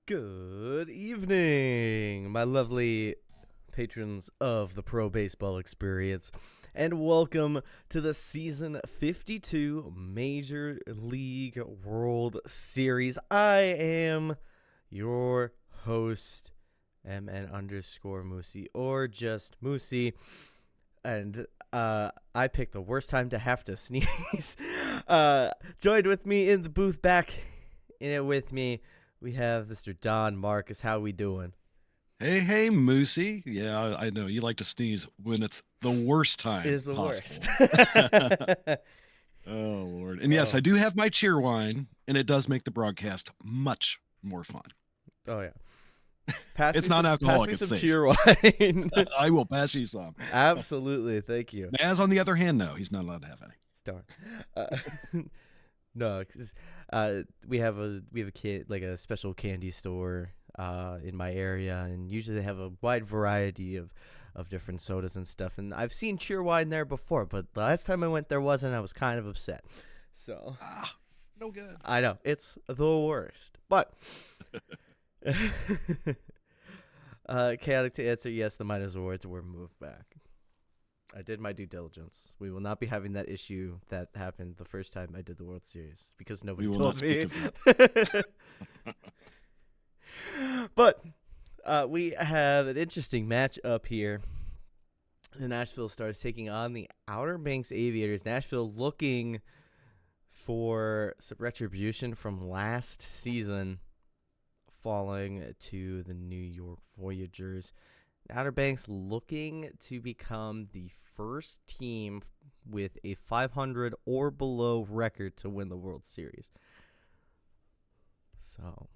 Good evening, my lovely patrons of the Pro Baseball Experience, and welcome to the Season 52 Major League World Series. I am your host, MN_Moosey, or just Moosey, and I picked the worst time to have to sneeze. Joined with me in the booth, back in it with me, we have Mr. DonMarcus. How we doing? Hey, Moosey. Yeah, I know you like to sneeze when it's the worst time It is the possible. worst. Oh, Lord. And yes, Oh, I do have my cheer wine, and it does make the broadcast much more fun. oh yeah. Pass It's me some. Pass non-alcoholic, me it's some safe. cheer wine. I will pass you some. Absolutely, thank you. Naz, on the other hand, no, he's not allowed to have any. Darn. No, because we have a kid, like a special candy store in my area, and usually they have a wide variety of different sodas and stuff. And I've seen cheer wine there before, but the last time I went there wasn't. I was kind of upset. So No good. I know it's the worst, but chaotic to answer yes. The minus awards were moved back. I did my due diligence. We will not be having that issue that happened the first time I did the World Series because nobody We will told not me. speak of But we have an interesting matchup here. The Nashville Stars taking on the Outer Banks Aviators. Nashville looking for some retribution from last season, falling to the New York Voyagers. Outer Banks looking to become the first team with a 500 or below record to win the World Series. So,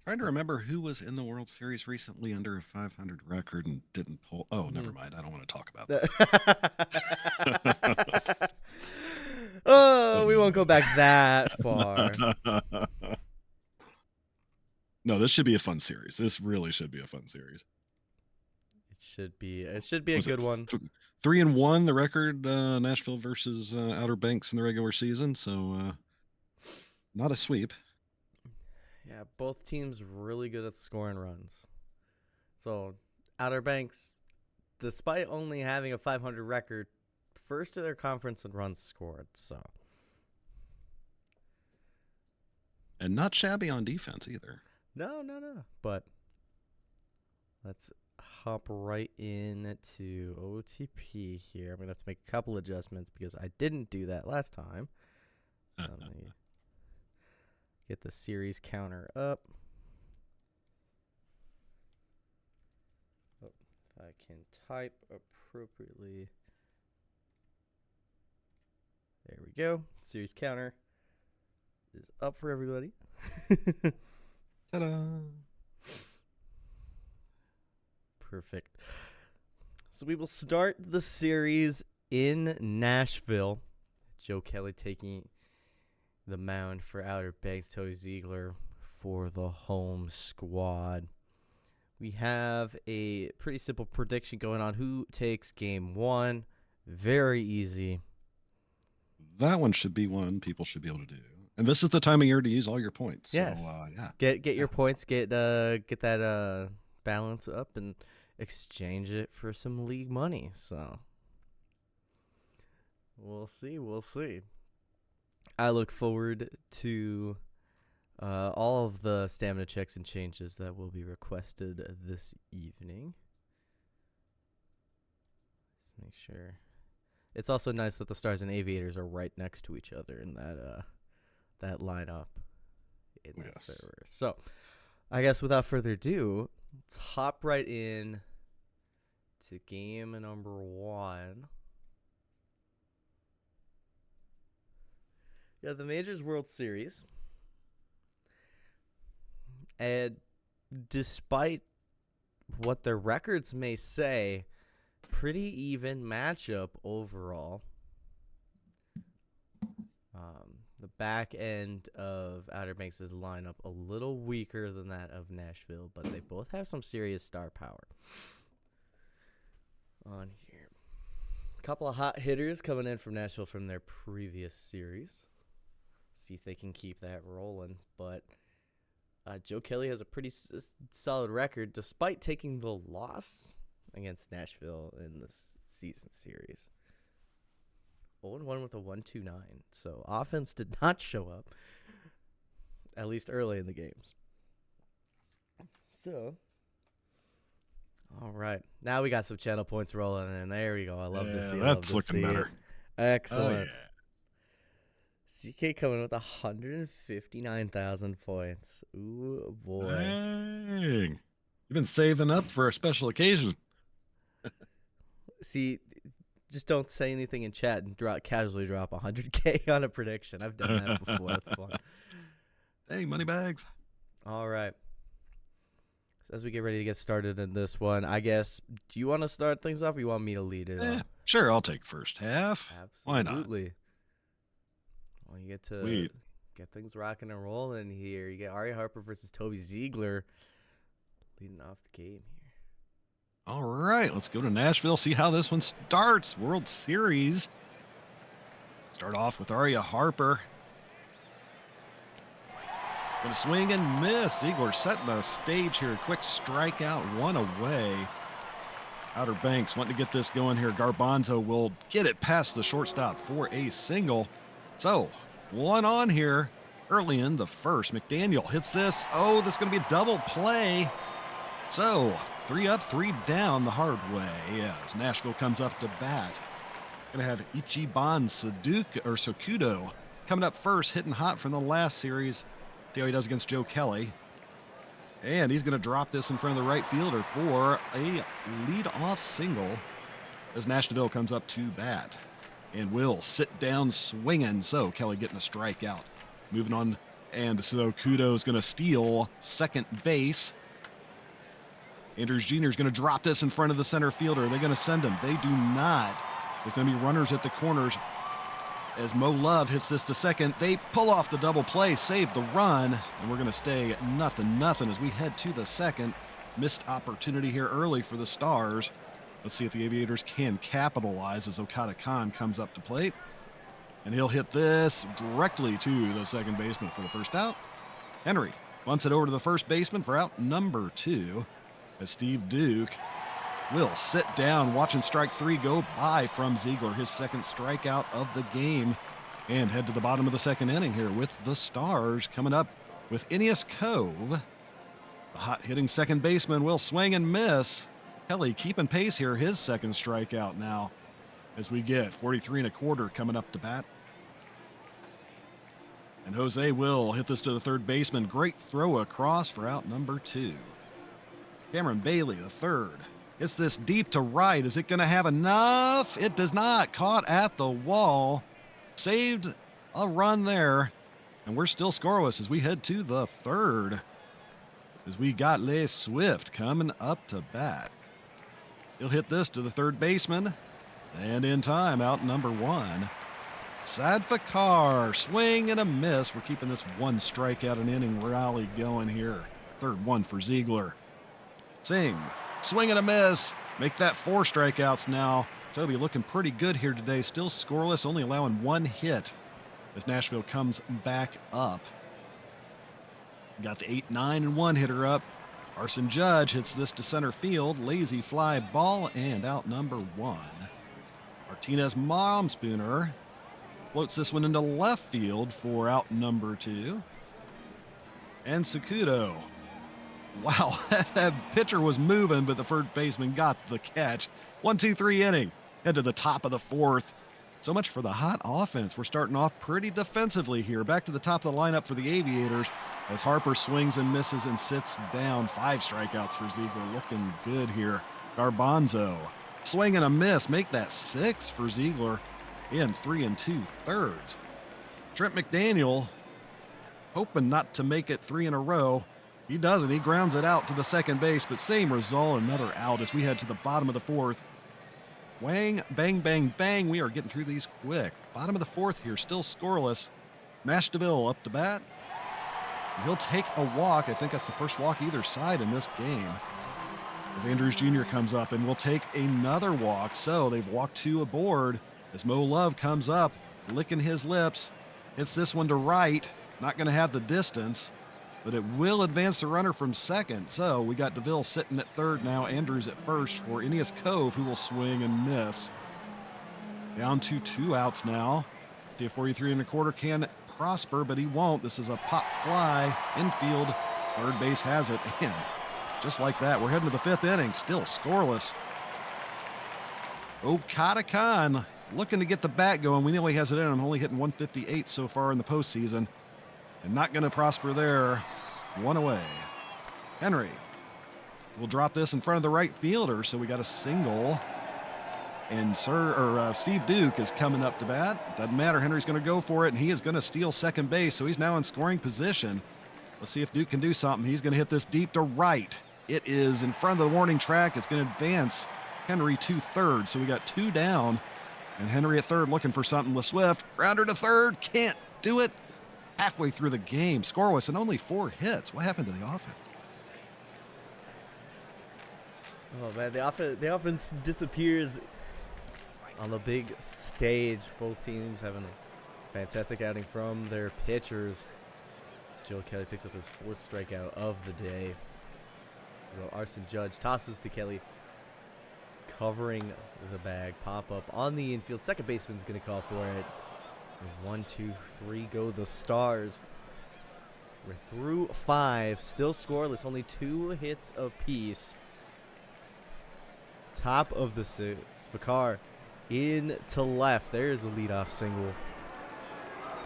Trying to remember who was in the World Series recently under a 500 record and didn't pull. Oh, never mind. I don't want to talk about that. Oh, we won't go back that far. No, this should be a fun series. This really should be a fun series. It should be a good one. 3-1 the record, Nashville versus Outer Banks in the regular season, so not a sweep. Yeah, both teams really good at scoring runs. So Outer Banks, despite only having a 500 record, first in their conference in runs scored. So, And not shabby on defense either. no. But let's hop right into OTP here. I'm gonna have to make a couple adjustments because I didn't do that last time. Let me get the series counter up. Oh, if I can type appropriately. There we go. Series counter is up for everybody. Ta-da! Perfect. So we will start the series in Nashville. Joe Kelly taking the mound for Outer Banks, Tony Ziegler for the home squad. We have a pretty simple prediction going on. Who takes game one? Very easy. That one should be one people should be able to do. And this is the time of year to use all your points. Yes. So, yeah. Get your points, get that balance up and exchange it for some league money. So we'll see. I look forward to all of the stamina checks and changes that will be requested this evening. Let's make sure. It's also nice that the Stars and Aviators are right next to each other in that lineup in that server. So, I guess without further ado, let's hop right in to game number one. Yeah, the Majors World Series. And despite what their records may say, pretty even matchup overall. The back end of Outer Banks' lineup a little weaker than that of Nashville, but they both have some serious star power on here. A couple of hot hitters coming in from Nashville from their previous series. See if they can keep that rolling. But Joe Kelly has a pretty solid record despite taking the loss against Nashville in this season series. 0-1 with a 1.29. So offense did not show up, at least early in the games. So, all right. Now we got some channel points rolling in. There we go. I love to see it. That's looking better. Excellent. Oh, yeah. CK coming with 159,000 points. Ooh, boy. Dang. You've been saving up for a special occasion. See, just don't say anything in chat and casually drop 100K on a prediction. I've done that before. That's fun. Hey, money bags. All right. So as we get ready to get started in this one, I guess, do you want to start things off or you want me to lead it off? Sure, I'll take first half. Why not? Absolutely. Well, you get to get things rocking and rolling here. You get Ari Harper versus Toby Ziegler leading off the game here. All right, let's go to Nashville, see how this one starts. World Series. Start off with Aria Harper. Gonna swing and miss. Ziegler setting the stage here. Quick strikeout, one away. Outer Banks wanting to get this going here. Garbanzo will get it past the shortstop for a single. So, one on here early in the first. McDaniel hits this. Oh, that's going to be a double play. So, 3 up, 3 down the hard way as Nashville comes up to bat. Going to have Ichiban Sakudo coming up first, hitting hot from the last series. See how he does against Joe Kelly. And he's going to drop this in front of the right fielder for a lead-off single as Nashville comes up to bat. And will sit down swinging. So Kelly getting a strikeout. Moving on, and so Kudo's going to steal second base. Andrews Jr. is going to drop this in front of the center fielder. Are they going to send him? They do not. There's going to be runners at the corners as Mo Love hits this to second. They pull off the double play, save the run, and we're going to stay 0-0 as we head to the second. Missed opportunity here early for the Stars. Let's see if the Aviators can capitalize as Okada Khan comes up to plate. And he'll hit this directly to the second baseman for the first out. Henry bunts it over to the first baseman for out number 2. As Steve Duke will sit down, watching strike 3 go by from Ziegler, his second strikeout of the game. And head to the bottom of the second inning here with the Stars coming up with Ineas Cove. The hot-hitting second baseman will swing and miss. Kelly keeping pace here, his second strikeout now as we get 43 1/4 coming up to bat. And Jose will hit this to the third baseman. Great throw across for out number 2. Cameron Bailey, the third. Hits this deep to right. Is it going to have enough? It does not. Caught at the wall. Saved a run there. And we're still scoreless as we head to the third. As we got Les Swift coming up to bat. He'll hit this to the third baseman. And in time, out number 1. Sad Fakar, swing and a miss. We're keeping this one strikeout an inning rally going here. Third one for Ziegler. Singh, swing and a miss. Make that 4 strikeouts now. Toby looking pretty good here today. Still scoreless, only allowing 1 hit as Nashville comes back up. Got the 8-9-1 hitter up. Arson Judge hits this to center field. Lazy fly ball and out number 1. Martinez Momspooner floats this one into left field for out number 2. And Sakudo. Wow, that pitcher was moving, but the first baseman got the catch. 1-2-3 inning. Head to the top of the 4th. So much for the hot offense. We're starting off pretty defensively here. Back to the top of the lineup for the Aviators as Harper swings and misses and sits down. 5 strikeouts for Ziegler. Looking good here. Garbanzo. Swing and a miss. Make that 6 for Ziegler in 3 2/3. Trent McDaniel hoping not to make it 3 in a row. He doesn't. He grounds it out to the second base, but same result, another out as we head to the bottom of the 4th. Wang, bang, bang, bang. We are getting through these quick. Bottom of the 4th here, still scoreless. Nashville up to bat. He'll take a walk. I think that's the first walk either side in this game. As Andrews Jr. comes up and will take another walk. So they've walked 2 aboard as Mo Love comes up, licking his lips. Hits this one to right. Not going to have the distance. but it will advance the runner from second. So we got DeVille sitting at third now. Andrews at first for Ineas Cove, who will swing and miss. Down to 2 outs now. The 43 1/4 can prosper, but he won't. This is a pop fly infield. Third base has it, and just like that, we're heading to the 5th inning, still scoreless. Okada Khan looking to get the bat going. We know he has it in him, only hitting 158 so far in the postseason, and not going to prosper there. 1 away. Henry will drop this in front of the right fielder, so we got a single. And Steve Duke is coming up to bat. Doesn't matter. Henry's going to go for it, and he is going to steal second base, so he's now in scoring position. Let's see if Duke can do something. He's going to hit this deep to right. It is in front of the warning track. It's going to advance Henry to third, so we got 2 down. And Henry at third looking for something with Swift. Grounder to third. Can't do it. Halfway through the game. Scoreless and only 4 hits. What happened to the offense? Oh, man, the offense disappears on the big stage. Both teams having a fantastic outing from their pitchers. As Joe Kelly picks up his 4th strikeout of the day. Arson Judge tosses to Kelly, covering the bag. Pop up on the infield. Second baseman's going to call for it. So 1, 2, 3 go the Stars. We're through 5. Still scoreless. Only 2 hits apiece. Top of the 6th. Fakar in to left. There's a leadoff single.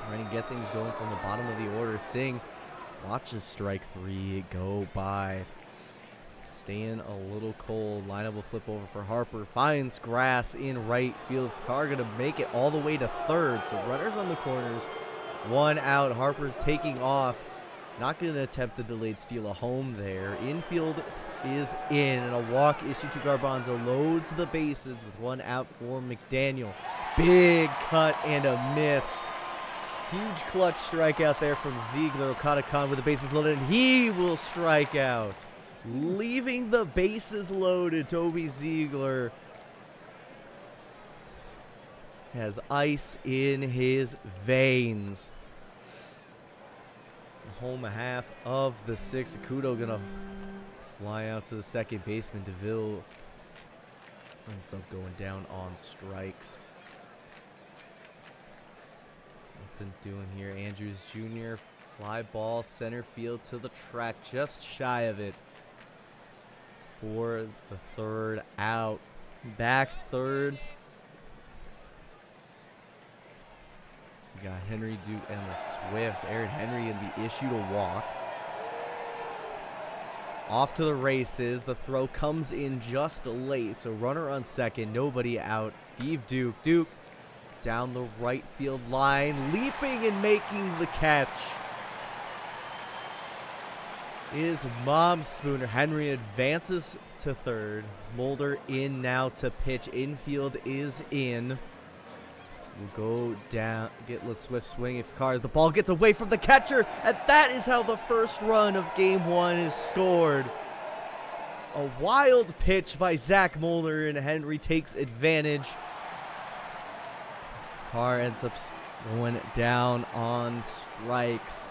Trying to get things going from the bottom of the order. Singh watches strike 3 go by. Staying a little cold. Lineup will flip over for Harper. Finds grass in right field. Fakar going to make it all the way to third. So runners on the corners. 1 out. Harper's taking off. Not going to attempt the delayed steal. A home there. Infield is in, and a walk issued to Garbanzo. Loads the bases with 1 out for McDaniel. Big cut and a miss. Huge clutch strikeout there from Ziegler. Okada Khan with the bases loaded, and he will strike out. Leaving the bases loaded, Toby Ziegler has ice in his veins. Home half of the 6th. Akudo gonna fly out to the second baseman. DeVille ends up going down on strikes. Nothing doing here. Andrews Jr. fly ball center field to the track, just shy of it for the 3rd out. Back third. We got Henry, Duke, and the Swift. Aaron Henry in the issue to walk. Off to the races. The throw comes in just late. So runner on second. Nobody out. Steve Duke. Duke down the right field line. Leaping and making the catch is Mom Spooner. Henry advances to third. Mulder in now to pitch. Infield is in. We'll go down, get LeSwift swinging for Carr. The ball gets away from the catcher, and that is how the first run of Game 1 is scored. A wild pitch by Zach Mulder, and Henry takes advantage. Carr ends up going down on strikes.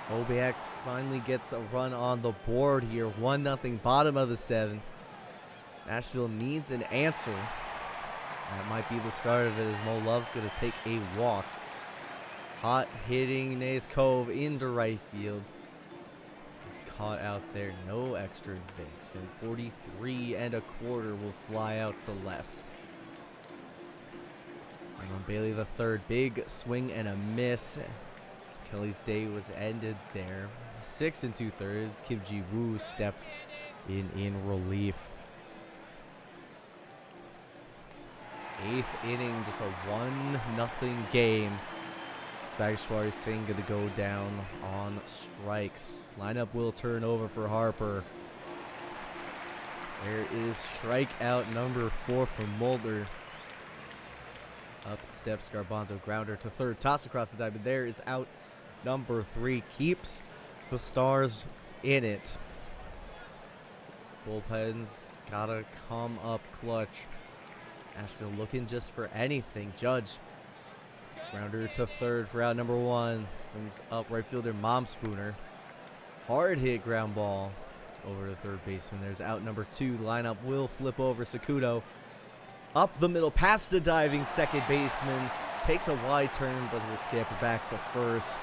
OBX finally gets a run on the board here. 1-0, bottom of the 7th. Nashville needs an answer. That might be the start of it, as Mo Love's going to take a walk. Hot hitting Nays Cove into right field. Is caught out there. No extra advancement. 43 1/4 will fly out to left. And on Bailey the third, big swing and a miss. Kelly's day was ended there. 6 2/3. Kim Ji Woo step in relief. 8th inning, just a 1-0 game. Spagshwari Singh going to go down on strikes. Lineup will turn over for Harper. There is strikeout number 4 from Mulder. Up steps Garbanzo, grounder to third. Toss across the diamond. There is out number 3. Keeps the Stars in it. Bullpens gotta come up clutch. Asheville looking just for anything. Judge, grounder to third for out number 1. Brings up right fielder Mom Spooner. Hard hit ground ball over to third baseman. There's out number 2. The lineup will flip over. Sakudo up the middle, past the diving second baseman. Takes a wide turn, but will scamper back to first.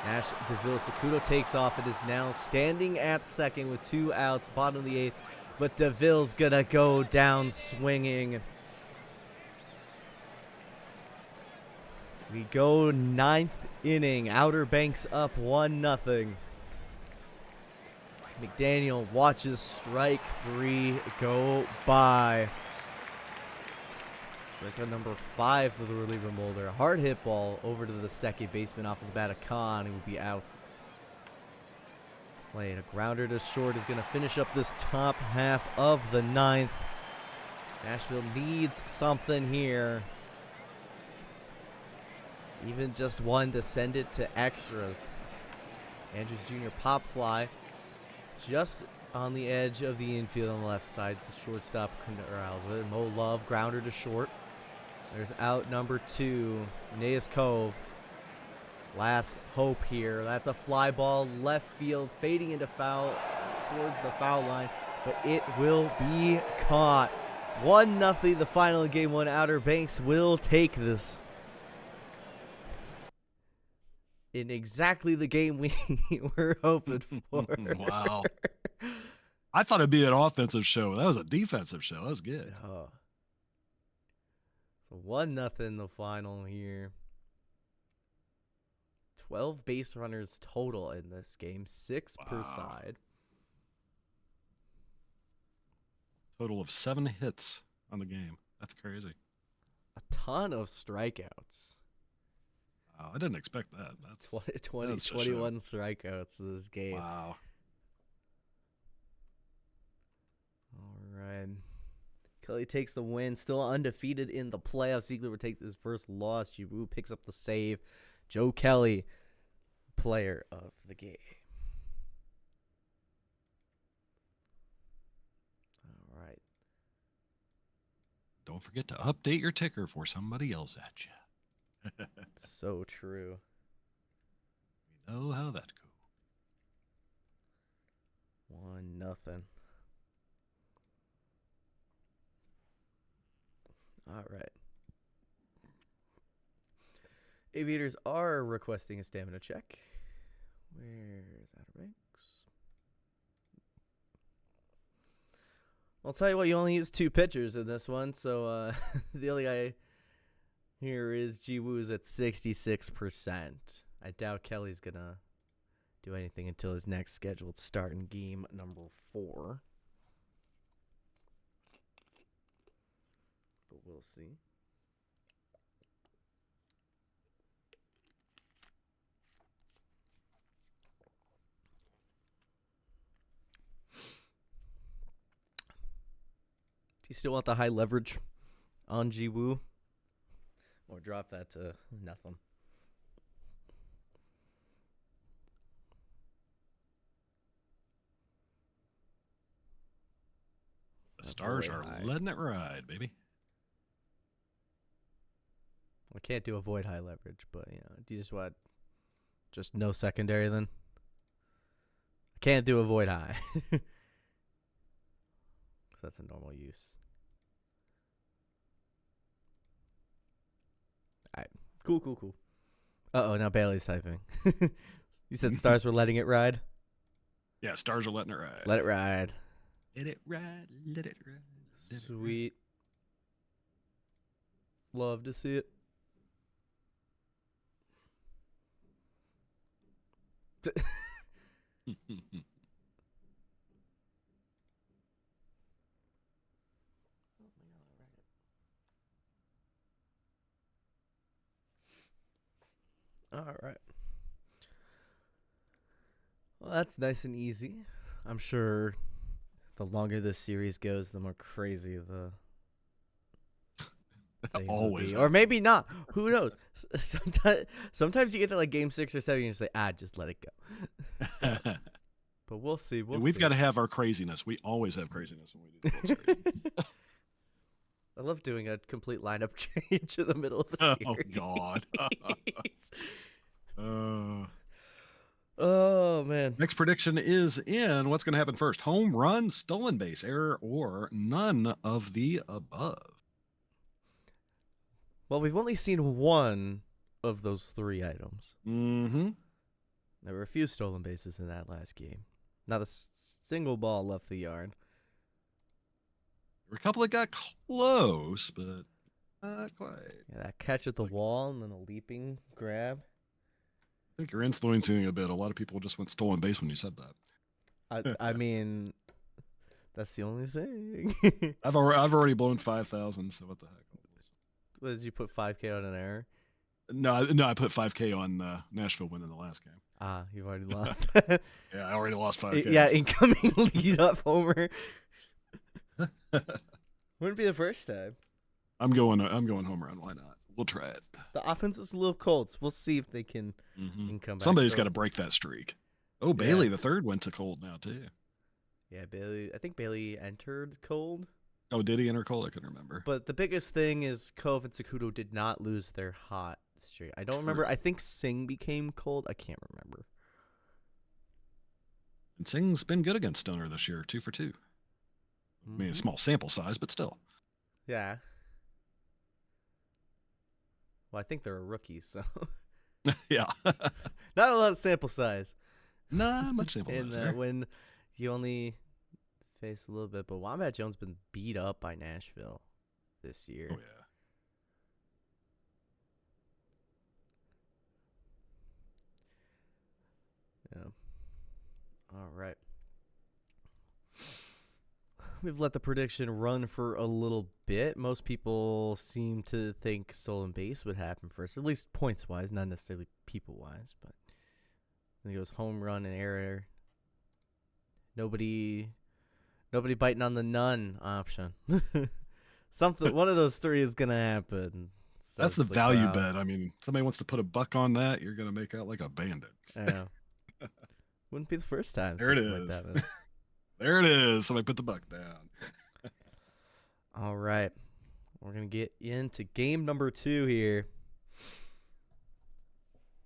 Nash DeVille Sakudo takes off. It is now standing at second with 2 outs, bottom of the 8th. But DeVille's going to go down swinging. We go 9th inning. Outer Banks up 1-0. McDaniel watches strike 3 go by. Strikeout number 5 for the reliever Mulder. A hard hit ball over to the second baseman off of the bat of Khan. He will be out. Playing a grounder to short is going to finish up this top half of the 9th. Nashville needs something here. Even just one to send it to extras. Andrews Jr. pop fly. Just on the edge of the infield on the left side. The shortstop corrals it. Mo Love, grounder to short. There's out number 2. Neas Cove. Last hope here. That's a fly ball left field, fading into foul towards the foul line, but it will be caught. 1-0, the final of game 1. Outer Banks will take this. In exactly the game we were hoping for. Wow. I thought it'd be an offensive show. That was a defensive show. That was good. So 1-0 the final here. 12 base runners total in this game, 6 per side. Total of 7 hits on the game. That's crazy. A ton of strikeouts. Wow, I didn't expect that. That's 21 strikeouts in this game. Wow. All right. Kelly takes the win, still undefeated in the playoffs. Ziegler would take his first loss. Giroux picks up the save. Joe Kelly, player of the game. All right. Don't forget to update your ticker for somebody else at you. So true. We know how that goes. 1-0. All right. Aviators are requesting a stamina check. Where's Outer Banks? I'll tell you what, you only used 2 pitchers in this one, so the only guy here is Ji Woo's at 66%. I doubt Kelly's going to do anything until his next scheduled start in game number 4. But we'll see. Do you still want the high leverage on Ji Woo? Or drop that to nothing? The Stars are letting it ride, baby. I can't do avoid high leverage, but do you just want just no secondary then? I can't do avoid high. So that's a normal use. All right. Cool. Uh-oh, now Bailey's typing. You said Stars were letting it ride? Yeah, Stars are letting it ride. Let it ride. Let it ride. Let it ride. Let Sweet. Love to see it. All right. Well, that's nice and easy. I'm sure the longer this series goes, the more crazy the things will Always. be. Or maybe not. Who knows? Sometimes you get to like game 6 or 7 and you say, just let it go. But we'll see. We've got to have our craziness. We always have craziness when we do this. I love doing a complete lineup change in the middle of a series. Oh, God. Oh, man. Next prediction is in. What's going to happen first? Home run, stolen base, error, or none of the above? Well, we've only seen one of those three items. Mm-hmm. There were a few stolen bases in that last game. Not a single ball left the yard. There were a couple that got close, but not quite. Yeah, that catch at the wall and then a leaping grab. I think you're influencing a bit. A lot of people just went stolen base when you said that. I mean, that's the only thing. I've already blown 5,000. So what the heck? What, did you put 5K on an error? No, I put 5K on Nashville winning the last game. Ah, you've already lost. Yeah, I already lost 5K. Yeah, incoming lead-off homer. Wouldn't be the first time. I'm going home run. Why not? We'll try it. The offense is a little cold, so we'll see if they can come back. Somebody's got to break that streak. Oh, Bailey, the third, went to cold now, too. Yeah, Bailey. I think Bailey entered cold. Oh, did he enter cold? I couldn't remember. But the biggest thing is Cove and Sakudo did not lose their hot streak. I don't remember. I think Singh became cold. I can't remember. And Singh's been good against Stoner this year, 2 for 2. I mean, a small sample size, but still. Yeah. Well, I think they're rookies, so. Yeah. Not a lot of sample size. Not much sample size. And when you only face a little bit, but Wombat Jones been beat up by Nashville this year. Oh, yeah. Yeah. All right. We've let the prediction run for a little bit. Most people seem to think stolen base would happen first, at least points-wise, not necessarily people-wise. But then it goes home run and error. Nobody biting on the none option. One of those three is gonna happen. That's the value bet. I mean, somebody wants to put $1 on that, you're gonna make out like a bandit. I know. Wouldn't be the first time. There it is. Like that. There it is. Somebody put the $1 down. All right. We're going to get into game number 2 here.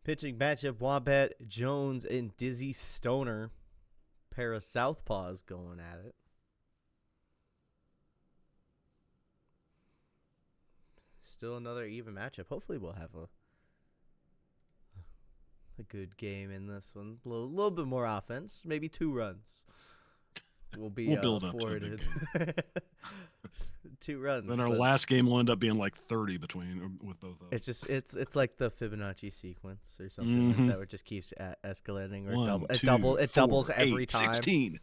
Pitching matchup, Wombat Jones and Dizzy Stoner. Pair of southpaws going at it. Still another even matchup. Hopefully we'll have a good game in this one. A little bit more offense. Maybe 2 runs. We'll build up forwarded. 2 runs. Then our last game will end up being like 30 with both of us. It's like the Fibonacci sequence or something like that, where it just keeps escalating or it doubles every time. 16.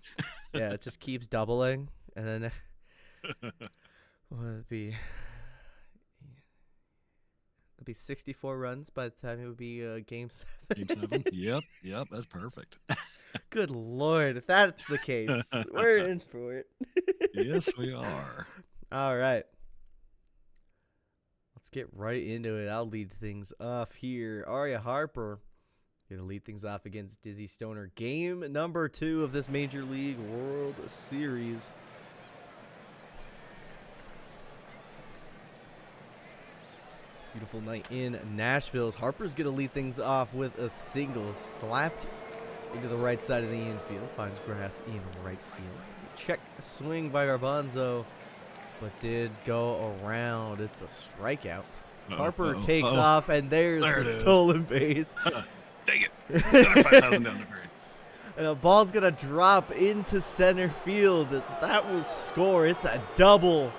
Yeah, it just keeps doubling, and then what would it be? It'd be 64 runs by the time it would be game 7. Game 7. Yep, that's perfect. Good Lord, if that's the case, we're in for it. Yes, we are. All right. Let's get right into it. I'll lead things off here. Aria Harper going to lead things off against Dizzy Stoner. Game number 2 of this Major League World Series. Beautiful night in Nashville. Harper's going to lead things off with a single slapped into the right side of the infield. Finds grass in right field. Check swing by Garbanzo, but did go around. It's a strikeout. Harper takes off, and there's the stolen base. Dang it. Another 5,000 down the grade. And a ball's going to drop into center field. That will score. It's a double.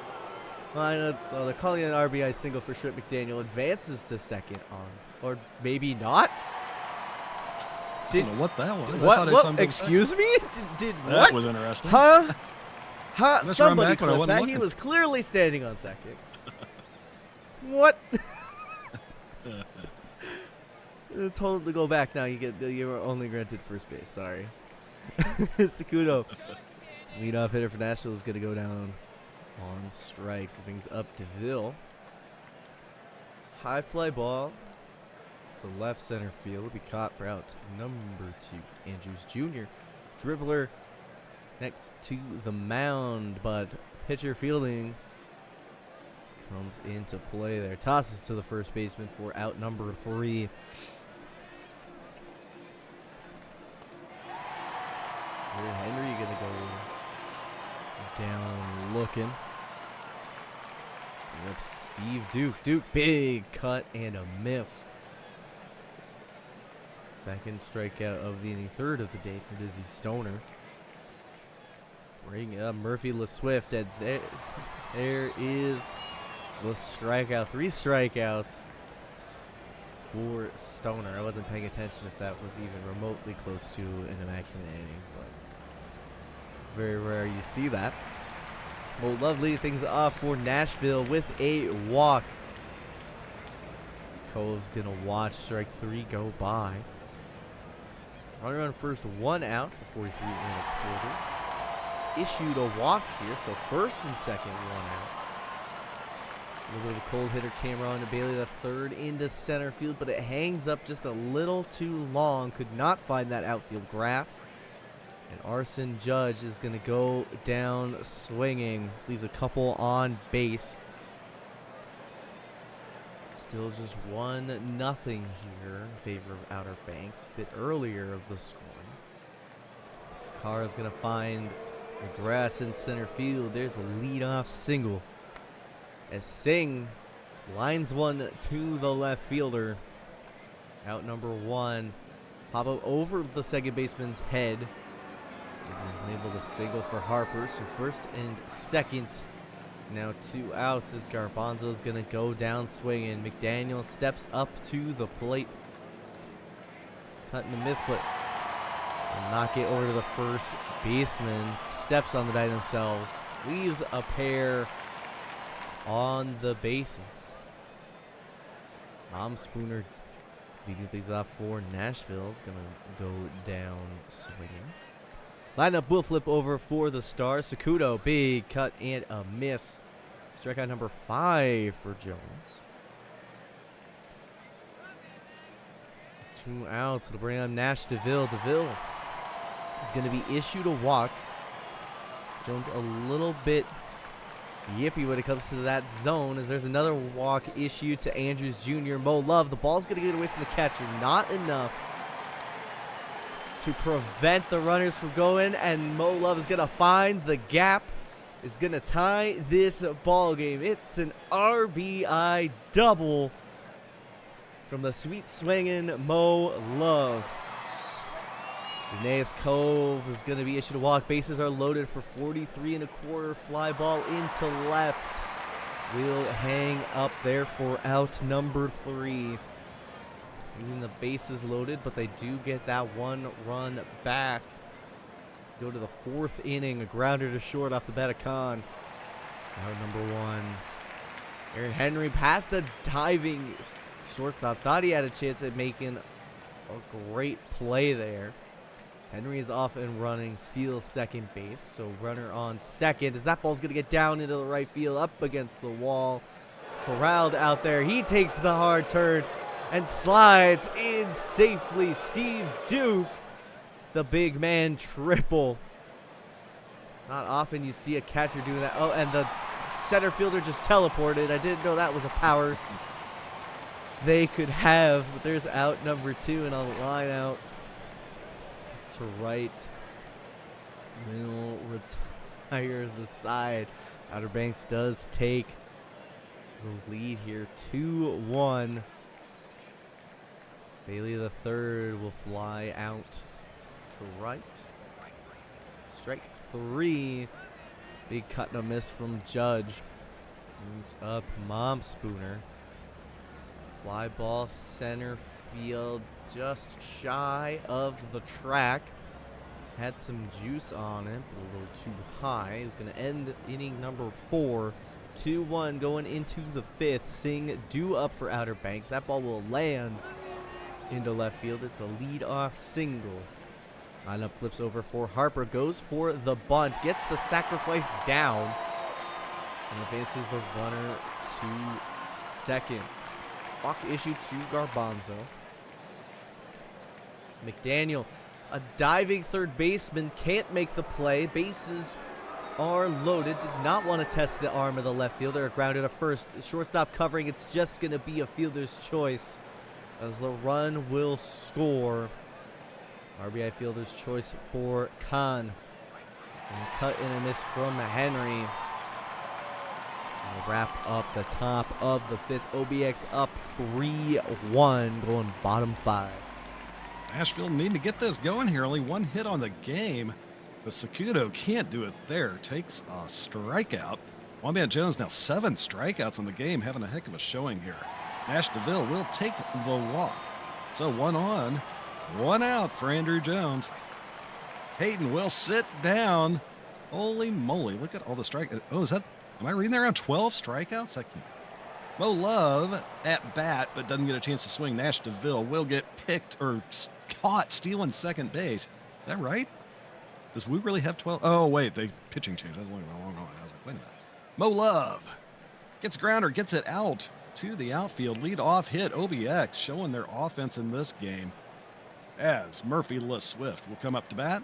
They're calling it an RBI single for Schmidt McDaniel. Advances to second on, or maybe not. I don't know what that was. What? Excuse me? Did what? That was interesting. Huh? Somebody clipped that. Looking. He was clearly standing on second. What? Told him to go back now. You're only granted first base. Sorry. Sakudo, leadoff hitter for Nashville, is going to go down on strikes. Things up to Ville. High fly ball to left center field. Will be caught for out number 2. Andrews Jr. Dribbler next to the mound, but pitcher fielding comes into play there. Tosses to the first baseman for out number 3. Here Henry gonna go down looking. Yep, Steve Duke, big cut and a miss. Second strikeout of the inning, third of the day for Dizzy Stoner. Bring up Murphy LeSwift, and there is the strikeout. 3 strikeouts for Stoner. I wasn't paying attention if that was even remotely close to an immaculate inning, but very rare you see that. Well, lovely things off for Nashville with a walk. Cove's gonna watch strike 3 go by. Runner on first, 1 out for 43 1/4. Issued a walk here, so first and second, 1 out. A little bit of a cold hitter camera on to Bailey, the third into center field, but it hangs up just a little too long. Could not find that outfield grass. And Arson Judge is going to go down swinging. Leaves a couple on base. Still just 1-0 here in favor of Outer Banks. A bit earlier of the scoring. Fakara is going to find McGrath in center field. There's a leadoff single as Singh lines one to the left fielder. Out number 1. Pop up over the second baseman's head. And label the single for Harper. So first and second. Now 2 outs as Garbanzo is going to go down swinging. McDaniel steps up to the plate. Cut and a miss, but will not get over to the first baseman. Steps on the bat themselves. Leaves a pair on the bases. Spooner leading things off for Nashville is going to go down swinging. Lineup will flip over for the Stars. Sakudo, big cut and a miss. Strikeout number 5 for Jones. 2 outs to bring on Nash DeVille. DeVille is going to be issued a walk. Jones a little bit yippy when it comes to that zone, as there's another walk issued to Andrews Jr. Mo Love. The ball's going to get away from the catcher. Not enough to prevent the runners from going, and Mo Love is going to find the gap. Is going to tie this ball game. It's an RBI double from the sweet swinging Mo Love. Linnaeus Cove is going to be issued a walk. Bases are loaded for 43 1/4. Fly ball into left. Will hang up there for out number 3. Even the bases loaded, but they do get that 1 run back. Go to the 4th inning. A grounder to short off the bat of Khan. Out number 1. Aaron Henry past a diving shortstop. Thought he had a chance at making a great play there. Henry is off and running, steals second base. So runner on second, as that ball's going to get down into the right field, up against the wall. Corralled out there. He takes the hard turn and slides in safely. Steve Duke, the big man triple. Not often you see a catcher do that. Oh, and the center fielder just teleported. I didn't know that was a power they could have. But there's out number 2, and a line out to right. Will retire the side. Outer Banks does take the lead here, 2-1. Bailey the third will fly out to right. Strike 3. Big cut and a miss from Judge. Moves up Spooner. Fly ball center field, just shy of the track. Had some juice on it, but a little too high. He's going to end inning number 4. 2-1 going into the 5th. Singh due up for Outer Banks. That ball will land into left field. It's a lead-off single. Lineup flips over for Harper. Goes for the bunt. Gets the sacrifice down. And advances the runner to second. Walk issued to Garbanzo. McDaniel, a diving third baseman, can't make the play. Bases are loaded. Did not want to test the arm of the left fielder. Grounded to first. Shortstop covering. It's just going to be a fielder's choice, as the run will score. RBI fielder's choice for Khan. And a cut and a miss from Henry. So we'll wrap up the top of the 5th. OBX up 3-1, going bottom 5. Nashville needing to get this going here. Only one hit on the game. But Sakudo can't do it there. Takes a strikeout. Wombat Jones now 7 strikeouts on the game. Having a heck of a showing here. Nash DeVille will take the walk. So 1 on, 1 out for Andrew Jones. Hayden will sit down. Holy moly, look at all the strikeouts. Oh, am I reading that around 12 strikeouts? I can't. Mo Love at bat, but doesn't get a chance to swing. Nash DeVille will get picked or caught stealing second base. Is that right? Does Wu really have 12? Oh, wait, the pitching change. I was looking at the wrong one. I was like, wait a minute. Mo Love gets a grounder, gets it out to the outfield. Lead off hit. OBX showing their offense in this game as Murphy LeSwift will come up to bat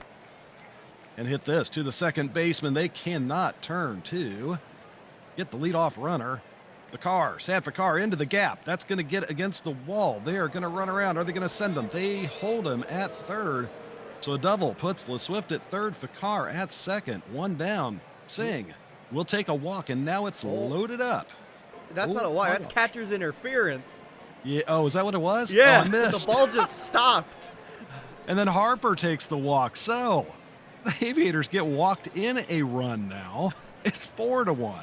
and hit this to the second baseman. They cannot turn to get the leadoff runner. Sad Fakar into the gap. That's going to get against the wall. They are going to run around. Are they going to send him? They hold him at third. So a double puts LeSwift at third, Fakar at second. 1 down. Singh will take a walk, and now it's loaded up. That's not a walk. That's catcher's interference. Yeah. Oh, is that what it was? Yeah. Oh, I missed. The ball just stopped. And then Harper takes the walk. So the Aviators get walked in a run now. It's 4-1.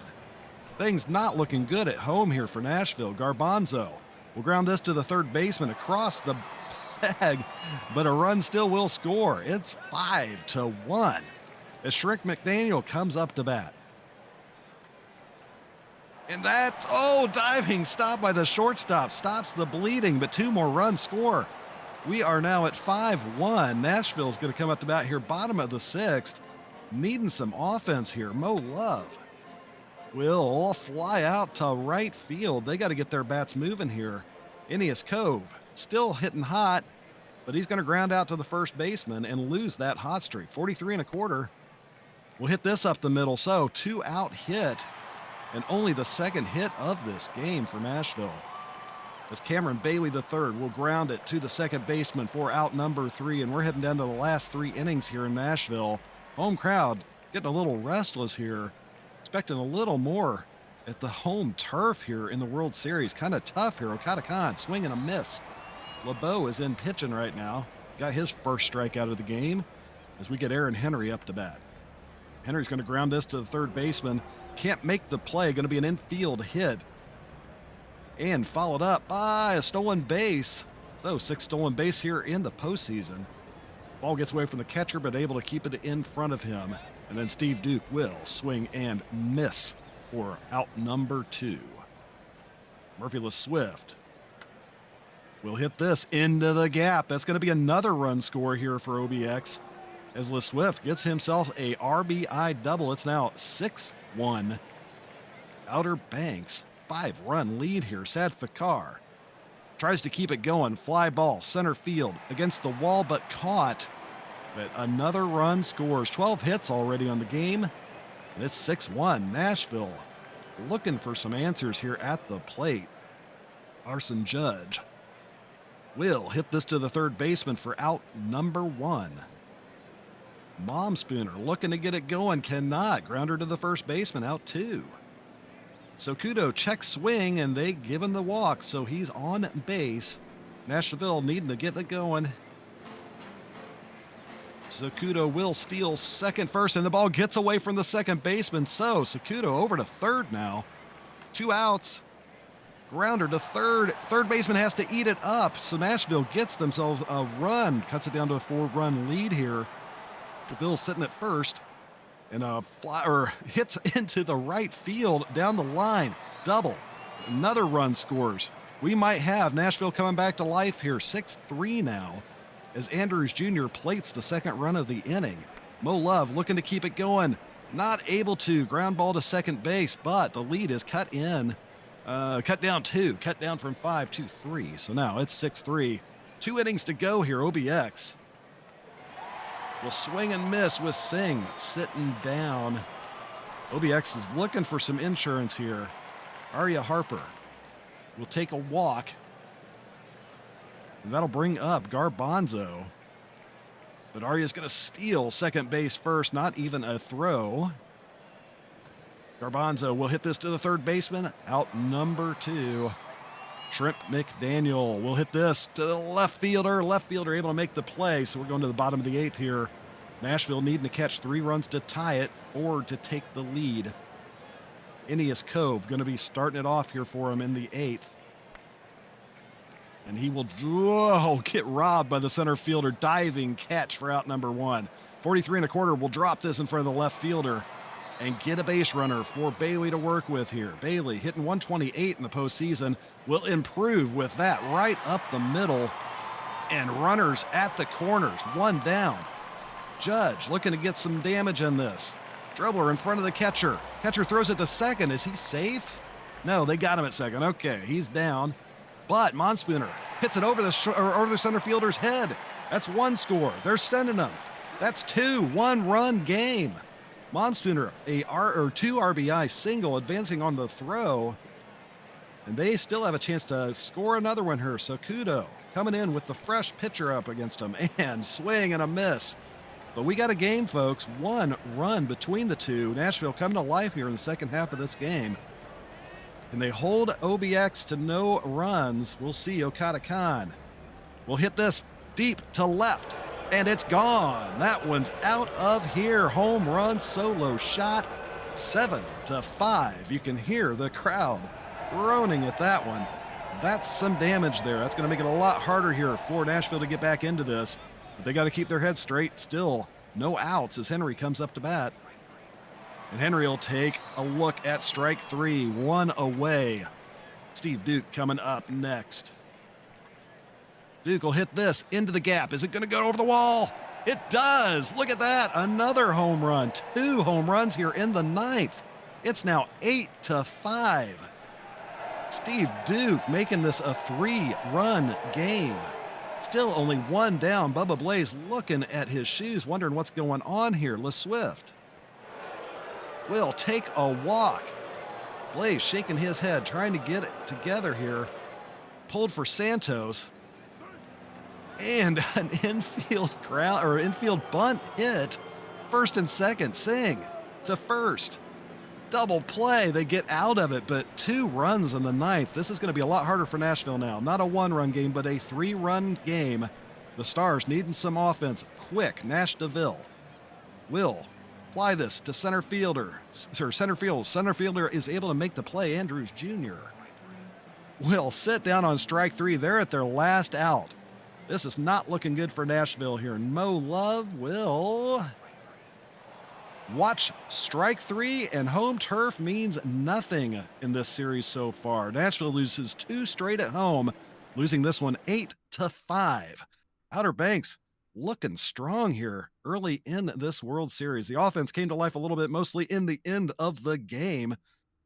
Things not looking good at home here for Nashville. Garbanzo will ground this to the third baseman across the bag, but a run still will score. It's 5-1 as Shrek McDaniel comes up to bat. And that's, diving stop by the shortstop. Stops the bleeding, but 2 more runs score. We are now at 5-1. Nashville's going to come up to bat here, bottom of the 6th. Needing some offense here. Mo Love will fly out to right field. They got to get their bats moving here. Ineas Cove still hitting hot, but he's going to ground out to the first baseman and lose that hot streak. 43 1/4. We'll hit this up the middle. So 2-out hit, and only the second hit of this game for Nashville. As Cameron Bailey III will ground it to the second baseman for out number 3, and we're heading down to the last 3 innings here in Nashville. Home crowd getting a little restless here. Expecting a little more at the home turf here in the World Series. Kind of tough here. Okada Khan swing and a miss. LeBeau is in pitching right now. Got his first strikeout of the game as we get Aaron Henry up to bat. Henry's going to ground this to the third baseman. Can't make the play. Going to be an infield hit. And followed up by a stolen base. So 6 stolen base here in the postseason. Ball gets away from the catcher, but able to keep it in front of him. And then Steve Duke will swing and miss for out number 2. Murphy LeSwift will hit this into the gap. That's going to be another run score here for OBX as LeSwift gets himself a RBI double. It's now 6-1. Outer Banks, 5-run lead here. Sad Fakar tries to keep it going. Fly ball, center field against the wall, but caught. But another run scores. 12 hits already on the game. And it's 6-1. Nashville looking for some answers here at the plate. Arson Judge will hit this to the third baseman for out number 1. Mom Spooner looking to get it going. Cannot. Grounder to the first baseman. Out 2. So Kudo checks swing, and they give him the walk, so he's on base. Nashville needing to get it going. Sakudo will steal second, first, and the ball gets away from the second baseman. So Sakudo over to third now. 2 outs. Grounder to third. Third baseman has to eat it up. So Nashville gets themselves a run. Cuts it down to a 4-run lead here. DeVille sitting at first. And a flyer hits into the right field down the line. Double. Another run scores. We might have Nashville coming back to life here. 6-3 now as Andrews Jr. plates the second run of the inning. Mo Love looking to keep it going. Not able to. Ground ball to second base, but the lead is cut in. Cut down 2. Cut down from 5 to 3. So now it's 6-3. 2 innings to go here. OBX will swing and miss with Singh sitting down. OBX is looking for some insurance here. Arya Harper will take a walk. And that'll bring up Garbanzo. But Arya's going to steal second base first, not even a throw. Garbanzo will hit this to the third baseman, out number 2. Shrimp McDaniel will hit this to the left fielder. Left fielder able to make the play, so we're going to the bottom of the 8th here. Nashville needing to catch 3 runs to tie it or to take the lead. Ineas Cove going to be starting it off here for him in the 8th. And he will get robbed by the center fielder. Diving catch for out number 1. 43 1/4 will drop this in front of the left fielder and get a base runner for Bailey to work with here. Bailey hitting 128 in the postseason will improve with that right up the middle. And runners at the corners, 1 down. Judge looking to get some damage in this. Dribbler in front of the catcher. Catcher throws it to second. Is he safe? No, they got him at second. Okay, he's down. But Monspooner hits it over the center fielder's head. That's 1 score. They're sending him. That's 2 1-run game. Monspooner, a 2 RBI single, advancing on the throw. And they still have a chance to score another one here. Sakudo coming in with the fresh pitcher up against him. And swing and a miss. But we got a game, folks. 1 run between the two. Nashville coming to life here in the second half of this game. And they hold OBX to no runs. We'll see. Okada Khan will hit this deep to left. And it's gone. That one's out of here. Home run solo shot. 7-5. You can hear the crowd groaning at that one. That's some damage there. That's going to make it a lot harder here for Nashville to get back into this. But they got to keep their heads straight. Still no outs as Henry comes up to bat. And Henry will take a look at strike 3, 1 away. Steve Duke coming up next. Duke will hit this into the gap. Is it going to go over the wall? It does. Look at that. Another home run. 2 home runs here in the 9th. It's now 8-5. Steve Duke making this a 3-run game. Still only 1 down. Bubba Blaze looking at his shoes, wondering what's going on here. LeSwift will take a walk. Blaze shaking his head, trying to get it together here. Pulled for Santos. And an infield bunt hit. First and second. Singh to first. Double play. They get out of it, but 2 runs in the 9th. This is going to be a lot harder for Nashville now. Not a 1-run game, but a 3-run game. The Stars needing some offense. Quick. Nash DeVille will fly this to center fielder. Center field. Center fielder is able to make the play. Andrews Jr. will sit down on strike 3. They're at their last out. This is not looking good for Nashville here. Mo Love will watch strike 3, and home turf means nothing in this series so far. Nashville loses 2 straight at home, losing this one 8-5. Outer Banks looking strong here early in this World Series. The offense came to life a little bit, mostly in the end of the game.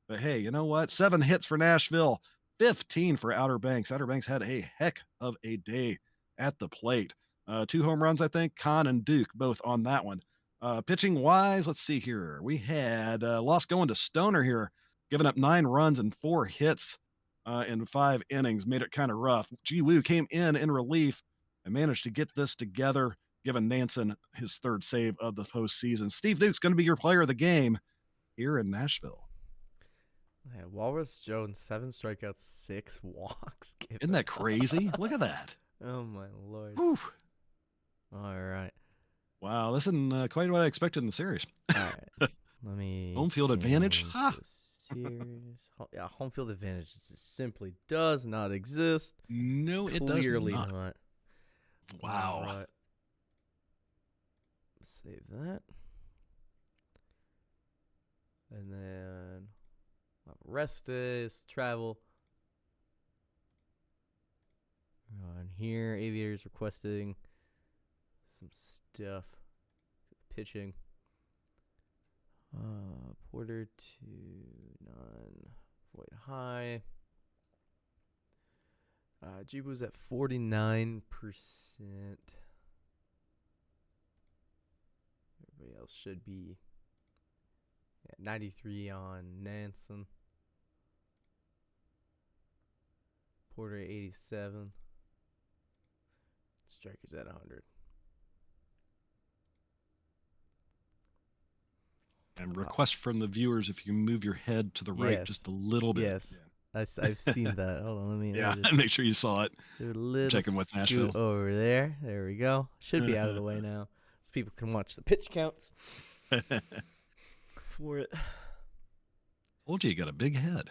But hey, you know what? 7 hits for Nashville, 15 for Outer Banks. Outer Banks had a heck of a day at the plate. 2 home runs, I think. Khan and Duke both on that one. Pitching wise, let's see here. We had loss going to Stoner here, giving up 9 runs and 4 hits in 5 innings. Made it kind of rough. Ji Woo came in relief and managed to get this together, giving Nansen his 3rd save of the postseason. Steve Duke's going to be your player of the game here in Nashville. Yeah, Walrus Jones, 7 strikeouts, 6 walks. Isn't that crazy? Look at that. Oh, my Lord. Whew. All right. Wow, this isn't quite what I expected in the series. All right. Let me home field advantage. Huh. Yeah, home field advantage simply does not exist. No, it does Clearly not. not. Wow. All right. Save that. And then rest days, travel. On here, Aviators requesting some stuff. Pitching. Porter to none. Void high. Jibu's at 49%. Everybody else should be at 93 on Nansen. Porter 87. Strikers at 100. And request from the viewers if you move your head to the right just a little bit. Yes. I've seen that. Hold on, let me. Yeah, make sure you saw it. Do a little Checking with scoot Nashville. over there. There we go. Should be out of the way now, so people can watch the pitch counts for it. Told you got a big head.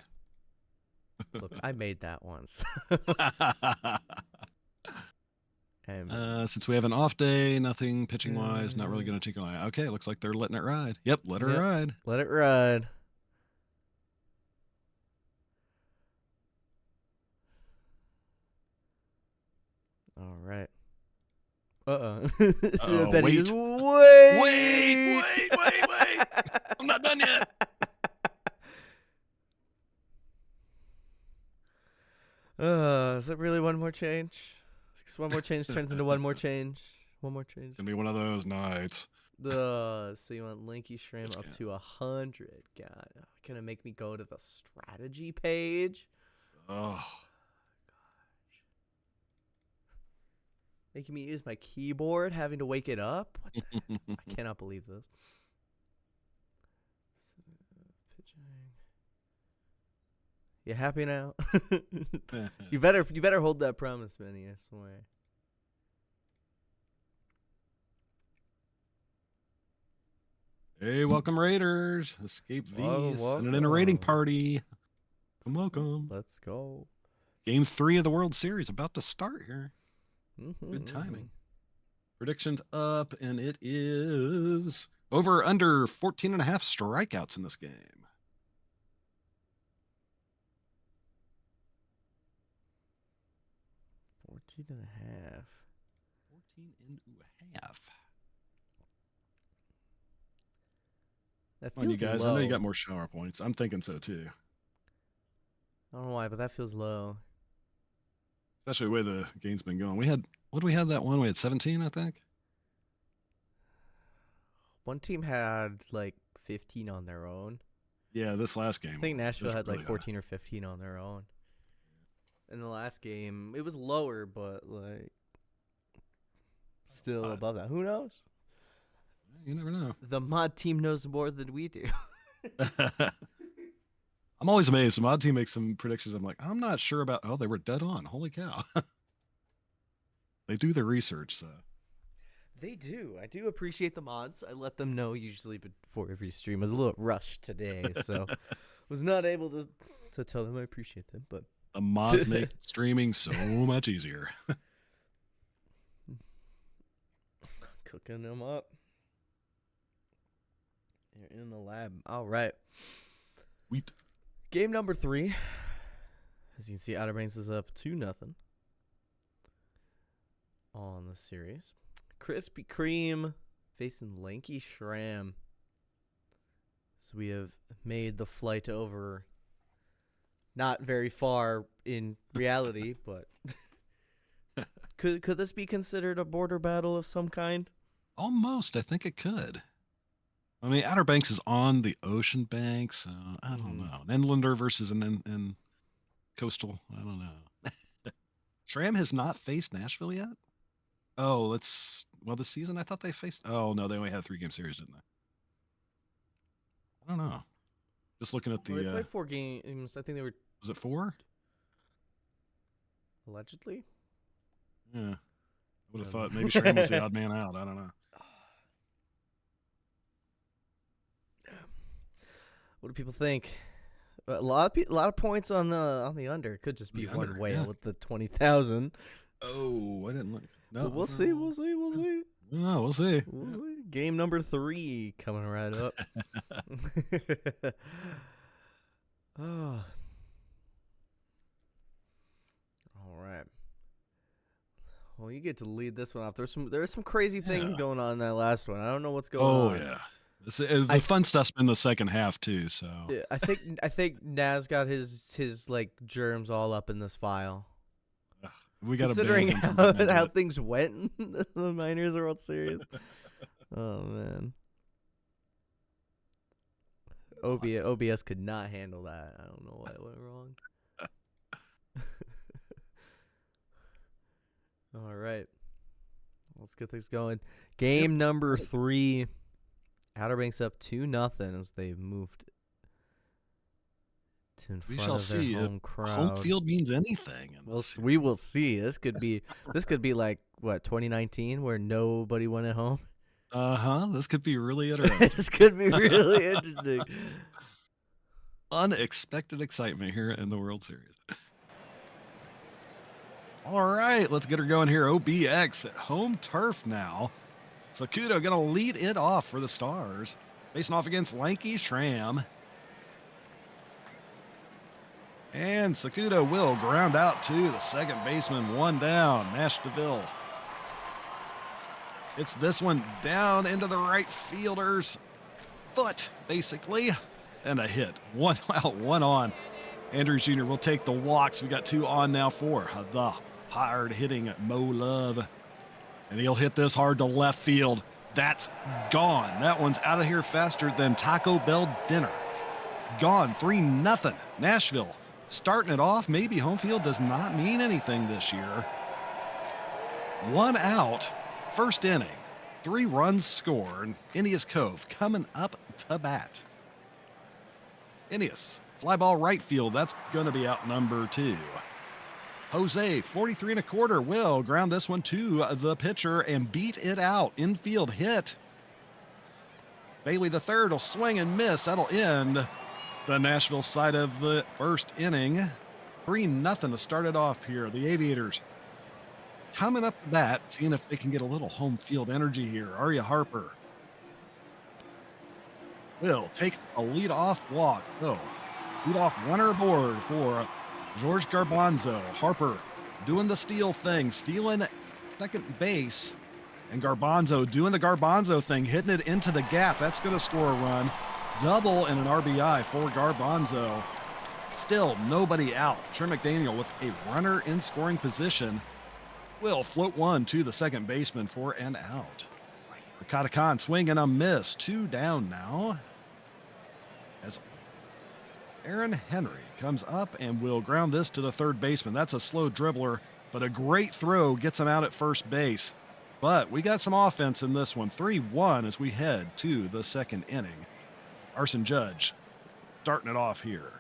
Look, I made that once. Since we have an off day, nothing pitching wise, not really going to take an eye. Okay, looks like they're letting it ride. Yep, let her ride. Let it ride. All right. Uh-oh. Wait. Wait. I'm not done yet. Is it really one more change? Because one more change turns into one more change. One more change. It's going to be one of those nights. So you want Lanky Shram up to 100. God, gonna make me go to the strategy page? Oh. Gosh. Making me use my keyboard, having to wake it up? What the heck? I cannot believe this. Pitching. You happy now? You better hold that promise, Manny, I swear. Hey, welcome Raiders. Escape V's. Send it in a rating party. Welcome. Let's go. Game 3 of the World Series about to start here. Good timing. Predictions up, and it is over under 14.5 strikeouts in this game. 14.5. 14.5. That Come on, you feels guys. low. I know you got more shower points. I'm thinking so too. I don't know why, but that feels low. Especially the way the game's been going. What did we have that one? We had 17, I think. One team had like 15 on their own. Yeah, this last game. I think Nashville had really like 14 or 15 on their own. In the last game, it was lower, but like still above that. Who knows? You never know. The mod team knows more than we do. I'm always amazed. The mod team makes some predictions. I'm like, I'm not sure about. Oh, they were dead on. Holy cow. They do their research, so. They do. I do appreciate the mods. I let them know usually before every stream. I was a little rushed today, so was not able to tell them I appreciate them. But the mods make streaming so much easier. Cooking them up. They're in the lab. All right. Sweet. Game number 3. As you can see, Outer Banks is up 2-0 on the series. Krispy Kreme facing Lanky Shram. So we have made the flight over not very far in reality, but could this be considered a border battle of some kind? Almost. I think it could. I mean, Outer Banks is on the ocean bank, so I don't know. An inlander versus an coastal. I don't know. Shram has not faced Nashville yet? Oh, this season I thought they faced. Oh, no, they only had a 3-game series, didn't they? I don't know. Just looking at the. Well, they played 4 games. I think they were. Was it 4? Allegedly? Yeah. I would have thought maybe Shram was the odd man out. I don't know. What do people think? A lot of points on the under. Could just be The one under, whale yeah. with the 20,000. Oh, I didn't look. No, But we'll see. No, we'll see. Game number 3 coming right up. Oh. All right. Well, you get to lead this one off. There are some crazy things going on in that last one. I don't know what's going on. Oh yeah. The fun stuff's been the second half too. So Yeah, I think Naz got his like germs all up in this file. we got Considering how things went in the Miners World Series. Oh man. OBS could not handle that. I don't know what went wrong. All right. Let's get things going. Game number 3. Outer Banks up 2-0 as they've moved to in front of their home crowd. Home field means anything. We will see. This could be like what 2019 where nobody won at home. This could be really interesting. This could be really interesting. Unexpected excitement here in the World Series. All right, let's get her going here. OBX at home turf now. Sakudo going to lead it off for the Stars. Facing off against Lanky Schramm. And Sakudo will ground out to the second baseman. One down, Nash DeVille. It's this one down into the right fielder's foot, basically. And a hit. One out, one on. Andrews Jr. will take the walks. We got 2 on now for the hard-hitting Mo Love. And he'll hit this hard to left field. That's gone. That one's out of here faster than Taco Bell dinner. Gone, 3-0. Nashville starting it off. Maybe home field does not mean anything this year. 1 out, first inning. 3 runs scored. Ineas Cove coming up to bat. Ineas, fly ball right field. That's going to be out number 2. Jose, 43 1/4, will ground this one to the pitcher and beat it out. Infield hit. Bailey the third will swing and miss. That'll end the Nashville side of the first inning. 3-0 to start it off here. The Aviators coming up to bat, seeing if they can get a little home field energy here. Arya Harper will take a lead-off walk. So, lead-off runner aboard for George Garbanzo. Harper doing the steal thing, stealing second base. And Garbanzo doing the Garbanzo thing, hitting it into the gap. That's going to score a run. Double and an RBI for Garbanzo. Still nobody out. Trey McDaniel with a runner in scoring position will float one to the second baseman for an out. Ricardo Khan swing and a miss. 2 down now. As Aaron Henry comes up and will ground this to the third baseman. That's a slow dribbler, but a great throw gets him out at first base. But we got some offense in this one. 3-1 as we head to the second inning. Arson Judge starting it off here.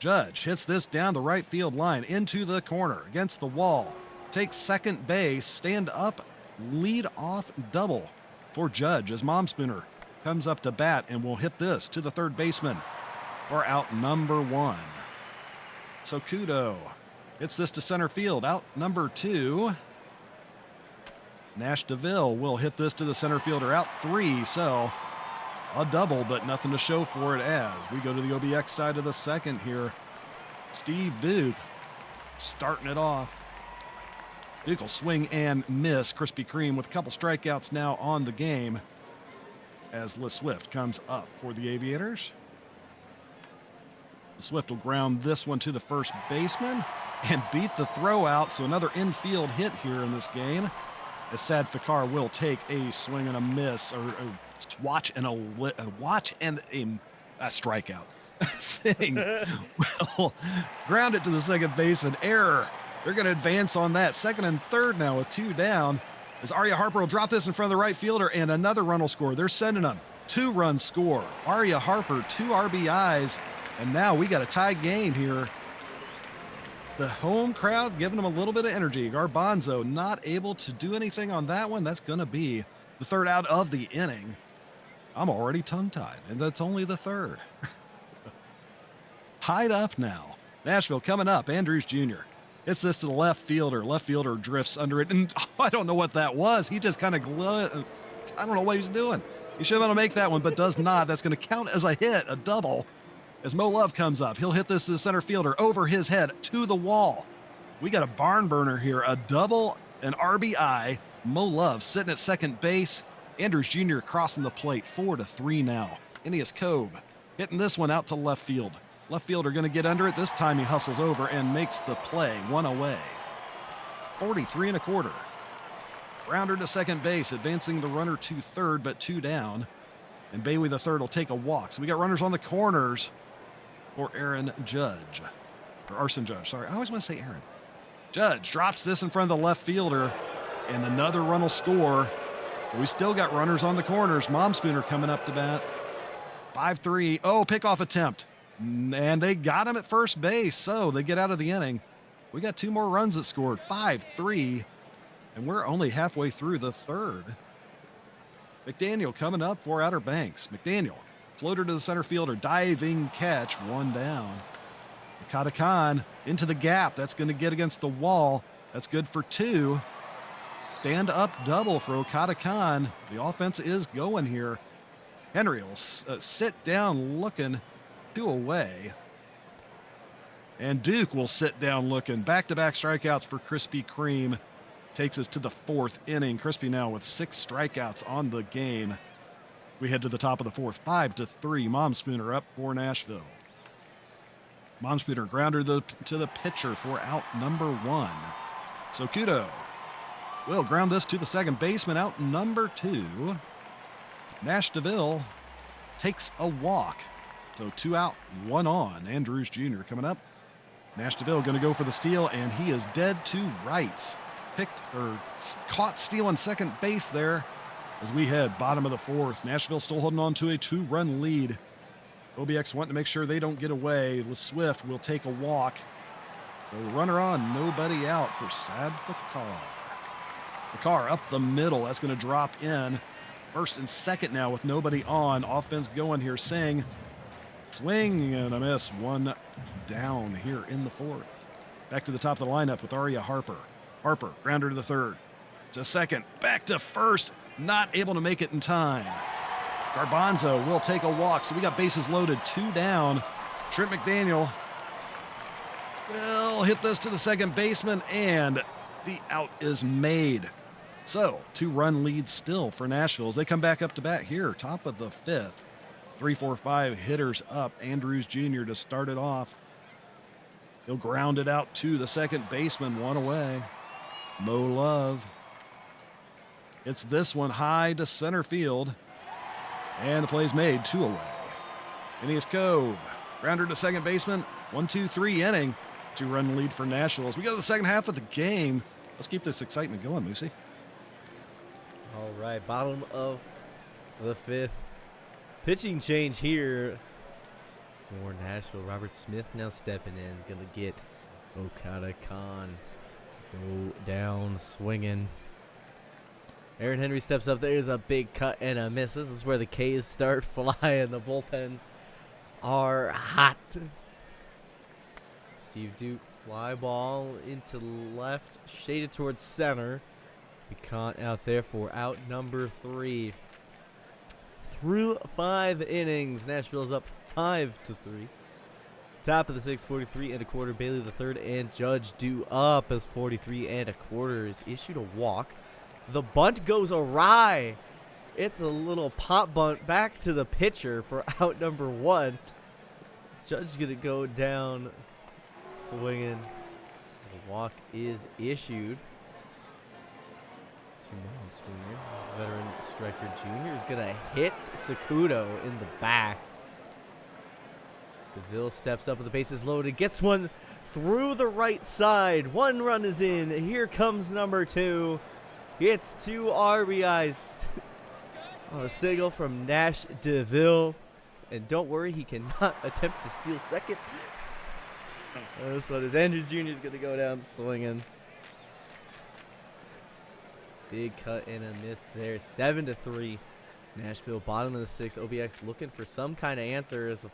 Judge hits this down the right field line into the corner against the wall. Takes second base, stand up, lead off double for Judge as Momspooner comes up to bat and will hit this to the third baseman for out number 1. So Kudo hits this to center field, out number 2. Nash DeVille will hit this to the center fielder, out 3. So a double, but nothing to show for it as we go to the OBX side of the second here. Steve Duke starting it off. Duke will swing and miss. Krispy Kreme with a couple strikeouts now on the game as Liz Swift comes up for the Aviators. Swift will ground this one to the first baseman and beat the throw out. So another infield hit here in this game. As Sad Fakar will take a swing and a miss, or a watch and a strikeout. Sing will ground it to the second baseman. Error. They're going to advance on that. Second and third now with 2 down. As Arya Harper will drop this in front of the right fielder and another run will score. They're sending them. 2-run score. Arya Harper, 2 RBIs. And now we got a tie game here. The home crowd giving them a little bit of energy. Garbanzo not able to do anything on that one. That's going to be the third out of the inning. I'm already tongue-tied, and that's only the third. Tied up now. Nashville coming up. Andrews Jr. It's this to the left fielder. Left fielder drifts under it, and I don't know what that was. He just kind of I don't know what he's doing. He should have been able to make that one, but does not. That's going to count as a hit, a double. As Mo Love comes up, he'll hit this to the center fielder over his head to the wall. We got a barn burner here, a double, an RBI. Mo Love sitting at second base. Andrews Jr. crossing the plate, 4-3 now. Ineas Cove hitting this one out to left field. Left fielder going to get under it. This time he hustles over and makes the play. 1 away. 43 1/4. Rounder to second base, advancing the runner to third, but 2 down. And Bailey the third will take a walk. So we got runners on the corners for Aaron Judge. Or Arson Judge, sorry. I always want to say Aaron. Judge drops this in front of the left fielder, and another run will score. We still got runners on the corners. Momspooner coming up to bat. 5-3. Oh, pickoff attempt. And they got him at first base, so they get out of the inning. We got 2 more runs that scored. 5-3. And we're only halfway through the third. McDaniel coming up for Outer Banks. McDaniel, floater to the center fielder, diving catch, 1 down. Okada Khan into the gap. That's going to get against the wall. That's good for 2. Stand up double for Okada Khan. The offense is going here. Henry will sit down looking, 2 away. And Duke will sit down looking. Back-to-back strikeouts for Krispy Kreme. Takes us to the 4th inning. Crispy now with 6 strikeouts on the game. We head to the top of the 4th, 5-3. Momspooner up for Nashville. Momspooner grounder to the pitcher for out number 1. So Kudo will ground this to the second baseman, out number 2. Nash DeVille takes a walk. So 2 out, 1 on. Andrews Jr. coming up. Nash DeVille going to go for the steal, and he is dead to rights. Caught stealing second base there as we head bottom of the 4th. Nashville still holding on to a 2-run lead. OBX wanting to make sure they don't get away. Swift will take a walk. So runner on, nobody out for Sad Fakar. Fakar up the middle. That's going to drop in. First and second now with nobody on. Offense going here. Singh. Swing and a miss. 1 down here in the 4th. Back to the top of the lineup with Aria Harper. Harper, grounder to the 3rd. To second, back to first. Not able to make it in time. Garbanzo will take a walk. So we got bases loaded, 2 down. Trent McDaniel will hit this to the second baseman, and the out is made. So 2-run lead still for Nashville as they come back up to bat here, top of the 5th. 3-4-5 hitters up. Andrews Jr. to start it off. He'll ground it out to the second baseman, 1 away. Mo Love. It's this one high to center field. And the play's made, 2 away. Phineas Cove, grounder to second baseman, 1-2-3 inning. 2-run lead for Nashville. As we go to the second half of the game, let's keep this excitement going, Moosey. All right, bottom of the 5th. Pitching change here for Nashville. Robert Smith now stepping in. Going to get Okada Khan to go down swinging. Aaron Henry steps up. There's a big cut and a miss. This is where the K's start flying. The bullpens are hot. Steve Duke, fly ball into left, shaded towards center. Be caught out there for out number 3. Through 5 innings, Nashville's up 5-3. Top of the 6th, 43 1/4. Bailey the 3rd and Judge due up as 43 1/4 is issued a walk. The bunt goes awry. It's a little pop bunt back to the pitcher for out number 1. Judge gonna go down swinging. The walk is issued to Momspooner. Veteran striker Jr. is gonna hit Sakudo in the back. DeVille steps up with the bases loaded, gets one through the right side. 1 run is in. Here comes number 2. It's 2 RBIs. A single from Nash DeVille. And don't worry, he cannot attempt to steal second. This one is Andrews Jr. is going to go down swinging. Big cut and a miss there. 7-3. Nashville bottom of the 6th. OBX looking for some kind of answer as a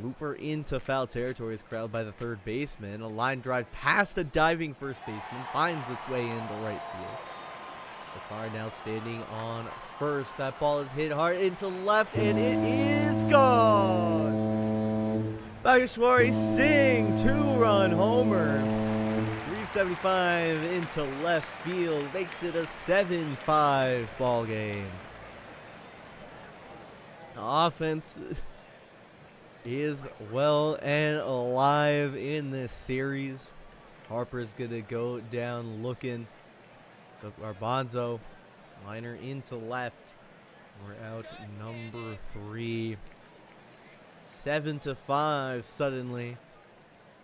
looper into foul territory is corralled by the 3rd baseman. A line drive past the diving first baseman finds its way into right field. The car now standing on first. That ball is hit hard into left, and it is gone. Bhagaswari Singh, 2-run homer. 375 into left field makes it a 7-5 ball game. The offense is well and alive in this series. Harper's gonna go down looking. So Garbanzo, liner into left. We're out number 3. 7-5 suddenly.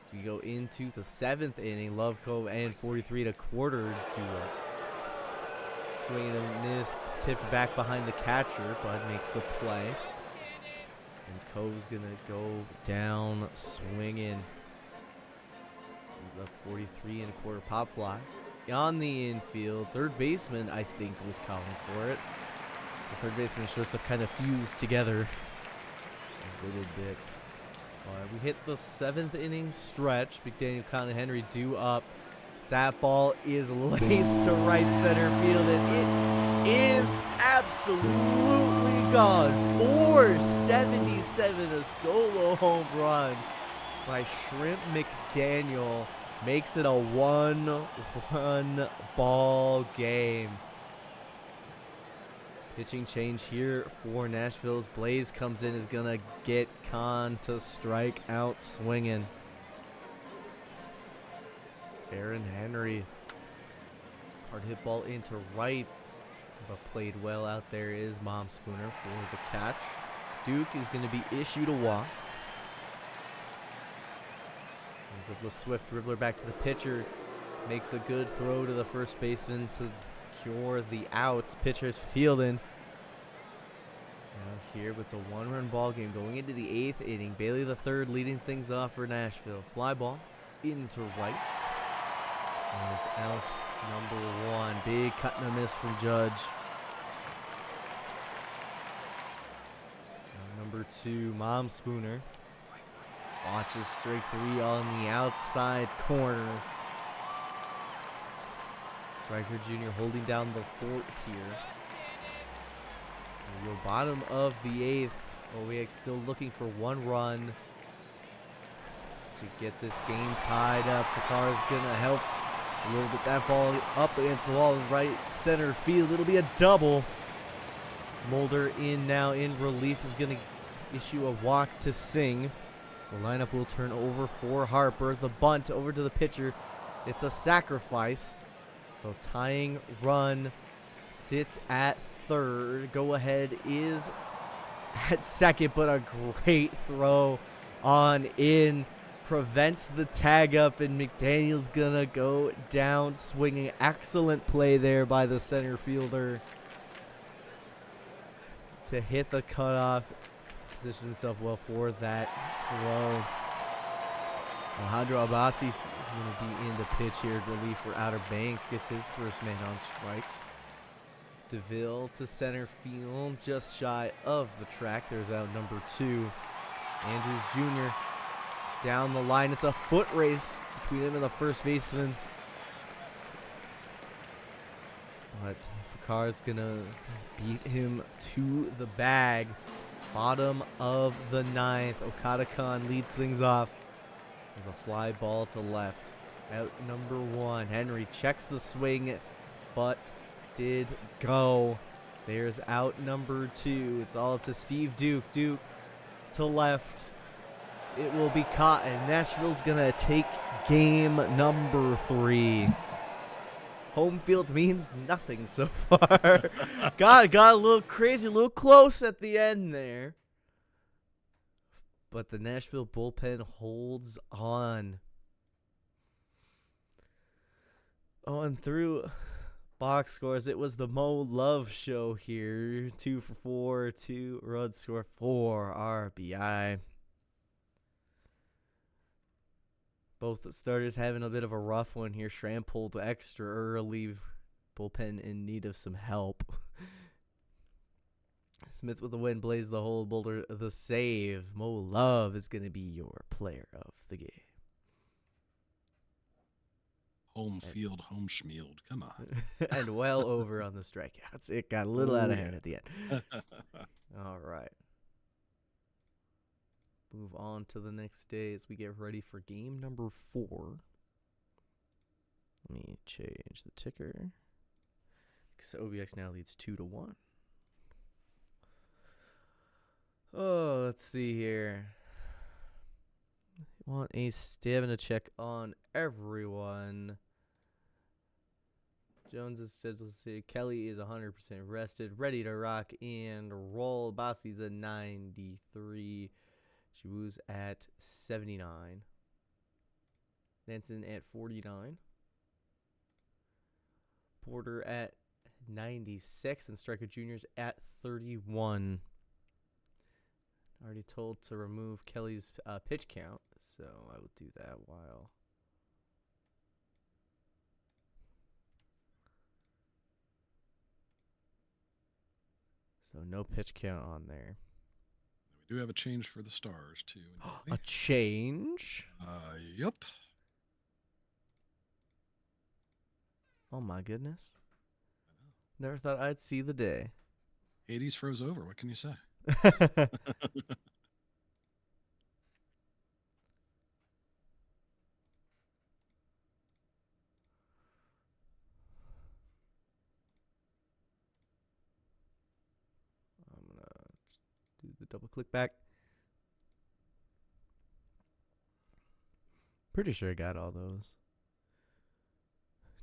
So we go into the 7th inning. Love Cove and 43 1/4 duo. swing and a miss, tipped back behind the catcher, but makes the play. And Cove's going to go down swinging. He's up 43 and a quarter, pop fly. On the infield, third baseman, I think, was calling for it. The third baseman is supposed to kind of fuse together a little bit. All right, we hit the 7th inning stretch. McDaniel, Cotton, Henry due up. That ball is laced to right center field, and it is absolutely gone. 477, a solo home run by Shrimp McDaniel. Makes it a 1-1 ball game. Pitching change here for Nashville's Blaze comes in, is going to get Kahn to strike out swinging. Aaron Henry. Hard hit ball into right, but played well out there is Mom Spooner for the catch. Duke is going to be issued a walk. Brings up the swift dribbler back to the pitcher. Makes a good throw to the first baseman to secure the out. Pitcher's fielding. Now here, but it's a 1-run ball game going into the 8th inning. Bailey the third leading things off for Nashville. Fly ball into right. And is out number 1. Big cut and a miss from Judge. Now number 2, Mom Spooner. Watches strike 3 on the outside corner. Striker Jr. holding down the fort here. We go bottom of the 8th. Owiak still looking for 1 run to get this game tied up. Fakar's going to help a little bit. That ball up against the wall in right center field. It'll be a double. Mulder in now in relief is going to issue a walk to Singh. The lineup will turn over for Harper. The bunt over to the pitcher. It's a sacrifice. So tying run sits at third. Go ahead is at second, but a great throw on in. Prevents the tag up, and McDaniel's gonna go down swinging. Excellent play there by the center fielder to hit the cutoff. Position himself well for that throw. Alejandro Abbasi's going to be in the pitch here. Relief for Outer Banks. Gets his first man on strikes. DeVille to center field. Just shy of the track. There's out number 2. Andrews Jr. down the line. It's a foot race between him and the first baseman. But Fakar's going to beat him to the bag. Bottom of the 9th. Okada Khan leads things off. There's a fly ball to left. Out number 1. Henry checks the swing, but did go. There's out number 2. It's all up to Steve Duke. Duke to left. It will be caught, and Nashville's going to take game number 3. Home field means nothing so far. got a little crazy, a little close at the end there. But the Nashville bullpen holds on. On through box scores, it was the Mo Love show here. 2 for 4, 2 runs score, 4 RBI. Both the starters having a bit of a rough one here. Schramm pulled extra early. Bullpen in need of some help. Smith with the win, Blaze the hole, Boulder the save. Mo Love is going to be your player of the game. Home field, home schmield. Come on. And well over on the strikeouts. It got a little out of hand at the end. All right. Move on to the next day as we get ready for game number 4. Let me change the ticker. Because OBX now leads 2-1. Oh, let's see here. Want a stamina check on everyone. Jones is said to say Kelly is 100% rested, ready to rock and roll. Bossie's a 93. Shiwu's at 79. Nansen at 49. Porter at 96, and Striker Junior's at 31. Already told to remove Kelly's pitch count, so I will do that while. So no pitch count on there. We do have a change for the Stars, too. A change? Yep. Oh, my goodness. Never thought I'd see the day. Hades froze over. What can you say? I'm going to do the double click back. Pretty sure I got all those.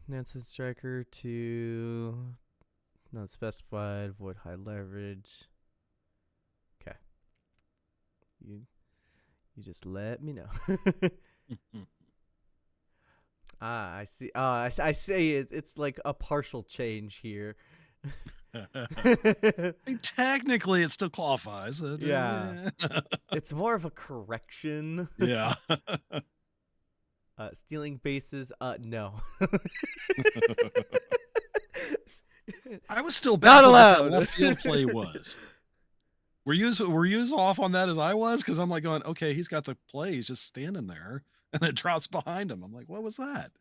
Nansen Striker to not specified, void high leverage. Okay. You just let me know. I see. I say it's like a partial change here. Technically, it still qualifies. Yeah. It's more of a correction. Yeah. Stealing bases, no. I was still Not baffled what allowed. that left field play was. Were you as off on that as I was? Because I'm like going, okay, he's got the play. He's just standing there, and it drops behind him. I'm like, what was that?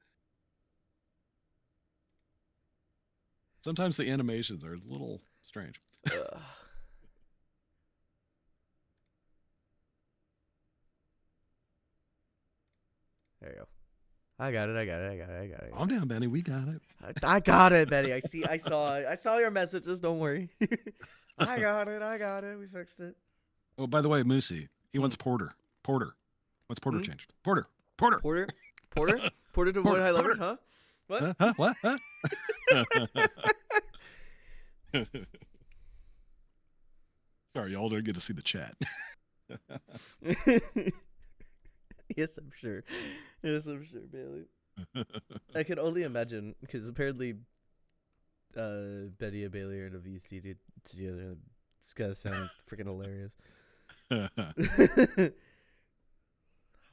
Sometimes the animations are a little strange. There you go. I got it. Calm down, Benny. We got it. I got it, Betty. I saw your messages. Don't worry. I got it. We fixed it. Oh, by the way, Moosey, he wants Porter. What's Porter changed? Porter to avoid high leverage, huh? What? What? Huh? Sorry, y'all don't get to see the chat. Yes, I'm sure, Bailey. I can only imagine, because apparently Betty and Bailey are in a VC together. It's gotta sound freaking hilarious.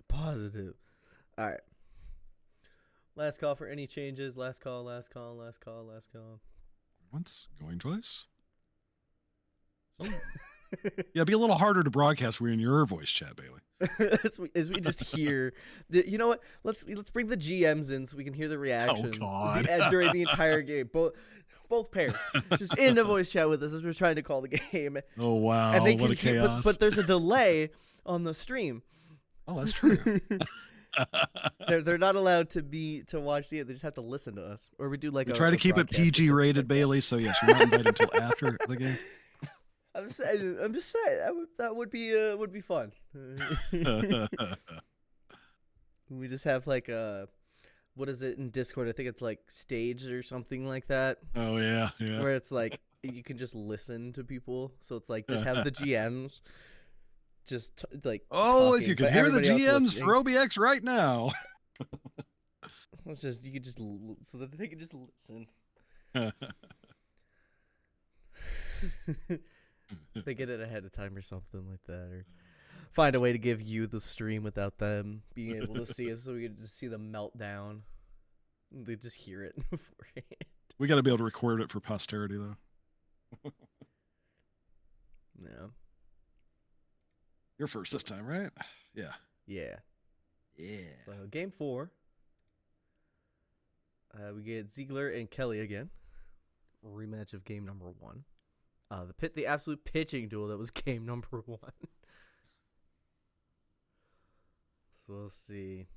Positive. All right. Last call for any changes. Last call. Once, going twice. Yeah, be a little harder to broadcast when you're in your voice chat, Bailey. as we just hear, you know what? Let's bring the GMs in so we can hear the reactions during the entire game. Both pairs just in the voice chat with us as we're trying to call the game. Oh wow! And they what can a hear, chaos! but there's a delay on the stream. Oh, that's true. They're not allowed to watch the. They just have to listen to us, or we do like. We try to keep it PG rated, Bailey. So yes, you're not invited until after the game. I'm just saying that would be fun. We just have like what is it in Discord? I think it's like stage or something like that. Oh yeah. Where it's like you can just listen to people, so it's like just have the GMs just like. Oh, talking, if you could hear the GMs for OBX right now. It's just you could just so that they can just listen. They get it ahead of time or something like that, or find a way to give you the stream without them being able to see it, so we can just see the meltdown. They just hear it beforehand. We got to be able to record it for posterity, though. Yeah. You're first this time, right? Yeah. Yeah. Yeah. So game 4, we get Ziegler and Kelly again. Rematch of game number 1. The absolute pitching duel that was game number 1. So we'll see.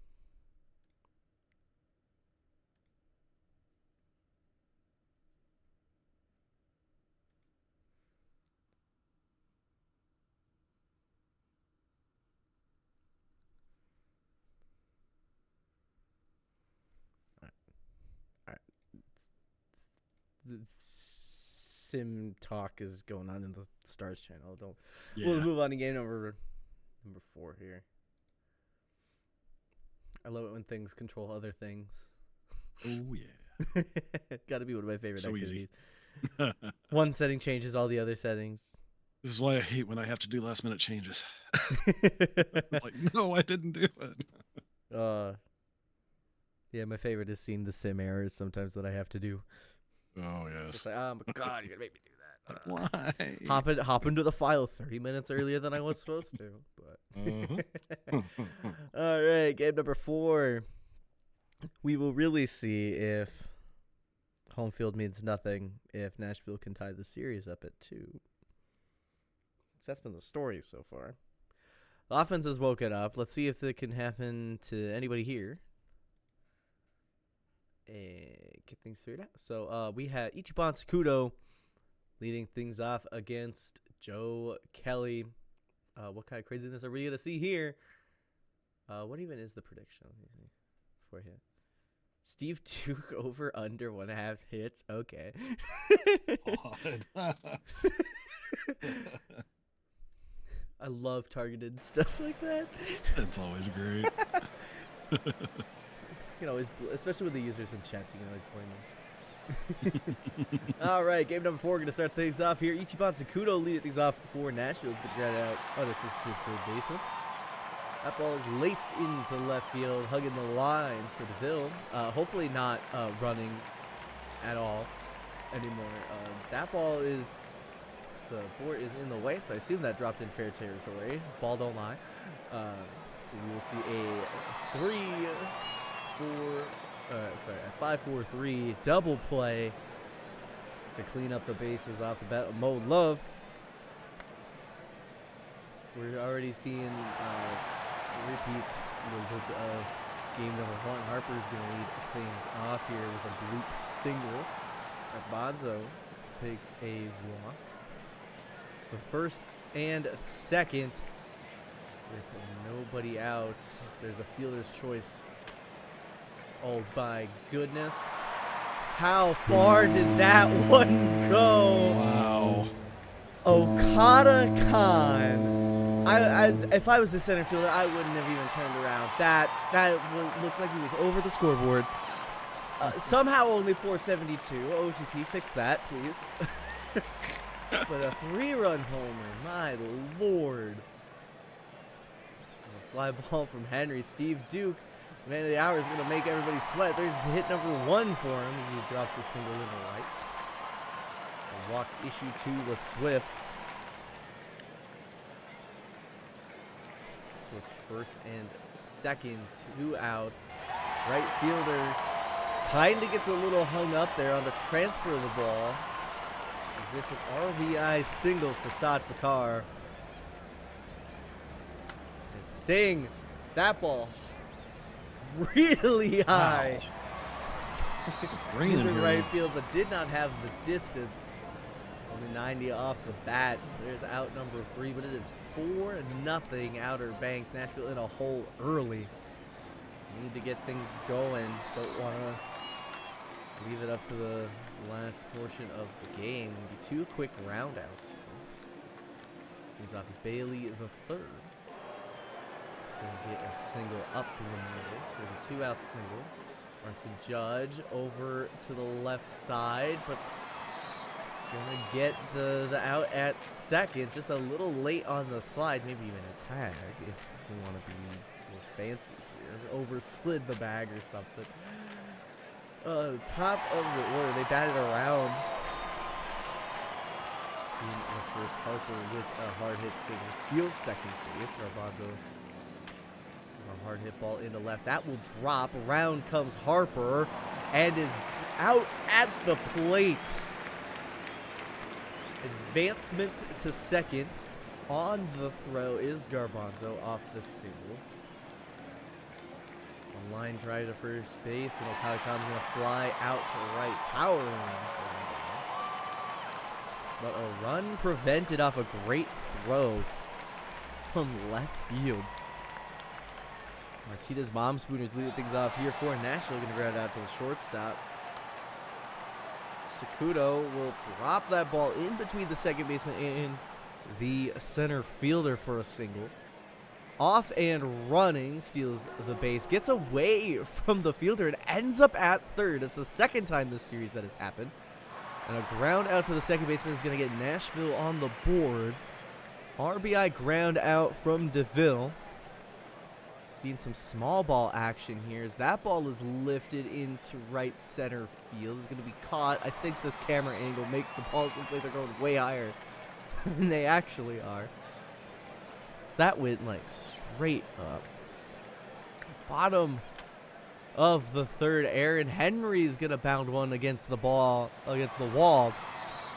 All right. The sim talk is going on in the Stars channel. We'll move on to game number 4 here. I love it when things control other things. Oh yeah. Got to be one of my favorite activities. Easy. One setting changes all the other settings. This is why I hate when I have to do last-minute changes. It's like, no, I didn't do it. Yeah, my favorite is seeing the sim errors sometimes that I have to do. Oh, It's yes. just like, oh my god, you're gonna make me do that. Why? Hop into the file 30 minutes earlier than I was supposed to. But all right, game number 4. We will really see if home field means nothing if Nashville can tie the series up at 2. So that's been the story so far. The offense has woken up. Let's see if it can happen to anybody here. And get things figured out. So we have Ichiban Sakudo leading things off against Joe Kelly. What kind of craziness are we going to see here? What even is the prediction? Beforehand. Steve Duke over under 1.5 hits. Okay. I love targeted stuff like that. That's always great. You can always, especially with the users in chats, you can always blame them. All right, game number 4. Going to start things off here. Ichiban Sakudo leading things off for Nashville. Let's get that out. Oh, this is to third baseman. That ball is laced into left field, hugging the line to DeVille. Hopefully not running at all anymore. That ball is, the board is in the way, so I assume that dropped in fair territory. Ball don't lie. We will see a 5-4-3 double play to clean up the bases off the bat of Mo Love. We're already seeing repeat a little bit of game number 1. Harper's going to lead things off here with a bloop single. Bonzo takes a walk. So first and second with nobody out. There's a fielder's choice. Oh my goodness. How far did that one go? Wow. Okada Khan. If I was the center fielder, I wouldn't have even turned around. That looked like he was over the scoreboard. Somehow only 472. OTP, fix that, please. But a 3-run homer, my lord. A fly ball from Henry. Steve Duke, man of the hour, is going to make everybody sweat. There's hit number 1 for him as he drops a single in the right. A walk issue to the Swift. It's first and second, 2 outs. Right fielder kind of gets a little hung up there on the transfer of the ball. As it's an RBI single for Saad Fakar. As Singh, that ball really high. Wow. In the right field, but did not have the distance. Only 90 off the bat. There's out number 3, but it is 4-0 Outer Banks. Nashville in a hole early. Need to get things going. Don't want to leave it up to the last portion of the game. Be 2 quick roundouts. He's off his Bailey the third. Gonna get a single up in the middle. So there's a 2-out single. Marcin Judge over to the left side, but gonna get the out at second. Just a little late on the slide, maybe even a tag if we want to be a little fancy here. Overslid the bag or something. Top of the order, they batted around in the first. Harper with a hard hit single, steals second base. Garbanzo, a hard hit ball into left. That will drop. Around comes Harper and is out at the plate. Advancement to second. On the throw is Garbanzo off the single. A line drive to first base, and Okada Khan's going to fly out to right. Towering but a run prevented off a great throw from left field. Martinez Mom Spooners leading things off here for Nashville. Going to grab it out to the shortstop. Sakudo will drop that ball in between the second baseman and the center fielder for a single. Off and running, steals the base, gets away from the fielder, and ends up at third. It's the second time this series that has happened. And a ground out to the second baseman is going to get Nashville on the board. RBI ground out from DeVille. Seeing some small ball action here as that ball is lifted into right center field. It's going to be caught. I think this camera angle makes the balls look like they're going way higher than they actually are. So that went like straight up. Bottom of the third, Aaron Henry is going to bound one against the wall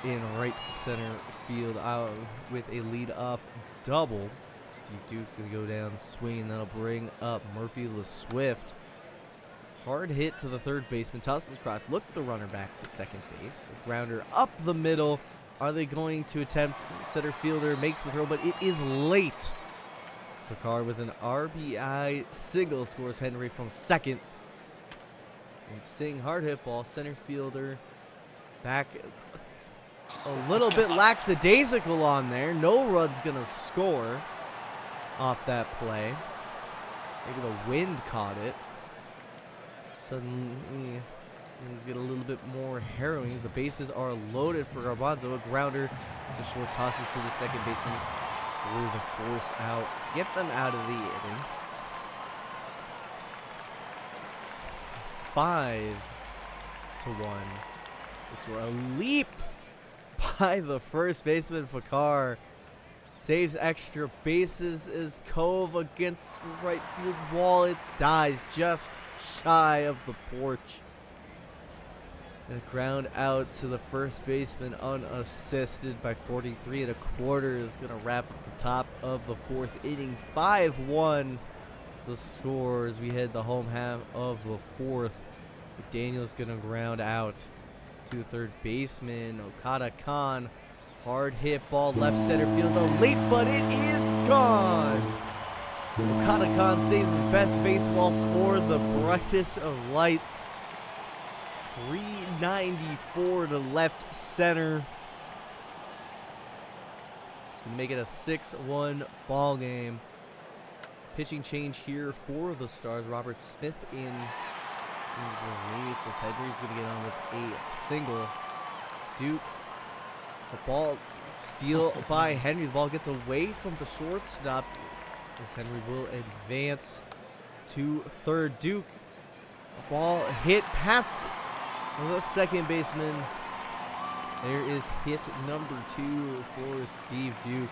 in right center field out with a lead-off double. Steve Duke's going to go down swinging. That'll bring up Murphy LeSwift. Hard hit to the third baseman. Tosses across. Look the runner back to second base. A grounder up the middle. Are they going to attempt? Center fielder makes the throw, but it is late. Fakar with an RBI single scores Henry from second. And Singh hard hit ball. Center fielder back a little bit lackadaisical on there. No run's going to score off that play. Maybe the wind caught it. Suddenly, things get a little bit more harrowing as the bases are loaded for Garbanzo. A grounder to short, tosses to the second baseman for the force out to get them out of the inning. 5-1. This was a leap by the first baseman. Fakar saves extra bases as Cove against right field wall. It dies just shy of the porch. And a ground out to the first baseman unassisted by 43 1/4 is going to wrap up the top of the fourth inning. 5-1 the scores. We had the home half of the fourth. McDaniel's going to ground out to the third baseman. Okada Khan, hard hit ball left center field. A leap, but it is gone. Okada Khan saves his best baseball for the brightest of lights. 394 to left center. It's going to make it a 6-1 ball game. Pitching change here for the Stars. Robert Smith in relief as Henry's going to get on with a single. Duke, the ball steal by Henry. The ball gets away from the shortstop as Henry will advance to third. Duke, the ball hit past the second baseman. There is hit number 2 for Steve Duke.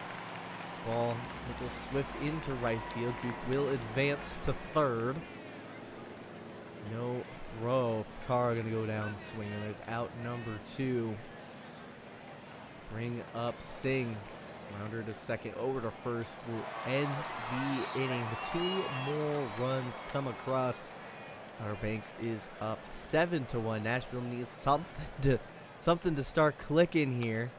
Ball will swift into right field. Duke will advance to third. No throw. Fakar going to go down swinging. There's out number 2. Bring up Singh. Rounder to second, over to first. Will end the inning. 2 more runs come across. Outer Banks is up 7-1. Nashville needs something to start clicking here.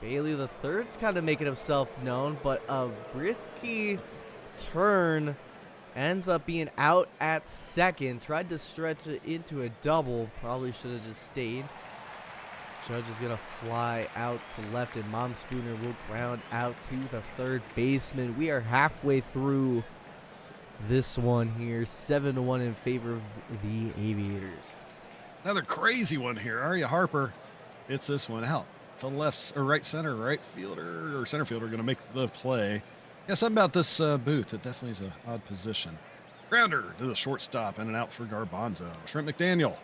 Bailey the third's kind of making himself known, but a risky turn ends up being out at second. Tried to stretch it into a double. Probably should have just stayed. Judge is going to fly out to left, and Mom Spooner will ground out to the third baseman. We are halfway through this one here. 7-1 in favor of the Aviators. Another crazy one here. Arya Harper hits this one out to left or right center. Right fielder or center fielder going to make the play. Yeah, something about this booth. It definitely is an odd position. Grounder to the shortstop and an out for Garbanzo. Shrimp McDaniel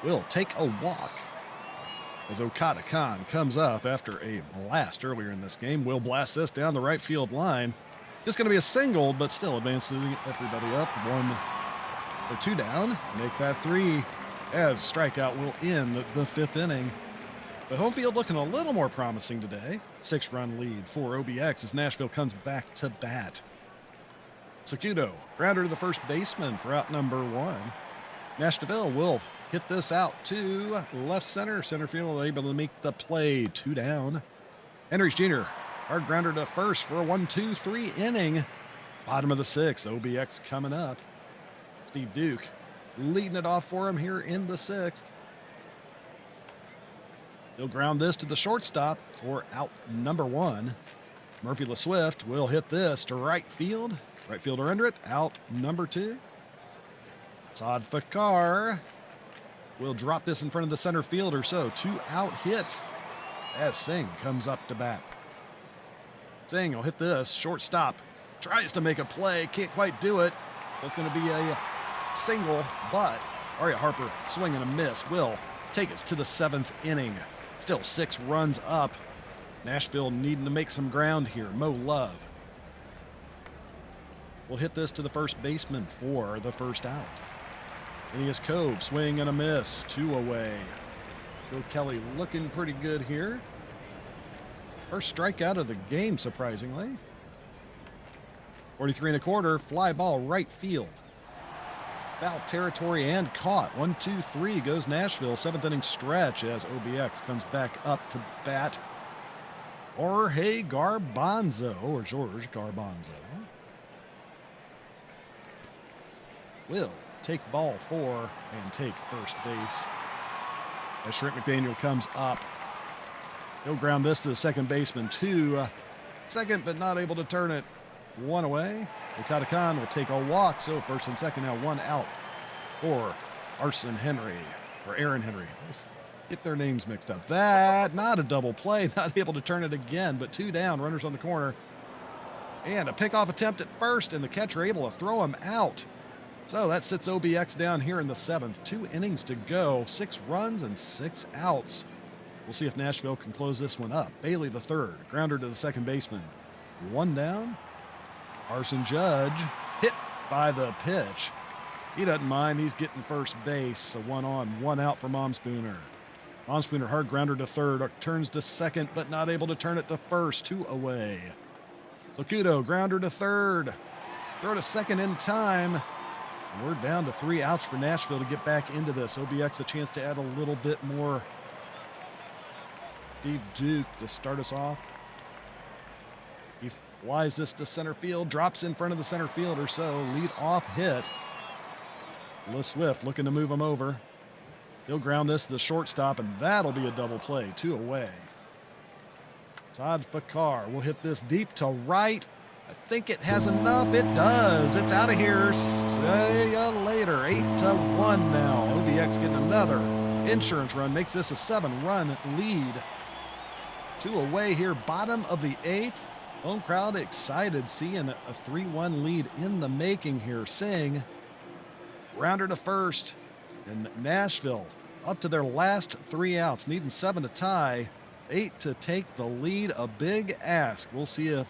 will take a walk as Okada Khan comes up after a blast earlier in this game. Will blast this down the right field line. Just going to be a single, but still advancing everybody up. 1 or 2 down. Make that 3 as strikeout will end the 5th inning. But home field looking a little more promising today. 6-run lead for OBX as Nashville comes back to bat. Sakudo, grounder to the first baseman for out number 1. Nashville will hit this out to left center. Center field able to make the play. 2 down. Henrys Jr., hard grounder to first for a 1-2-3 inning. Bottom of the 6th. OBX coming up. Steve Duke leading it off for him here in the 6th. He'll ground this to the shortstop for out number 1. Murphy LeSwift will hit this to right field. Right fielder under it. Out number 2. Saad Fakar will drop this in front of the center fielder, so 2 out hit as Singh comes up to bat. Singh will hit this, shortstop, tries to make a play, can't quite do it. That's going to be a single, but Arya Harper swing and a miss will take us to the 7th inning. Still 6 runs up. Nashville needing to make some ground here. Mo Love will hit this to the first baseman for the first out. Phineas Cove, swing and a miss, 2 away. Joe Kelly looking pretty good here. First strikeout of the game, surprisingly. 43 1/4, fly ball right field. Foul territory and caught. 1-2-3 goes Nashville. 7th inning stretch as OBX comes back up to bat. Jorge Garbanzo will take ball 4 and take first base. As Shrink McDaniel comes up, he'll ground this to the second baseman. 2 second, but not able to turn it. 1 away. Okada Khan will take a walk, so first and second now 1 out for Aaron Henry. Let's get their names mixed up. That, not a double play, not able to turn it again, but 2 down, runners on the corner. And a pickoff attempt at first, and the catcher able to throw him out. So that sits OBX down here in the 7th. 2 innings to go, 6 runs and 6 outs. We'll see if Nashville can close this one up. Bailey the third, grounder to the second baseman. 1 down. Arson Judge hit by the pitch. He doesn't mind. He's getting first base. So 1 on, 1 out for Momspooner. Momspooner hard grounder to third, turns to second, but not able to turn it to first. 2 away. Sokudo grounder to third. Throw to second in time. We're down to 3 outs for Nashville to get back into this. OBX a chance to add a little bit more. Steve Duke to start us off. He flies this to center field, drops in front of the center fielder, so lead off hit. Liz Swift looking to move him over. He'll ground this to the shortstop, and that'll be a double play. 2 away. Saad Fakar will hit this deep to right. I think it has enough. It does. It's out of here. See ya later. 8-1 now. OBX getting another insurance run. Makes this a 7-run lead. 2 away here. Bottom of the 8th. Home crowd excited seeing a 3-1 lead in the making here. Singh, rounder to first. And Nashville up to their last 3 outs. Needing 7 to tie. 8 to take the lead. A big ask. We'll see if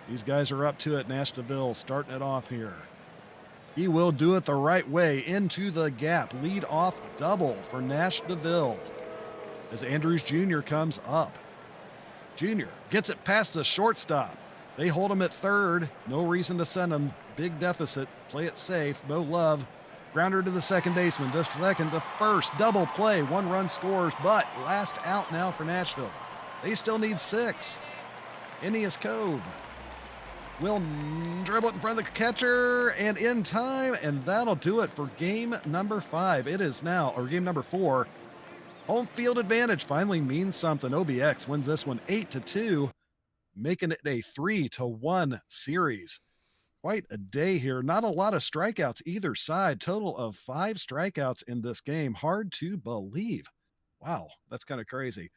these guys are up to it. Nashville starting it off here. He will do it the right way into the gap. Lead off double for Nashville as Andrews Jr. comes up. Jr. gets it past the shortstop. They hold him at third. No reason to send him. Big deficit. Play it safe. Mo Love. Grounder to the second baseman. Just second to first. Double play. 1 run scores, but last out now for Nashville. They still need 6. Phineas Cove will dribble it in front of the catcher and in time, and that'll do it for game number 5. It is now, or game number 4. Home field advantage finally means something. OBX wins this one 8-2, making it a 3-1 series. Quite a day here. Not a lot of strikeouts either side. Total of 5 strikeouts in this game. Hard to believe. Wow, that's kind of crazy.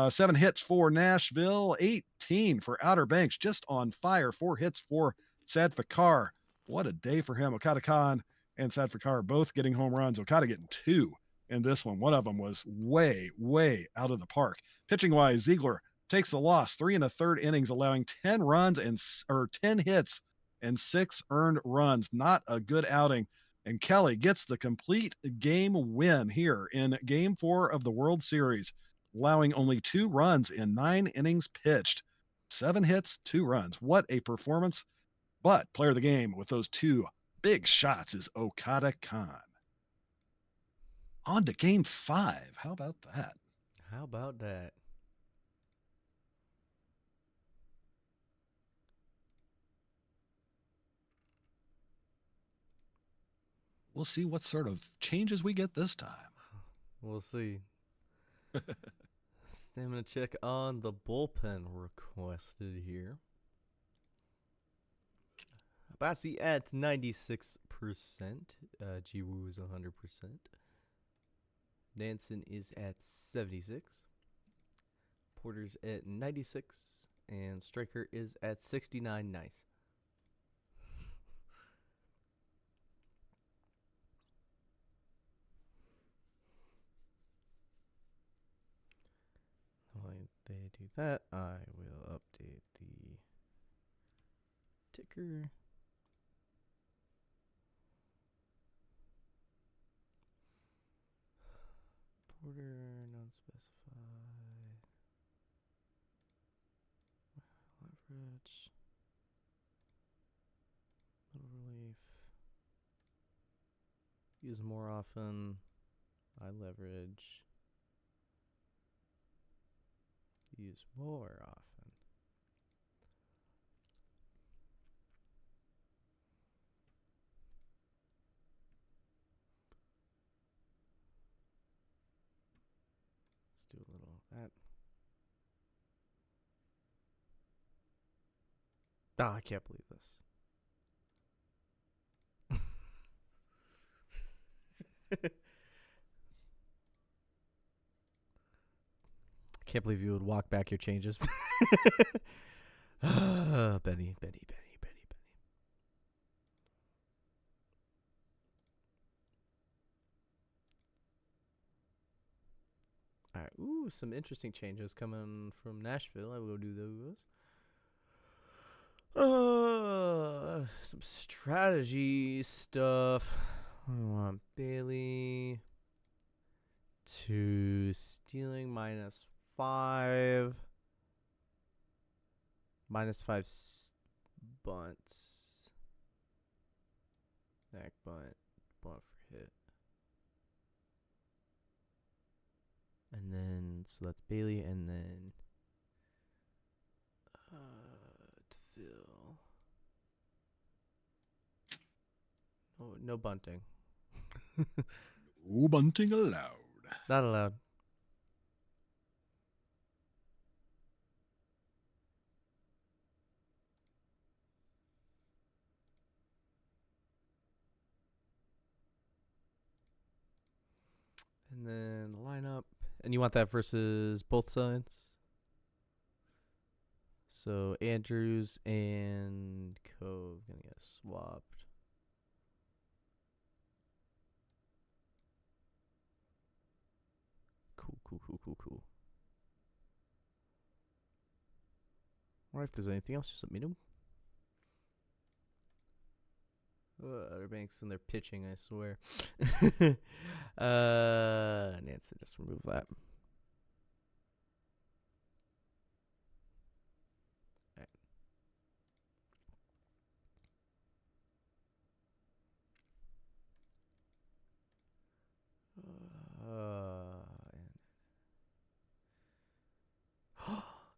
7 hits for Nashville, 18 for Outer Banks, just on fire. 4 hits for Sad Fakar. What a day for him. Okada Khan and Sad Fakar both getting home runs. Okada getting 2 in this one. One of them was way, way out of the park. Pitching-wise, Ziegler takes the loss. 3 1/3 innings, allowing 10 runs and 10 hits and 6 earned runs. Not a good outing. And Kelly gets the complete game win here in Game 4 of the World Series, allowing only 2 runs in 9 innings pitched. 7 hits, 2 runs. What a performance. But player of the game with those 2 big shots is Okada Khan. On to Game 5. How about that? How about that? We'll see what sort of changes we get this time. We'll see. Stamina check on the bullpen requested here. Abassi at 96%. Jiwoo is 100%. Nansen is at 76. Porter's at 96. And Striker is at 69. Nice. While they do that, I will update the ticker. Porter, non-specified. Leverage. Little relief. Use more often. I leverage. Use more often. Let's do a little of that. Ah, I can't believe this. Can't believe you would walk back your changes. Benny. All right. Ooh, some interesting changes coming from Nashville. I will do those. Some strategy stuff. I want Bailey to stealing -5. -5 bunts. Neck bunt. Bunt for hit. And then, so that's Bailey, and then DeVille. No bunting. No bunting allowed. Not allowed. And then the lineup. And you want that versus both sides? So Andrews and Cove gonna get swapped. Cool. Or if there's anything else, just let me know. Outer Banks and they're pitching, I swear. Nancy, just remove that.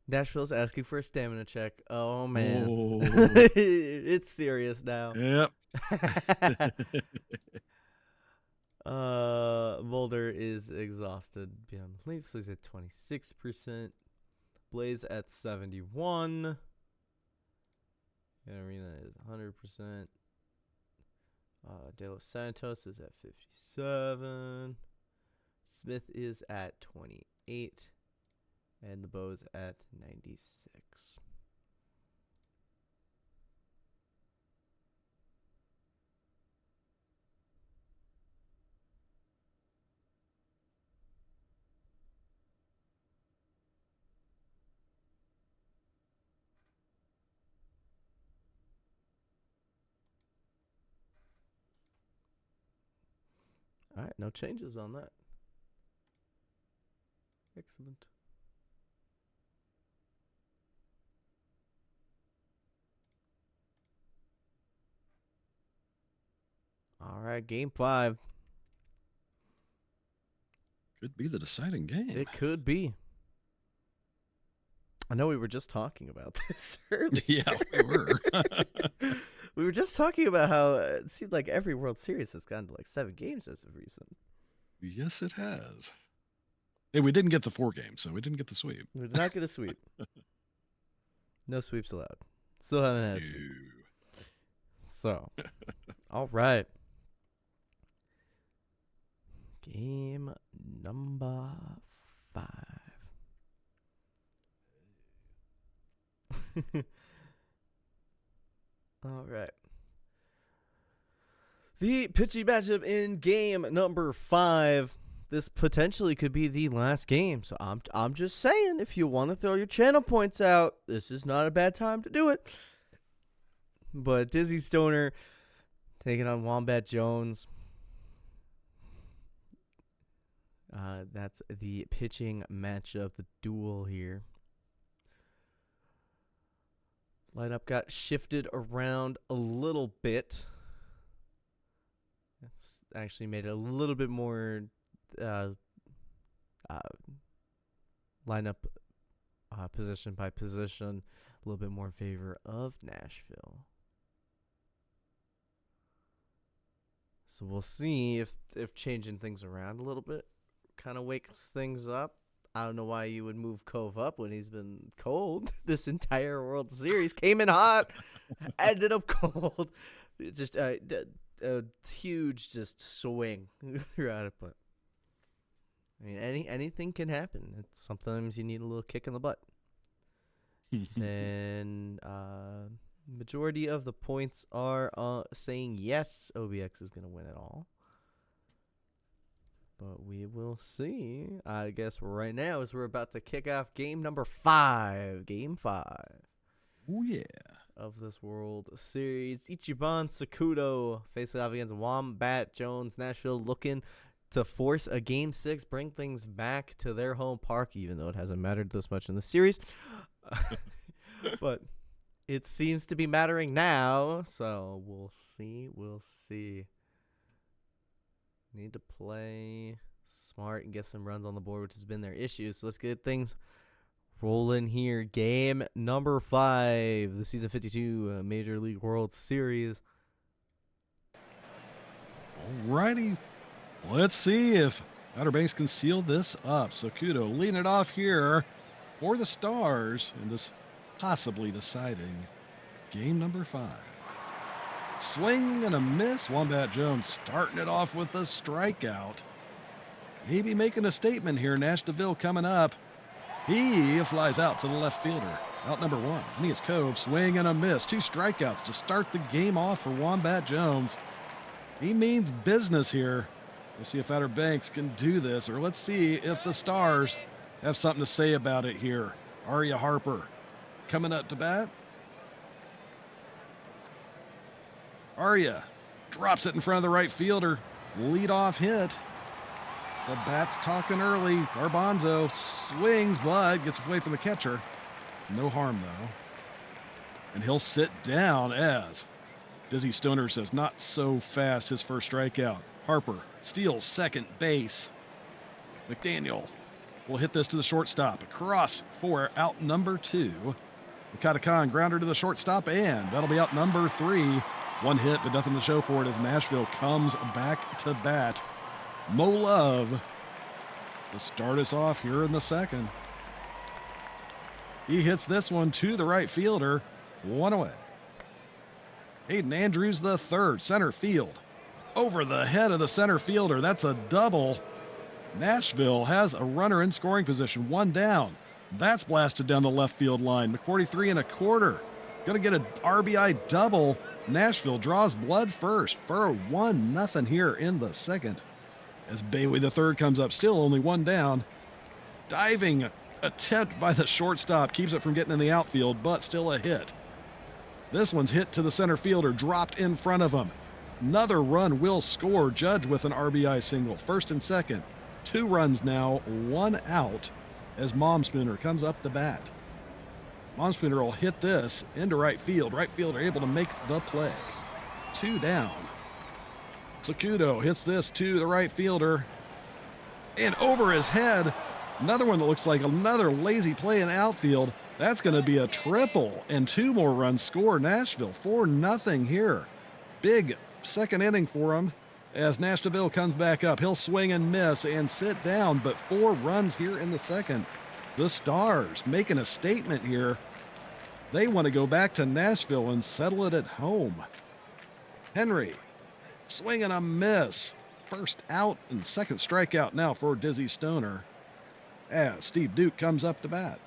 Nashville's asking for a stamina check. Oh man. Oh. It's serious now. Yep. Mulder is exhausted beyond belief, so he's at 26%. Blaze at 71. Arena is 100%. De Los Santos is at 57. Smith is at 28. And the Bow's at 96. All right, no changes on that. Excellent. All right, game 5. Could be the deciding game. It could be. I know we were just talking about this earlier. Yeah, we were. We were just talking about how it seemed like every World Series has gone to like 7 games as of recent. Yes, it has. Hey, we didn't get the 4 games, so we didn't get the sweep. We did not get a sweep. No sweeps allowed. Still haven't had a sweep. So, all right. Game number 5. All right. The pitching matchup in game number 5. This potentially could be the last game. So I'm just saying, if you want to throw your channel points out, this is not a bad time to do it. But Dizzy Stoner taking on Wombat Jones. That's the pitching matchup, the duel here. Lineup got shifted around a little bit. It's actually made it a little bit more lineup position by position, a little bit more in favor of Nashville. So we'll see if changing things around a little bit kind of wakes things up. I don't know why you would move Cove up when he's been cold this entire World Series. Came in hot, ended up cold. Just a huge just swing throughout it. But I mean, anything can happen. Sometimes you need a little kick in the butt. And majority of the points are saying yes, OBX is going to win it all. But we will see. I guess right now as we're about to kick off game number 5. Game 5. Oh, yeah. Of this World Series. Ichiban Sakudo facing off against Wombat Jones. Nashville looking to force a game 6, bring things back to their home park, even though it hasn't mattered this much in the series. But it seems to be mattering now, so we'll see. We'll see. Need to play smart and get some runs on the board, which has been their issue. So let's get things rolling here. Game number 5, the Season 52 Major League World Series. Alrighty. Let's see if Outer Banks can seal this up. Sakudo leading it off here for the Stars in this possibly deciding game number 5. Swing and a miss. Wombat Jones starting it off with a strikeout. Maybe making a statement here. Nash DeVille coming up. He flies out to the left fielder. Out number 1. Aeneas Cove, swing and a miss. 2 strikeouts to start the game off for Wombat Jones. He means business here. We'll see if Outer Banks can do this, or let's see if the Stars have something to say about it here. Arya Harper coming up to bat. Arya drops it in front of the right fielder. Leadoff hit. The bat's talking early. Garbanzo swings, but gets away from the catcher. No harm, though. And he'll sit down as Dizzy Stoner says, not so fast, his first strikeout. Harper steals second base. McDaniel will hit this to the shortstop. Across for out number 2. Okada Khan grounder to the shortstop, and that'll be out number 3. 1 hit, but nothing to show for it as Nashville comes back to bat. Mo Love to start us off here in the second. He hits this one to the right fielder. 1 away. Hayden Andrews the third, center field. Over the head of the center fielder. That's a double. Nashville has a runner in scoring position. 1 down. That's blasted down the left field line. McCourty 3 1/4. Going to get an RBI double. Nashville draws blood first for 1-0 here in the second. As Bailey the third comes up, still only 1 down. Diving attempt by the shortstop keeps it from getting in the outfield, but still a hit. This one's hit to the center fielder, dropped in front of him. Another run will score. Judge with an RBI single. First and second. 2 runs now, 1 out as Momspooner comes up to bat. Momspooner will hit this into right field. Right fielder able to make the play. 2 down. Sakudo hits this to the right fielder. And over his head, another one that looks like another lazy play in outfield. That's going to be a triple, and 2 more runs score. Nashville 4-0 here. Big second inning for him as Nash DeVille comes back up. He'll swing and miss and sit down, but 4 runs here in the second. The Stars making a statement here. They want to go back to Nashville and settle it at home. Henry, swing and a miss. First out and second strikeout now for Dizzy Stoner as Steve Duke comes up to bat.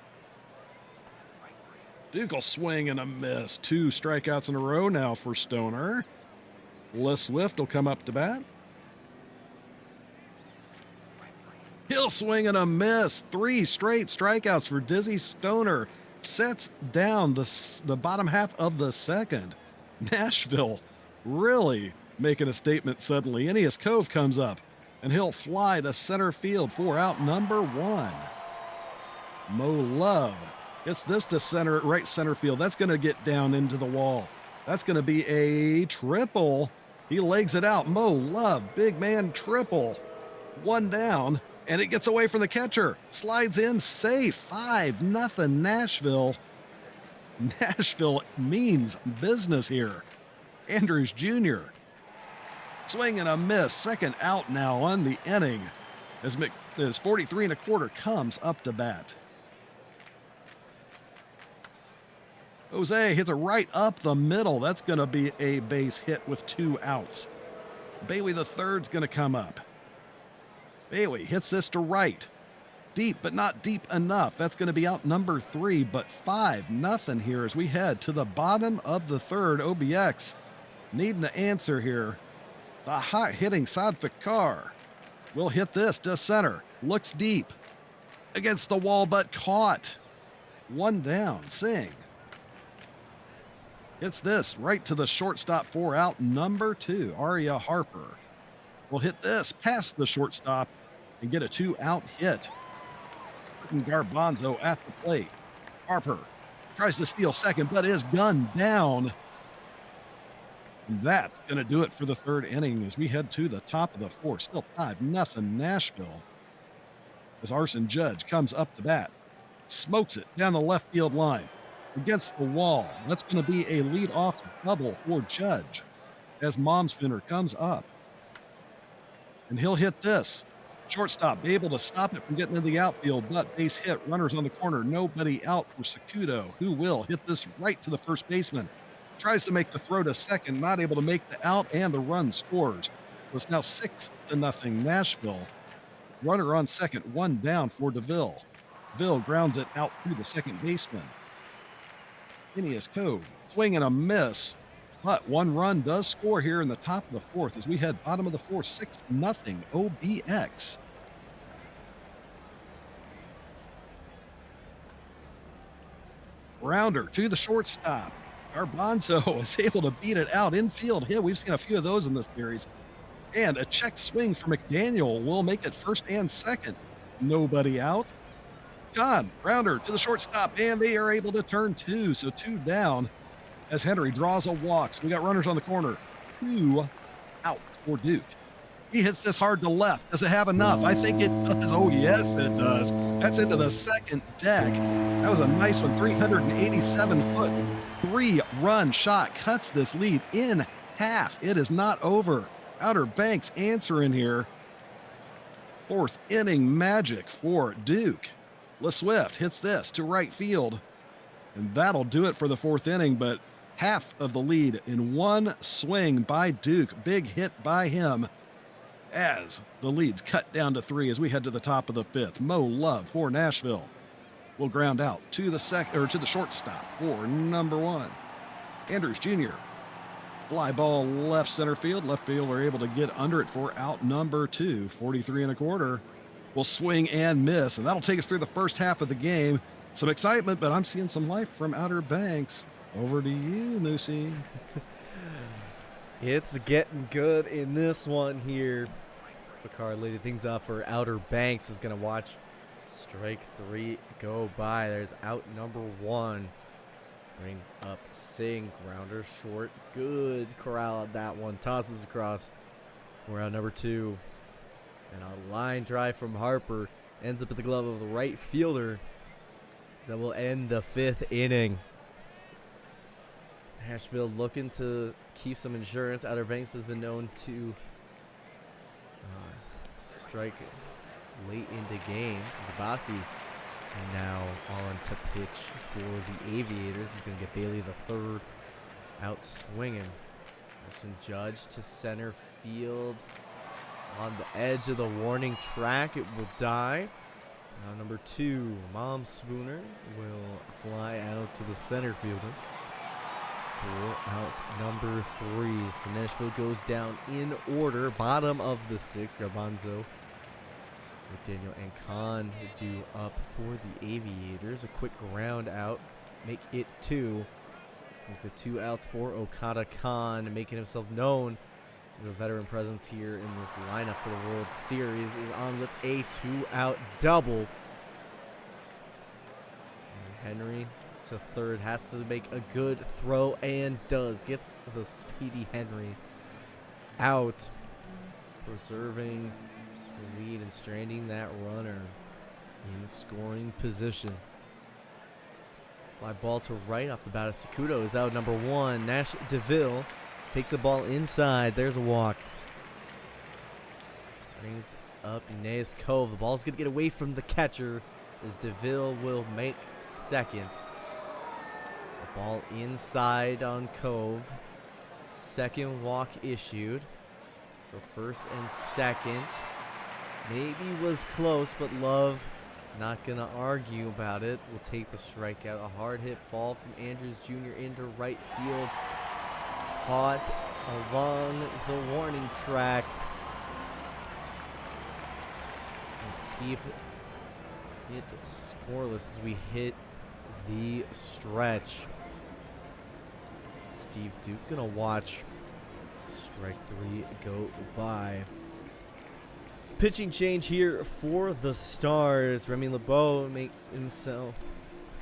Duke will swing and a miss. 2 strikeouts in a row now for Stoner. Les Swift will come up to bat. He'll swing and a miss. 3 straight strikeouts for Dizzy Stoner. Sets down the bottom half of the second. Nashville really making a statement suddenly. Ennius Cove comes up, and he'll fly to center field for out number 1. Mo Love gets this to right center field. That's going to get down into the wall. That's going to be a triple. He legs it out. Mo Love, big man triple. 1 down, and it gets away from the catcher. Slides in safe. 5-0 Nashville. Nashville means business here. Andrews Jr. Swing and a miss. Second out now on the inning as 43 1/4 comes up to bat. Jose hits it right up the middle. That's going to be a base hit with 2 outs. Bailey the third's going to come up. Bailey hits this to right. Deep, but not deep enough. That's going to be out number 3, but 5-0 here as we head to the bottom of the third. OBX needing the answer here. The hot hitting Sadfikar will hit this to center. Looks deep against the wall, but caught. 1 down. Singh hits this right to the shortstop for out number 2. Arya Harper will hit this past the shortstop and get a 2-out hit. Garbanzo at the plate. Harper tries to steal second, but is gunned down. And that's going to do it for the third inning as we head to the top of the 4th. Still 5-0 Nashville. As Arson Judge comes up to bat, smokes it down the left field line against the wall. That's going to be a leadoff double for Judge as Momspinner comes up. And he'll hit this. Shortstop able to stop it from getting into the outfield, but base hit. Runners on the corner. Nobody out for Sakudo, who will hit this right to the first baseman. Tries to make the throw to second, not able to make the out, and the run scores. It's now 6-0 Nashville. Runner on second, 1 down for DeVille. DeVille grounds it out through the second baseman. Ennius Cove, swing and a miss. But 1 run does score here in the top of the 4th as we head bottom of the 4th, 6-0 OBX. Rounder to the shortstop. Garbanzo is able to beat it out. Infield hit. We've seen a few of those in this series. And a check swing for McDaniel will make it first and second. Nobody out. John, rounder to the shortstop, and they are able to turn 2. So 2 down as Henry draws a walk. So we got runners on the corner. 2 out for Duke. He hits this hard to left. Does it have enough? I think it does. Oh, yes, it does. That's into the second deck. That was a nice one. 387-foot, 3-run shot. Cuts this lead in half. It is not over. Outer Banks answering here. 4th inning magic for Duke. LeSwift hits this to right field. And that'll do it for the 4th inning, but half of the lead in 1 swing by Duke. Big hit by him as the lead's cut down to 3 as we head to the top of the 5th. Mo Love for Nashville will ground out to the shortstop for number 1. Andrews Jr. Fly ball left center field. Left fielder able to get under it for out number 2. 43 1/4 will swing and miss, and that'll take us through the first half of the game. Some excitement, but I'm seeing some life from Outer Banks. Over to you, Moosey. It's getting good in this one here. Fakar leading things off for Outer Banks is going to watch strike 3 go by. There's out number 1. Bring up Singh. Grounder short. Good corral at that one. Tosses across. We're out number 2. And a line drive from Harper ends up at the glove of the right fielder. So that will end the 5th inning. Nashville looking to keep some insurance. Outer Banks has been known to strike late into games. Zabasi now on to pitch for the Aviators. He's going to get Bailey the third out swinging. Wilson Judge to center field. On the edge of the warning track, it will die. Now number 2, Mom Spooner, will fly out to the center fielder for out number 3. So Nashville goes down in order. Bottom of the 6, Garbanzo, McDaniel, and Khan due up for the Aviators. A quick ground out, make it 2. Makes it 2 outs for Okada. Khan, making himself known as a veteran presence here in this lineup for the World Series, is on with a 2-out double. And Henry to third, has to make a good throw, and does. Gets the speedy Henry out, preserving the lead and stranding that runner in scoring position. Fly ball to right off the bat of Sakudo is out. Number 1, Nash DeVille takes the ball inside. There's a walk. Brings up Inez Cove. The ball's going to get away from the catcher as DeVille will make second. The ball inside on Cove. Second walk issued. So first and second. Maybe was close, but Love not going to argue about it. Will take the strikeout. A hard hit ball from Andrews Jr. into right field. Caught along the warning track. And keep it scoreless as we hit the stretch. Steve Duke gonna watch strike 3 go by. Pitching change here for the Stars. Remy LeBeau makes himself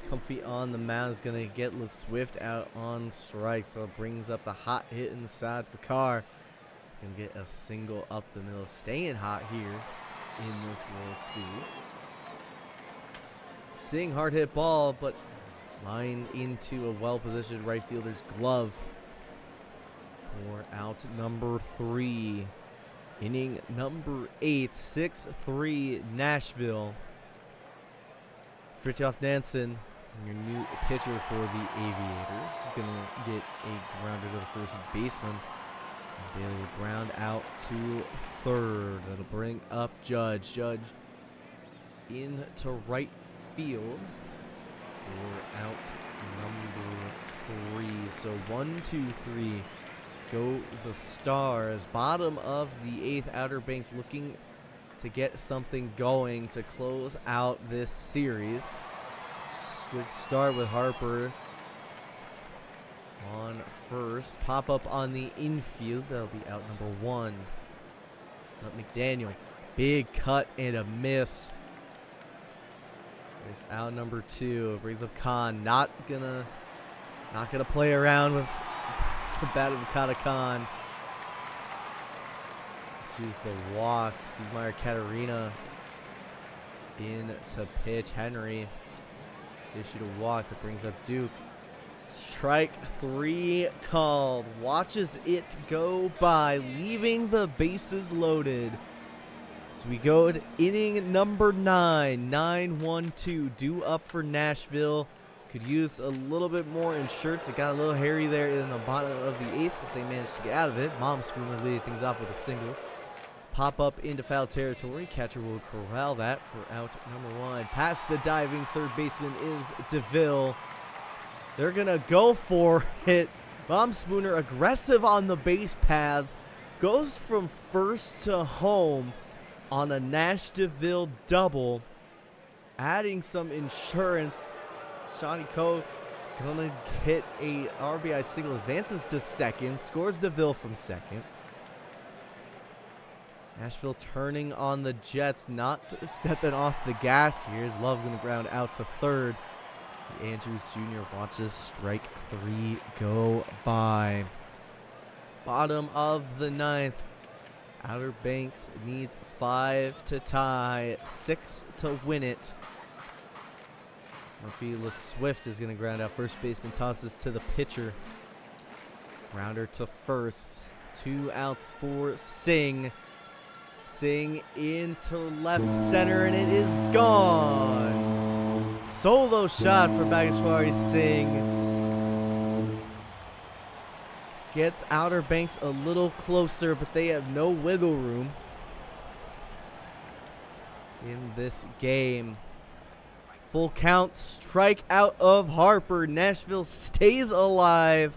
comfy on the mound. Is going to get LeSwift out on strike. So it brings up the hot hit inside for Carr. He's going to get a single up the middle. Staying hot here in this World Series. Sing hard hit ball, but line into a well-positioned right fielder's glove for out number 3. Inning number 8, 6-3 Nashville. Fritjof Nansen, your new pitcher for the Aviators, is going to get a grounder to the first baseman. And Bailey will ground out to third. That'll bring up Judge. Judge into right field for out number 3. So 1, 2, 3. Go the Stars. Bottom of the 8th, Outer Banks looking to get something going to close out this series. It's a good start with Harper on first. Pop up on the infield. That'll be out number 1. Up McDaniel. Big cut and a miss. There's out number 2. Brings up Khan. Not gonna play around with the bat of Okada Khan. Let's use the walks. Use Meyer Katarina in to pitch. Henry issued a walk that brings up Duke. Strike 3 called. Watches it go by, leaving the bases loaded. So we go to inning number 9. 9-1-2. Due up for Nashville. Could use a little bit more insurance. It got a little hairy there in the bottom of the 8th, but they managed to get out of it. Mom Spooner leading things off with a single. Pop up into foul territory. Catcher will corral that for out number 1. Past the diving third baseman is DeVille. They're going to go for it. Mom Spooner aggressive on the base paths. Goes from first to home on a Nash DeVille double. Adding some insurance. Shawnee Coe gonna hit a RBI single, advances to second, scores DeVille from second. Nashville turning on the Jets, not stepping off the gas here. Is Love gonna ground out to third. Andrews Jr. watches strike 3 go by. Bottom of the 9th. Outer Banks needs 5 to tie, 6 to win it. Murphy LeSwift is going to ground out. First baseman tosses to the pitcher. Grounder to first. 2 outs for Singh. Singh into left center, and it is gone. Solo shot for Bageshwari Singh. Gets Outer Banks a little closer, but they have no wiggle room. in this game. Full count, strike out of Harper. Nashville stays alive.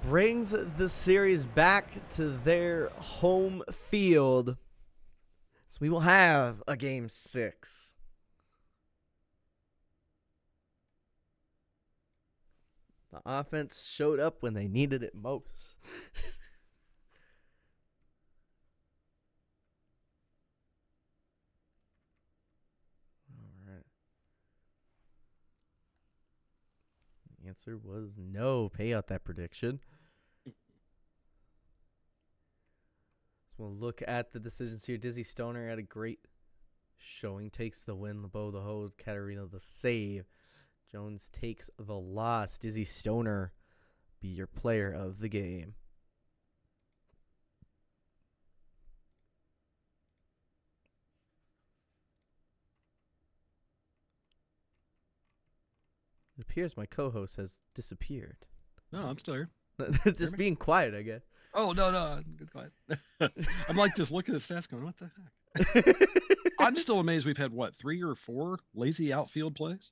Brings the series back to their home field. So we will have a game 6. The offense showed up when they needed it most. All right. The answer was no. Pay out that prediction. We'll look at the decisions here. Dizzy Stoner had a great showing. Takes the win. LeBeau the hold. Katarina the save. Jones takes the loss. Dizzy Stoner be your player of the game. It appears my co-host has disappeared. No, I'm still here. Just being quiet, I guess. Oh, no. Good quiet. I'm like just looking at stats going, what the heck? I'm still amazed we've had, 3 or 4 lazy outfield plays?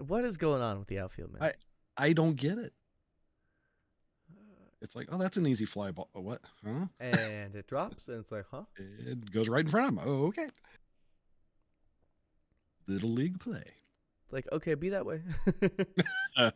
What is going on with the outfield, man? I don't get it. It's like, oh, that's an easy fly ball. Oh, what? Huh? And it drops, and it's like, huh? It goes right in front of him. Oh, okay. Little league play. Like, okay, be that way. Of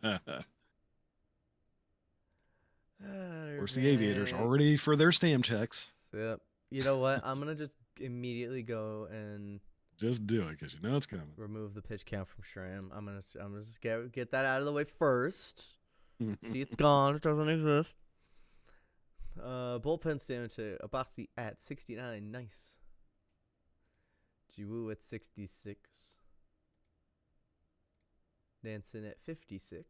course, the Aviators are ready for their stamp checks. Yep. You know what? I'm going to just immediately go and just do it because you know it's coming. Remove the pitch count from Shram. I'm gonna just get that out of the way first. See, it's gone. It doesn't exist. Bullpen stand to Abasi at 69. Nice. Jiwoo at 66. Nansen at 56.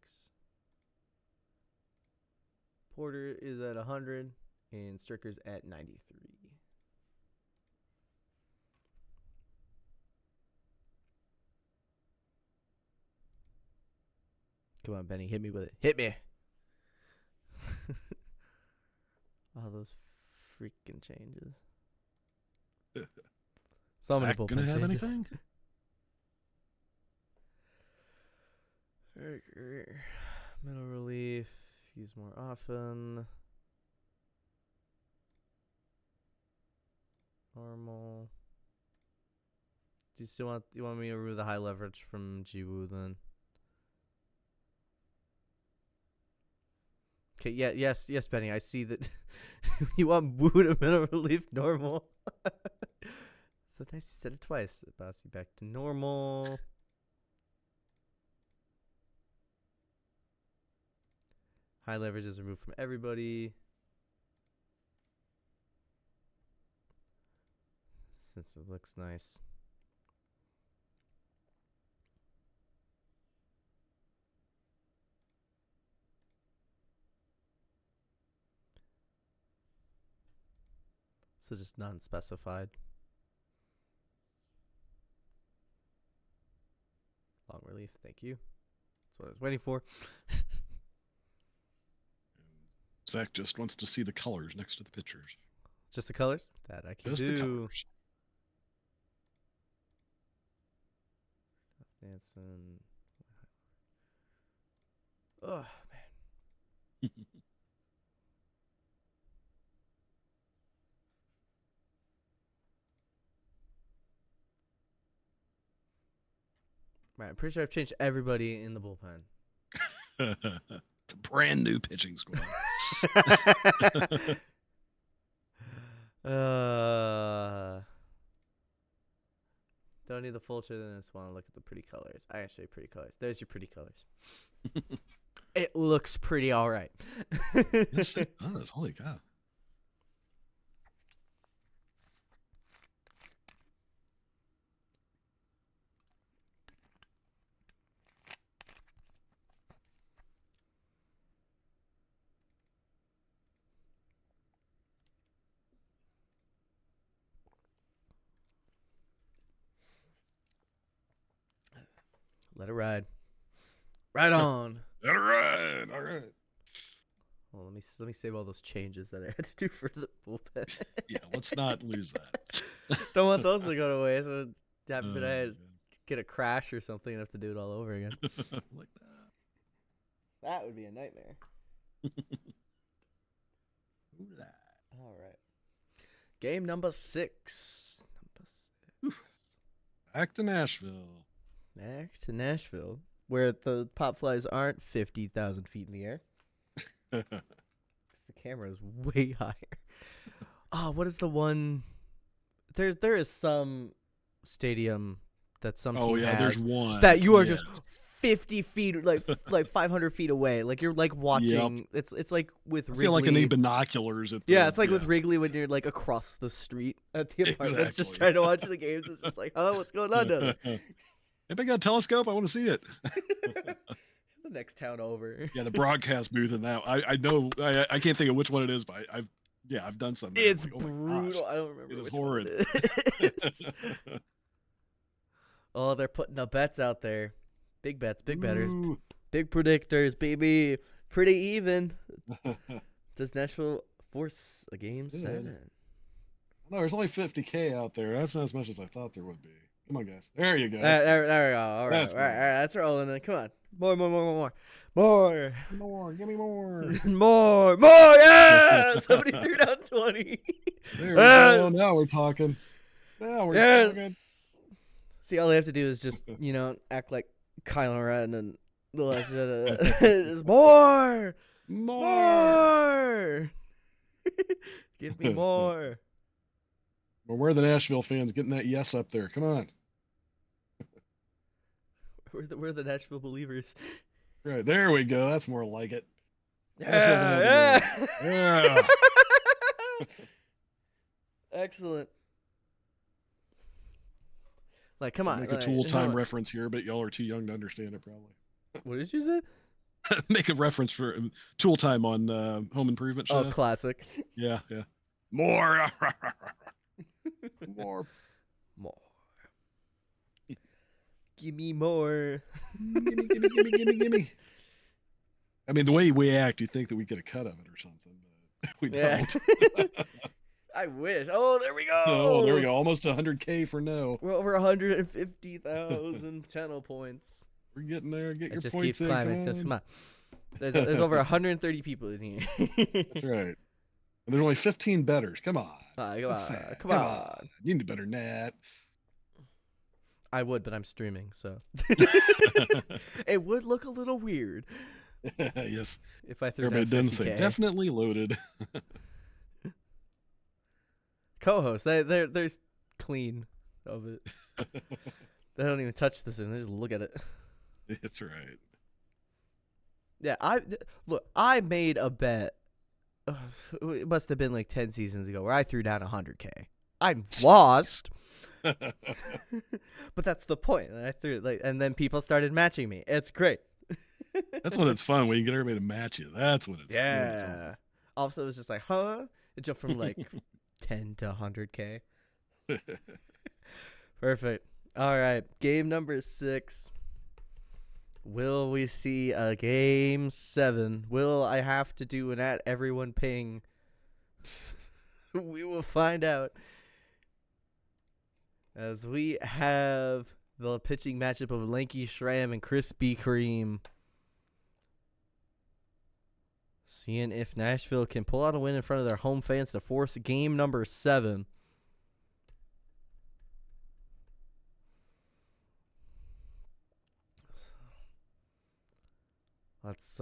Porter is at 100. And Stricker's at 93. Come on, Benny. Hit me with it. Hit me. All those freaking changes. So many bullpen gonna have changes. anything? Middle relief. Use more often. Normal. Do you still want? You want me to remove the high leverage from Jiwoo then? Okay. Yeah. Yes. Yes, Benny. I see that. You want Woo to middle relief normal. So nice. You said it twice. Bossy back to normal. High leverage is removed from everybody. Since it looks nice. So just non-specified. Long relief, thank you. That's what I was waiting for. Zach just wants to see the colors next to the pictures. Just the colors? That I can just do. The colors. Nansen. Oh, man. Right, I'm pretty sure I've changed everybody in the bullpen. It's a brand new pitching squad. Don't need the full chart, then I just want to look at the pretty colors. I actually have pretty colors. There's your pretty colors. It looks pretty all right. Yes, it does. Holy cow. Let it ride. Right on. Let it ride. All right. Well, let me save all those changes that I had to do for the bullpen. Yeah, let's not lose that. Don't want those to go to waste. So God forbid I man. get a crash or something and have to do it all over again. Like that. That would be a nightmare. Ooh-la. All right. Game number 6. Back to Nashville. Back to Nashville, where the pop flies aren't 50,000 feet in the air. The camera is way higher. Oh, what is the one? There is some stadium that some team has. There's one that you are just 50 feet, like 500 feet away. Like you're like watching. Yep. It's like with Wrigley. I feel like I need binoculars. It's like with Wrigley when you're like across the street at the apartments, just trying to watch the games. It's just like, oh, what's going on down there? Anybody got a telescope? I want to see it. The next town over. Yeah, the broadcast booth and that. I know. I can't think of which one it is, but I've done something. It's like, brutal. I don't remember. It is horrid. Oh, they're putting the bets out there. Big bets, big bettors, big predictors, baby. Pretty even. Does Nashville force a game 7? No, there's only 50K out there. That's not as much as I thought there would be. Come on, guys. There you go. There we go. All right. All right. That's rolling. Then. Come on. More. Give me more. more. Yeah. Somebody threw down 20. There we go. Now we're talking. Talking. See, all they have to do is just, act like Kylo Ren and the last is more. Give me more. Well, where are the Nashville fans getting that yes up there? Come on. We're the Nashville believers. Right, there we go. That's more like it. Yeah. Excellent. Like, come on. Make a Tool Time reference here, but y'all are too young to understand it, probably. What did you say? Make a reference for Tool Time on Home Improvement show. Oh, classic. Yeah. More. More. Give me more. Gimme. I mean, the way we act, you think that we get a cut of it or something, but we don't. I wish. Oh, there we go. Oh, there we go. Almost 100K for no. We're over 150,000 channel points. We're getting there. Get your just points keeps in. climbing. Come on. There's over 130 people in here. That's right. And there's only 15 bettors. Come on. Come on. You need better than that. I would, but I'm streaming, so it would look a little weird. Yes. If I threw everybody down 50K. Didn't say definitely loaded. Co-host, they're clean of it. They don't even touch this thing; they just look at it. That's right. Yeah, I made a bet. It must have been like 10 seasons ago where I threw down 100K. I lost. But that's the point. I threw it and then people started matching me. It's great. That's when it's fun when you get everybody to match you. That's when it's yeah. Also, it was just like, huh? It jumped from like 10 to 100K. Perfect. All right, game number 6. Will we see a game 7? Will I have to do an at everyone ping? We will find out. As we have the pitching matchup of Lanky Schramm and Krispy Kreme. Seeing if Nashville can pull out a win in front of their home fans to force game number 7. Let's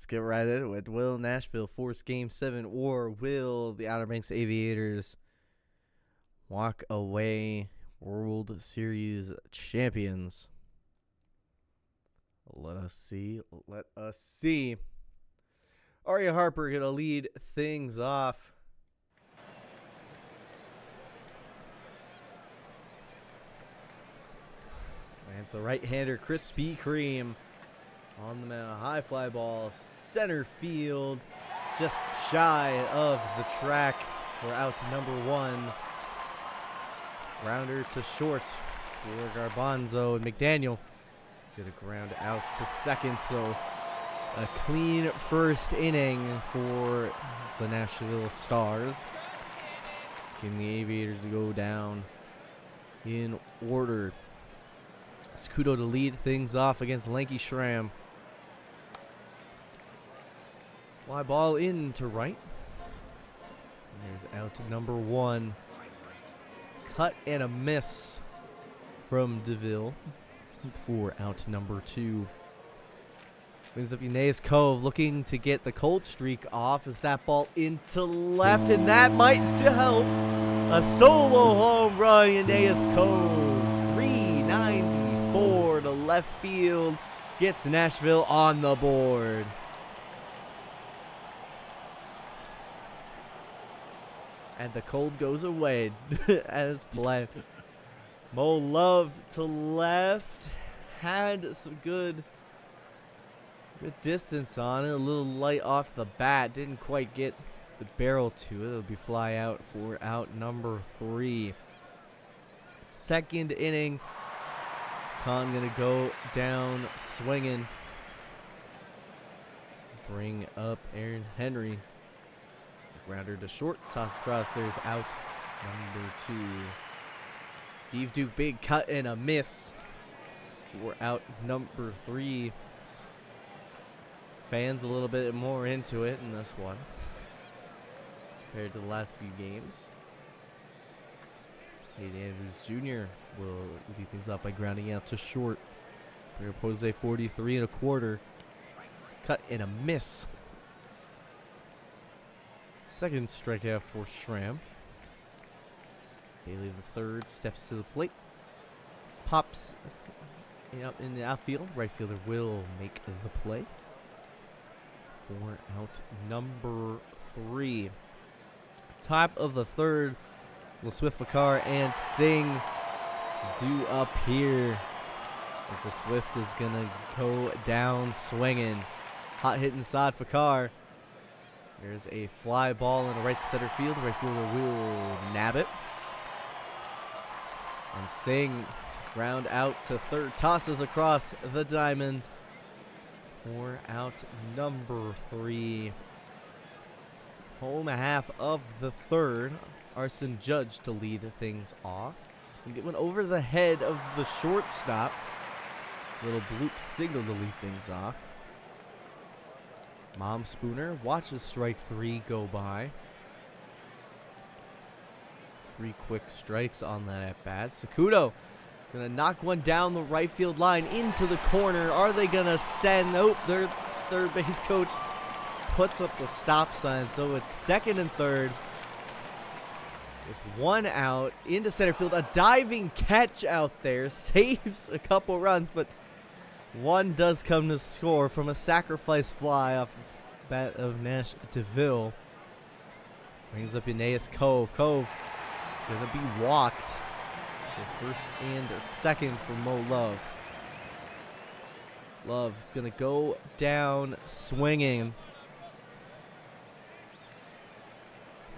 get right into it. Will Nashville force game 7, or will the Outer Banks Aviators walk away World Series champions? Let us see. Aria Harper going to lead things off. And the right-hander Krispy Kreme on the mound. High fly ball, center field, just shy of the track for out number 1. Grounder to short for Garbanzo, and McDaniel is going to ground out to second. So a clean first inning for the Nashville Stars. Getting the Aviators to go down in order. Scudo to lead things off against Lanky Schramm. Fly ball in to right. There's out to number 1. Cut and a miss from DeVille for out number 2. Brings up Eneas Cove, looking to get the cold streak off as that ball into left, and that might help. A solo home run, Eneas Cove. 394 to left field. Gets Nashville on the board. And the cold goes away as play. Mo Love to left. Had some good distance on it. A little light off the bat. Didn't quite get the barrel to it. It'll be fly out for out number 3. Second inning. Khan gonna go down swinging. Bring up Aaron Henry. Grounder to short. Toss across. There's out number 2. Steve Duke, big cut and a miss. We're out number 3. Fans a little bit more into it in this one compared to the last few games. Hayden Andrews Jr. will lead things up by grounding out to short. Jose 43 1/4. Cut and a miss. Second strikeout for Schramm. Bailey the third steps to the plate. Pops up in the outfield. Right fielder will make the play. For out number 3. Top of the third. Swift, Fakar, and Singh due up here. As the Swift is going to go down swinging. Hot hit inside Fakar. There's a fly ball in the right center field. Right fielder will nab it. And Singh is ground out to third. Tosses across the diamond. For out number 3. Home half of the third. Arson Judge to lead things off. And get one over the head of the shortstop. Little bloop signal to lead things off. Mom Spooner watches strike 3 go by. 3 quick strikes on that at bat. Sakudo is going to knock one down the right field line into the corner. Are they going to send? Nope, their third base coach puts up the stop sign. So it's second and third with 1 out into center field. A diving catch out there saves a couple runs, but one does come to score from a sacrifice fly off the bat of Nash DeVille. Brings up Eneas Cove. Cove gonna be walked. So first and second for Mo Love. Love is gonna go down swinging.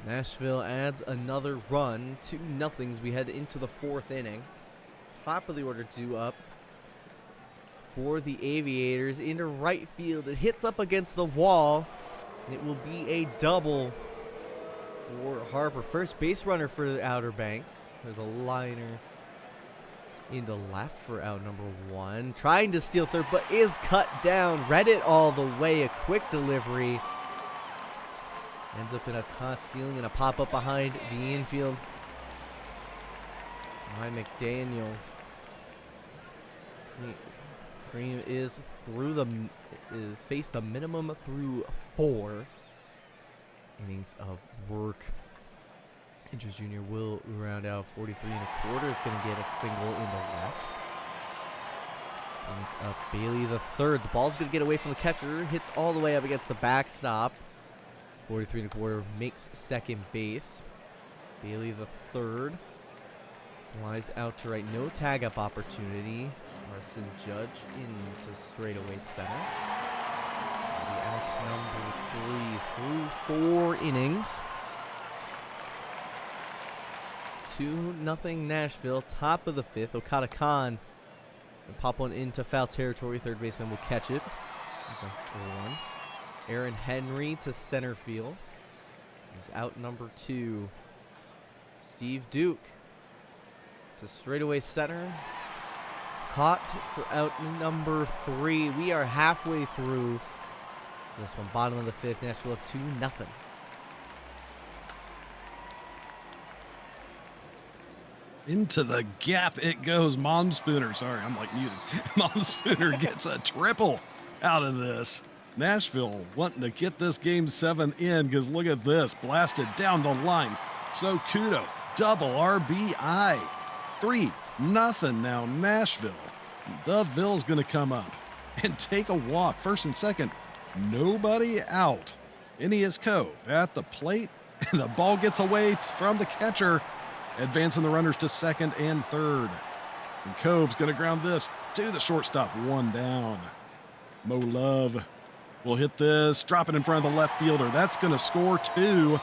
Nashville adds another run. 2-0 as we head into the 4th inning. Top of the order due up for the Aviators into right field. It hits up against the wall, and it will be a double for Harper. First base runner for the Outer Banks. There's a liner into left for out number 1. Trying to steal third, but is cut down. Read it all the way. A quick delivery. Ends up in a caught stealing and a pop-up behind the infield. Ryan McDaniel. Cream is faced the minimum through 4 innings of work. Andrews Jr. will round out 43 1/4. Is going to get a single into left. Brings up Bailey the third. The ball's going to get away from the catcher. Hits all the way up against the backstop. 43 1/4 makes second base. Bailey the third flies out to right. No tag up opportunity. Arson Judge into straightaway center. The out number 3 through 4 innings. 2-0 Nashville. Top of the 5th. Okada Khan will pop one into foul territory. Third baseman will catch it. There's a 4-1. Aaron Henry to center field. He's out number 2. Steve Duke to straightaway center. Caught for out number 3. We are halfway through this one. Bottom of the 5th. Nashville up 2-0. Into the gap it goes. Momspooner. Sorry, I'm like muted. Momspooner gets a triple out of this. Nashville wanting to get this game 7 in because look at this. Blasted down the line. So Kudo, double RBI. 3-0 now Nashville. The Ville's going to come up and take a walk. First and second. Nobody out. India's Cove at the plate. The ball gets away from the catcher. Advancing the runners to second and third. And Cove's going to ground this to the shortstop. 1 down. Mo Love will hit this, drop it in front of the left fielder. That's going to score 2.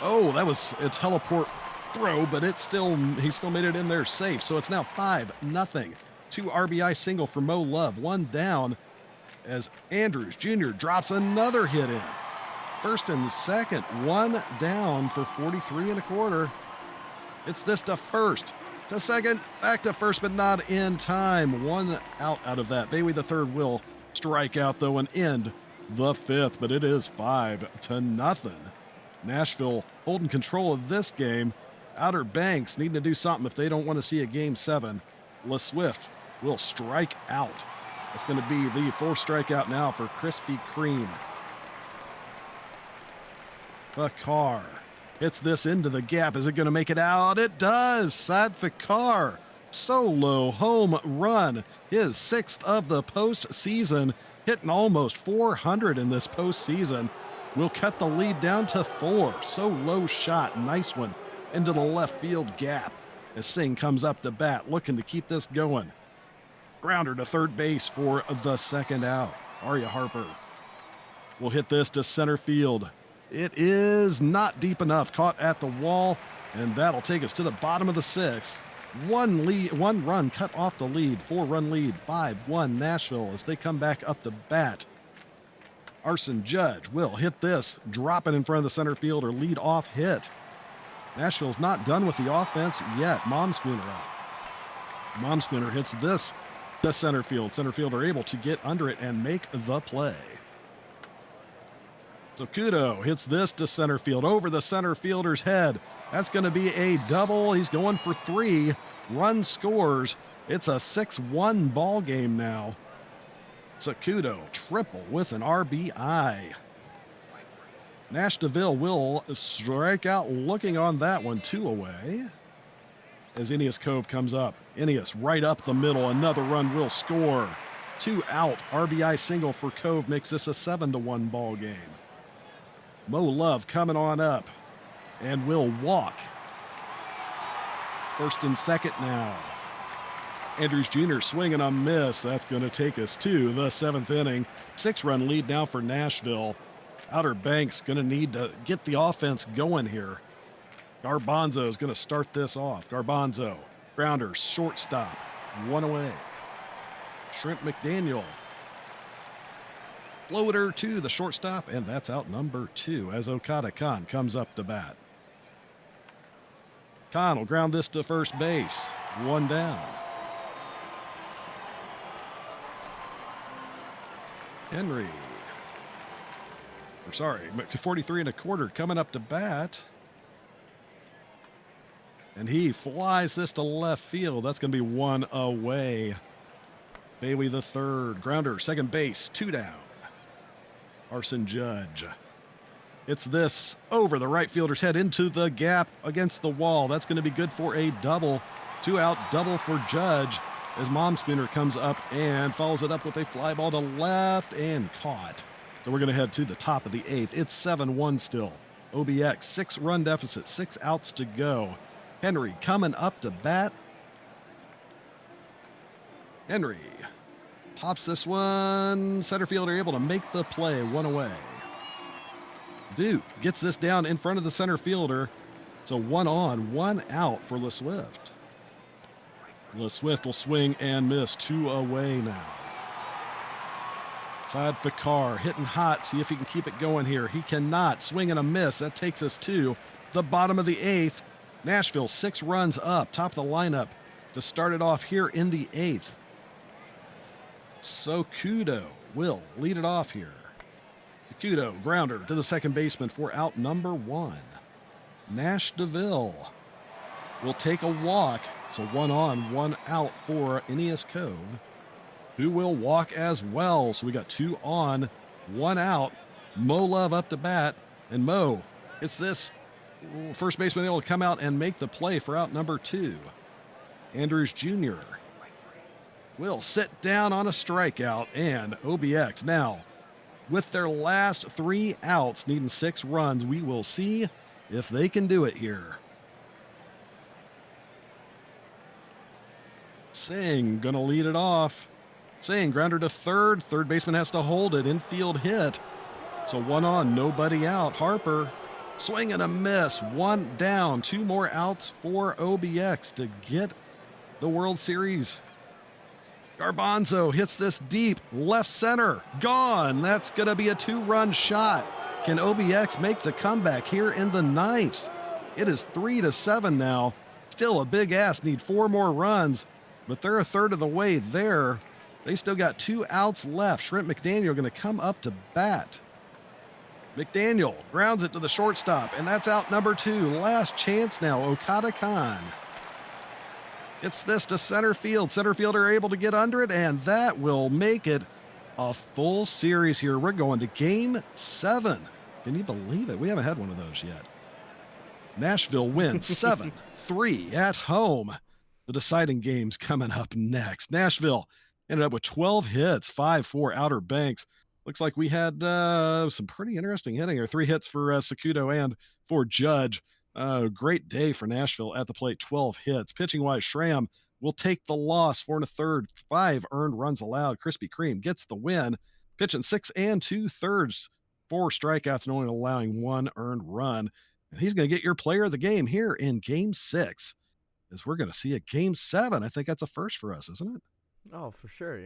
Oh, a teleport throw, but he still made it in there safe. So it's now 5-0. 2 RBI single for Mo Love. 1 down as Andrews Jr. drops another hit in. First and second, 1 down for 43 1/4. It's this to first, to second, back to first, but not in time. 1 out of that. Bailey the third will strike out, though, and end the 5th, but it is 5-0. Nashville holding control of this game. Outer Banks needing to do something if they don't want to see a Game 7. LeSwift will strike out. That's going to be the 4th strikeout now for Krispy Kreme. Fakar hits this into the gap. Is it going to make it out? It does. Sad Fakar. Solo home run. His 6th of the postseason. Hitting almost 400 in this postseason. Will cut the lead down to 4. Solo shot. Nice one into the left field gap. As Singh comes up to bat, looking to keep this going. Grounder to third base for the 2nd out. Arya Harper will hit this to center field. It is not deep enough. Caught at the wall, and that'll take us to the bottom of the 6th. 1 run cut off the lead. 4-run lead. 5-1 Nashville as they come back up to bat. Arson Judge will hit this, drop it in front of the center fielder. Lead off hit. Nashville's not done with the offense yet. Momspooner up. Momspooner hits this to center field. Center fielder able to get under it and make the play. So Kudo hits this to center field over the center fielder's head. That's going to be a double. He's going for 3. Run scores. It's a 6-1 ball game now. Sakudo triple with an RBI. Nash DeVille will strike out looking on that one. 2 away. As India's Cove comes up. India's right up the middle. Another run will score. 2 out. RBI single for Cove makes this a 7-1 ball game. Mo Love coming on up and will walk. First and second now. Andrews Jr. swinging a miss. That's going to take us to the 7th inning. 6-run lead now for Nashville. Outer Banks going to need to get the offense going here. Garbanzo is going to start this off. Garbanzo, grounder, shortstop, 1 away. Shrimp McDaniel. Floater to the shortstop, and that's out number 2 as Okada Khan comes up to bat. Khan will ground this to first base. 1 down. Henry. 43 1/4 coming up to bat. And he flies this to left field. That's going to be 1 away. Bailey the third. Grounder, second base, 2 down. Arson Judge. It's this over the right fielder's head into the gap against the wall. That's going to be good for a double. 2 out double for Judge as Momspooner comes up and follows it up with a fly ball to left and caught. So we're going to head to the top of the 8th. It's 7-1 still. OBX, 6-run deficit, 6 outs to go. Henry coming up to bat. Henry pops this one. Center fielder able to make the play. 1 away. Duke gets this down in front of the center fielder. So 1 on, 1 out for LeSwift. LeSwift will swing and miss. 2 away now. Side Fakar hitting hot. See if he can keep it going here. He cannot. Swing and a miss. That takes us to the bottom of the 8th. Nashville 6 runs up. Top of the lineup to start it off here in the 8th. Sokudo will lead it off here. Sokudo, grounder to the second baseman for out number 1. Nash DeVille will take a walk. So 1 on, 1 out for Aeneas Cove, who will walk as well. So we got 2 on, 1 out. Mo Love up to bat. And Mo, it's this first baseman able to come out and make the play for out number 2. Andrews Jr. will sit down on a strikeout, and OBX now with their last 3 outs, needing 6 runs. We will see if they can do it here. Singh gonna lead it off. Singh grounder to third. Third baseman has to hold it. Infield hit. So 1 on, nobody out. Harper, swing and a miss. 1 down. 2 more outs for OBX to get the World Series. Garbanzo hits this deep left center. Gone. That's going to be a 2-run shot. Can OBX make the comeback here in the 9th? It is 3-7 now. Still a big ass. Need 4 more runs, but they're a third of the way there. They still got 2 outs left. Shrimp McDaniel going to come up to bat. McDaniel grounds it to the shortstop, and that's out number 2. Last chance now. Okada Khan. It's this to center field. Center fielder able to get under it, and that will make it a full series here. We're going to game 7. Can you believe it? We haven't had one of those yet. Nashville wins 7-3 at home. The deciding game's coming up next. Nashville ended up with 12 hits, 5 for Outer Banks. Looks like we had some pretty interesting hitting here. 3 hits for Sakudo and for Judge. Great day for Nashville at the plate. 12 hits. Pitching-wise, Schramm will take the loss. 4 1/3, 5 earned runs allowed. Krispy Kreme gets the win. Pitching 6 2/3, 4 strikeouts and only allowing 1 earned run. And he's going to get your player of the game here in Game 6. As we're going to see a Game 7. I think that's a first for us, isn't it? Oh, for sure.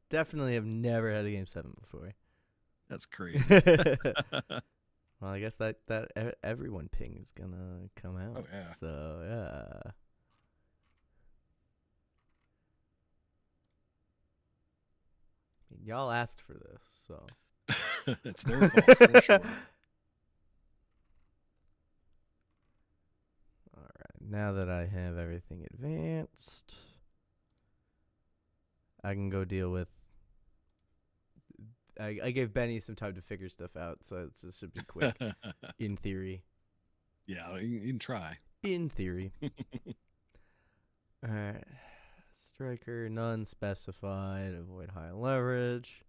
Definitely have never had a Game 7 before. That's crazy. Well, I guess that everyone ping is gonna come out. Oh, yeah. So yeah. I mean, y'all asked for this, so it's their fault for sure. All right. Now that I have everything advanced, I can go deal with. I gave Benny some time to figure stuff out, so this should be quick, in theory. Yeah, you can try. In theory. All right. Striker, none specified, avoid high leverage.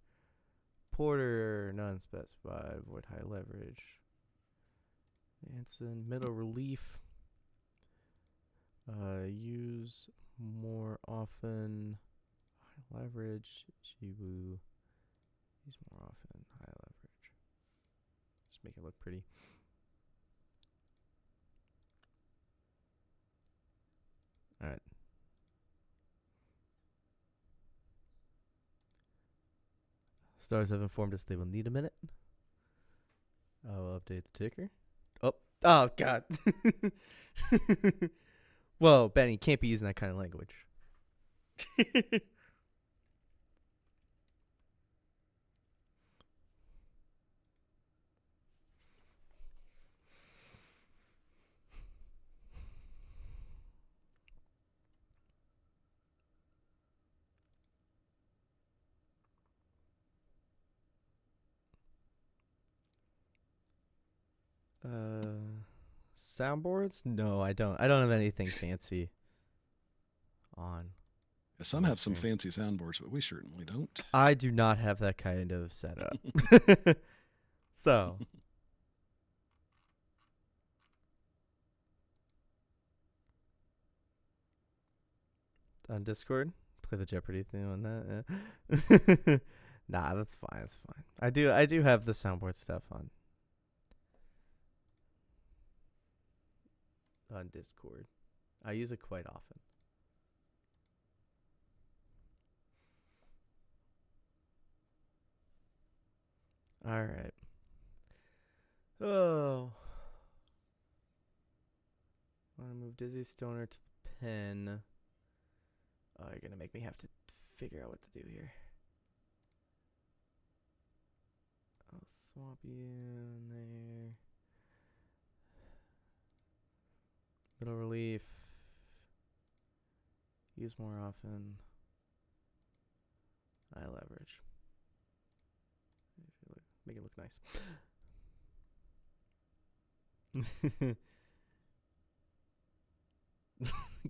Porter, none specified, avoid high leverage. Nansen, middle relief. Use more often. High leverage. Chibu. Use more often. High leverage. Just make it look pretty. All right. Stars have informed us they will need a minute. I will update the ticker. Oh God. Whoa, Benny, can't be using that kind of language. Soundboards? No, I don't. I don't have anything fancy on. Some have some fancy soundboards, but we certainly don't. I do not have that kind of setup. So. On Discord? Play the Jeopardy thing on that. Yeah. Nah, that's fine. That's fine. I do have the soundboard stuff on Discord. I use it quite often. All right. Oh. I want to move Dizzy Stoner to the pen. Oh, you're going to make me have to figure out what to do here. I'll swap you in there. Middle relief. Use more often. High leverage. Make it look nice.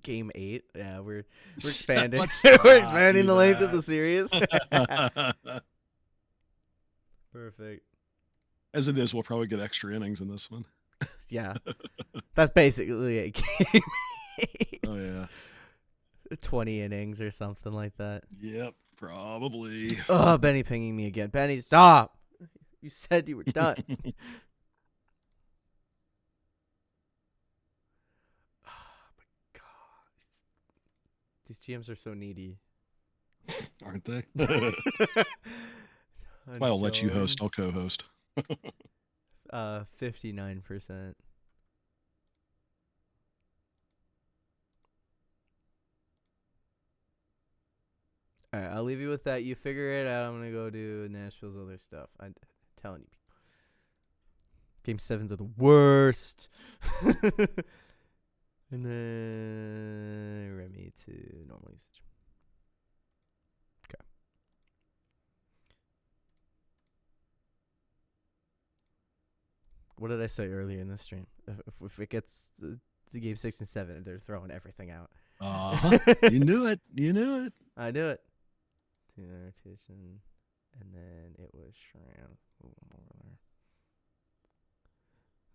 Game 8. Yeah, we're expanding. We're expanding the length of the series. Perfect. As it is, we'll probably get extra innings in this one. Yeah. That's basically a game 8. Oh, yeah. 20 innings or something like that. Yep, probably. Oh, Benny pinging me again. Benny, stop. You said you were done. These GMs are so needy. Aren't they? I'll let you host. I'll co-host. 59%. All right, I'll leave you with that. You figure it out. I'm going to go do Nashville's other stuff. I'm telling you. Game 7s are the worst. And then Remy to normal usage. Okay. What did I say earlier in this stream? If it gets to game 6 and 7, they're throwing everything out. You knew it. You knew it. I knew it. Rotation. And then it was Shram. Ooh, I'm over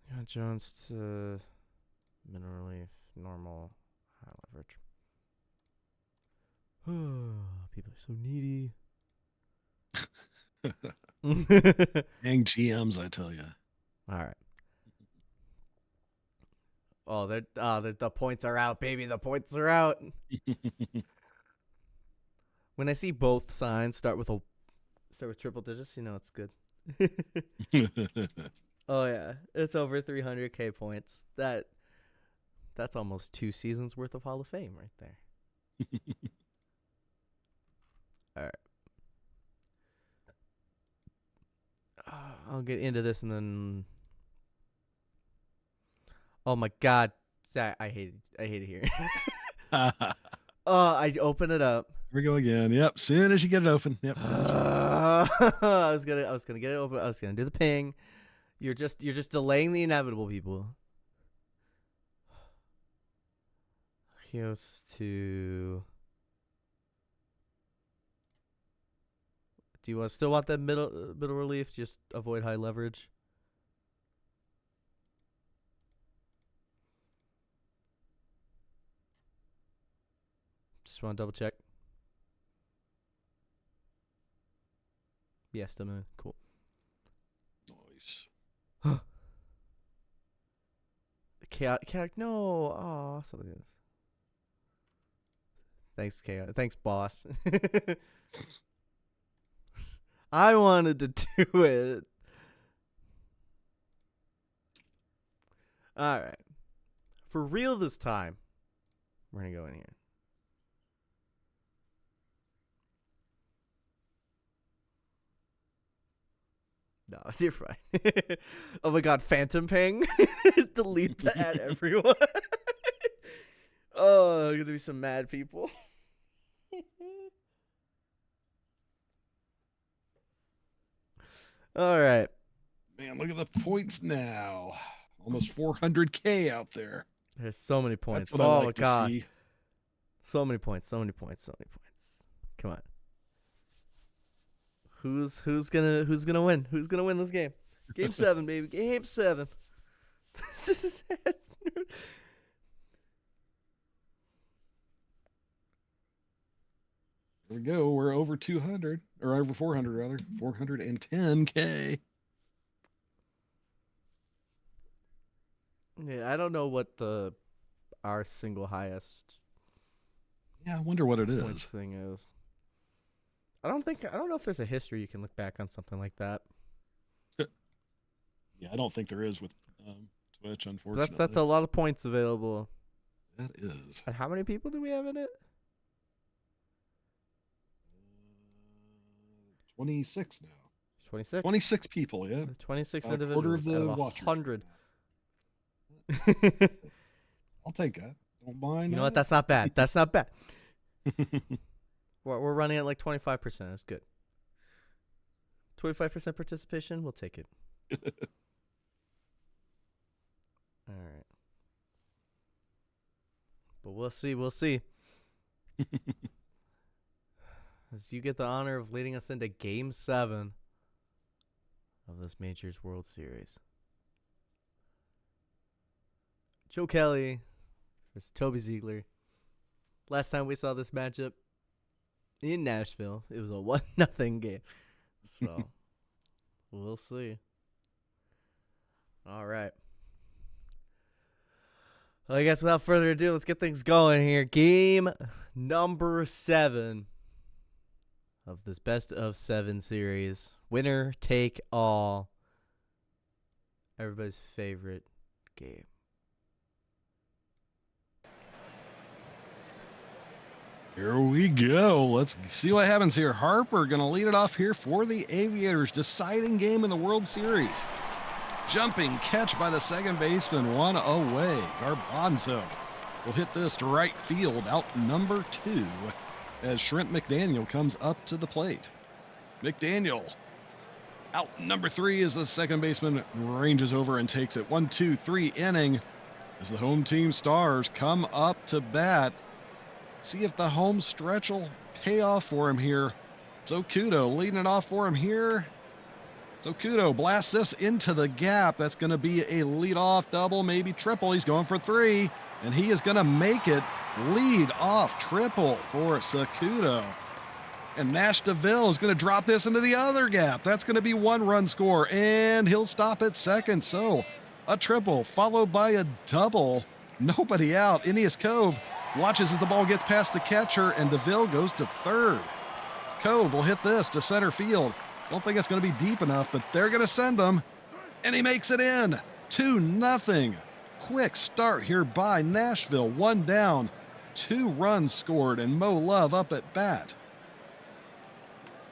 there. Got Jones to middle relief, normal, high leverage. People are so needy. Dang GMs, I tell you. All right. Oh, the points are out, baby. The points are out. When I see both signs start with triple digits, you know it's good. Oh yeah, it's over 300K points. That's almost 2 seasons worth of Hall of Fame right there. All right. I'll get into this and then. Oh my God, Zach, I hate it here. I open it up. Here we go again. Yep. Soon as you get it open. Yep. I was gonna get it open. I was gonna do the ping. You're just delaying the inevitable, people. Here's to. Do you still want that middle relief? Just avoid high leverage. Just want to double check. Yes, the moon. Cool. Nice. Chaotic. No. Oh, something else. Thanks, Chaotic. Thanks, boss. I wanted to do it. All right. For real this time, we're going to go in here. No, you're fine. Oh my God, Phantom Ping. Delete that, everyone. Oh, going to be some mad people. All right. Man, look at the points now. Almost 400K out there. There's so many points. That's what I like my God. to see. So many points. So many points. So many points. Come on. Who's gonna win? Who's gonna win this game? Game 7, baby. Game 7. This is sad. Here we go. We're over 200, or over 400 rather. 410K. Yeah, I don't know what our single highest. Yeah, I wonder what it points is. Thing is. I don't know if there's a history you can look back on something like that. Yeah, I don't think there is with Twitch, unfortunately. That's a lot of points available. That is. And how many people do we have in it? 26 now. 26. 26 people, yeah. 26 About a individuals quarter of the out of watchers. 100. I'll take that. Don't mind. You know what? That's not bad. That's not bad. We're running at like 25%. That's good. 25% participation. We'll take it. All right. But we'll see. We'll see. As you get the honor of leading us into Game 7 of this Majors World Series. Joe Kelly versus Toby Ziegler. Last time we saw this matchup in Nashville, it was a 1-0 game. So, we'll see. All right. Well, I guess without further ado, let's get things going here. Game number 7 of this best of 7 series. Winner take all. Everybody's favorite game. Here we go. Let's see what happens here. Harper going to lead it off here for the Aviators. Deciding game in the World Series. Jumping catch by the second baseman, 1 away. Garbanzo will hit this to right field, out number 2, as Shrint McDaniel comes up to the plate. McDaniel out number 3 as the second baseman ranges over and takes it. 1-2-3 inning as the home team Stars come up to bat. See if the home stretch will pay off for him here. Zocudo leading it off for him here. Zocudo blasts this into the gap. That's going to be a leadoff double, maybe triple. He's going for 3, and he is going to make it. Lead off triple for Zocudo. And Nash DeVille is going to drop this into the other gap. That's going to be 1-run score, and he'll stop at second. So a triple followed by a double. Nobody out. Ineas Cove watches as the ball gets past the catcher, and DeVille goes to third. Cove will hit this to center field. Don't think it's going to be deep enough, but they're going to send him, and he makes it in. 2-0. Quick start here by Nashville. 1 down, 2 runs scored, and Mo Love up at bat.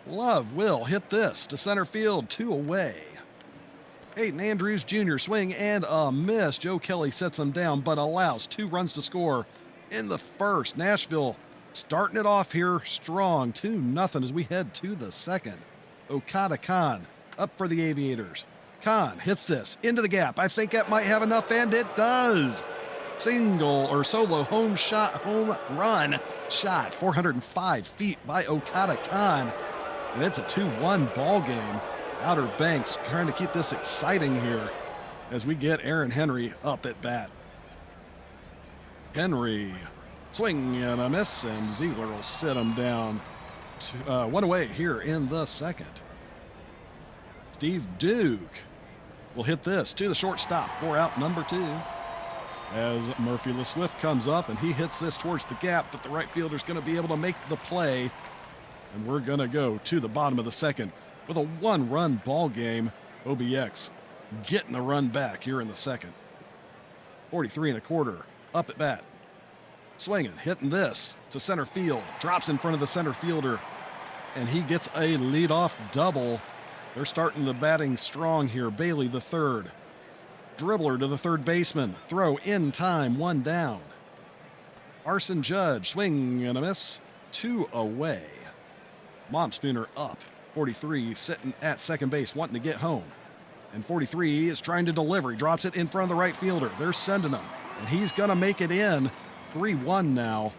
Love will hit this to center field, 2 away. Hayden Andrews Jr. swing and a miss. Joe Kelly sets him down, but allows 2 runs to score in the first. Nashville starting it off here strong, 2-0 as we head to the second. Okada Khan up for the Aviators. Khan hits this into the gap. I think that might have enough, and it does. Single or solo home run shot, 405 feet by Okada Khan. And it's a 2-1 ball game. Outer Banks trying to keep this exciting here as we get Aaron Henry up at bat. Henry, swing and a miss, and Ziegler will sit him down. 1 away here in the second. Steve Duke will hit this to the shortstop for out number 2. As Murphy LeSwift comes up, and he hits this towards the gap, but the right fielder's going to be able to make the play. And we're going to go to the bottom of the second with a 1-run ball game. OBX getting the run back here in the second. 43 1/4 up at bat. Swinging, hitting this to center field. Drops in front of the center fielder, and he gets a leadoff double. They're starting the batting strong here. Bailey the third. Dribbler to the third baseman. Throw in time, 1 down. Arson Judge, swing and a miss, 2 away. Momspooner up. 43 sitting at second base, wanting to get home. And 43 is trying to deliver. He drops it in front of the right fielder. They're sending him, and he's going to make it in. 3-1 now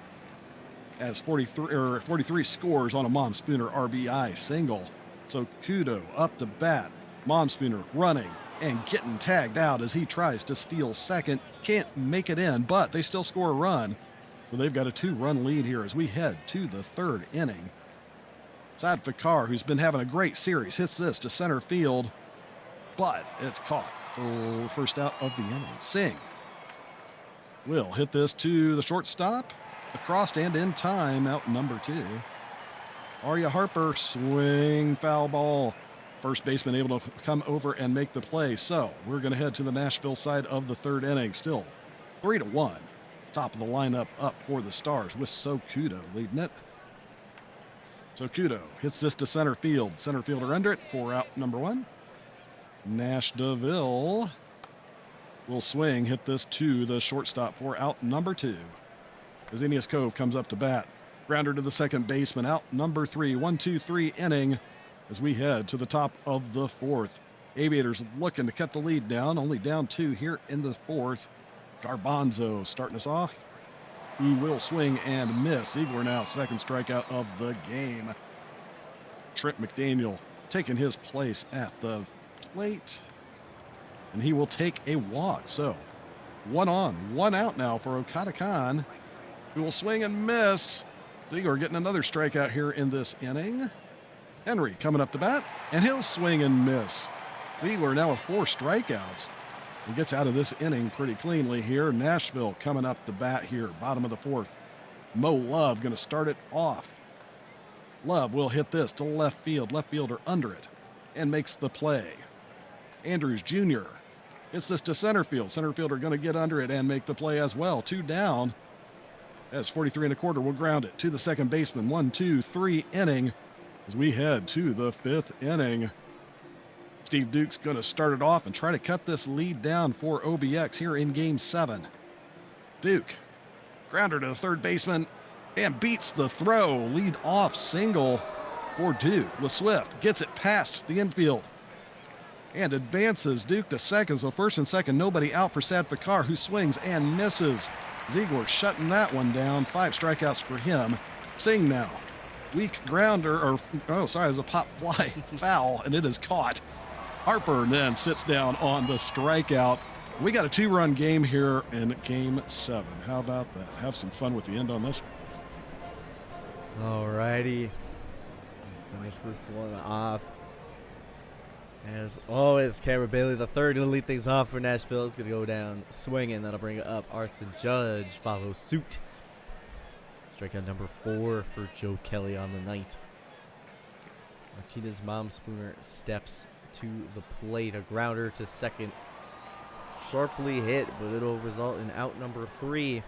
as 43 scores on a Momspooner RBI single. So Kudo up to bat. Momspooner running and getting tagged out as he tries to steal second. Can't make it in, but they still score a run. So they've got a 2-run lead here as we head to the third inning. Saad Fakar, who's been having a great series, hits this to center field, but it's caught for first out of the inning. Singh will hit this to the shortstop, across and in time, out number 2. Arya Harper, swing, foul ball. First baseman able to come over and make the play. So we're going to head to the Nashville side of the third inning. Still 3-1. Top of the lineup up for the Stars with Sokudo leading it. Sokudo hits this to center field. Center fielder under it for out number 1. Nash DeVille will swing, hit this to the shortstop for out number 2. Azenius Cove comes up to bat. Grounder to the second baseman, out number 3. 1-2-3 inning as we head to the top of the 4th. Aviators looking to cut the lead down, only down 2 here in the 4th. Garbanzo starting us off, who will swing and miss. Ziegler now second strikeout of the game. Trent McDaniel taking his place at the plate, and he will take a walk. So 1 on, 1 out now for Okada Khan, who will swing and miss. Ziegler getting another strikeout here in this inning. Henry coming up to bat, and he'll swing and miss. Ziegler now with 4 strikeouts. He gets out of this inning pretty cleanly here. Nashville coming up to bat here, bottom of the 4th. Mo Love going to start it off. Love will hit this to left field, left fielder under it, and makes the play. Andrews Jr. hits this to center field. Center fielder going to get under it and make the play as well. 2 down. As 43 1/4 will ground it to the second baseman. 1-2-3 inning as we head to the 5th inning. Steve Duke's going to start it off and try to cut this lead down for OBX here in Game 7. Duke, grounder to the third baseman, and beats the throw. Lead off single for Duke. LeSwift gets it past the infield and advances Duke to second. So first and second, nobody out for Sad Fakar, who swings and misses. Ziegler shutting that one down. 5 strikeouts for him. Singh now. Weak grounder, there's a pop fly foul, and it is caught. Harper then sits down on the strikeout. We got a 2-run game here in Game 7. How about that? Have some fun with the end on this one. Alrighty. Finish this one off. As always, Cameron Bailey the third going to lead things off for Nashville. Is going to go down swinging. That'll bring it up. Arson Judge follows suit. Strikeout number 4 for Joe Kelly on the night. Martinez Momspooner steps to the plate. A grounder to second. Sharply hit, but it'll result in out number 3.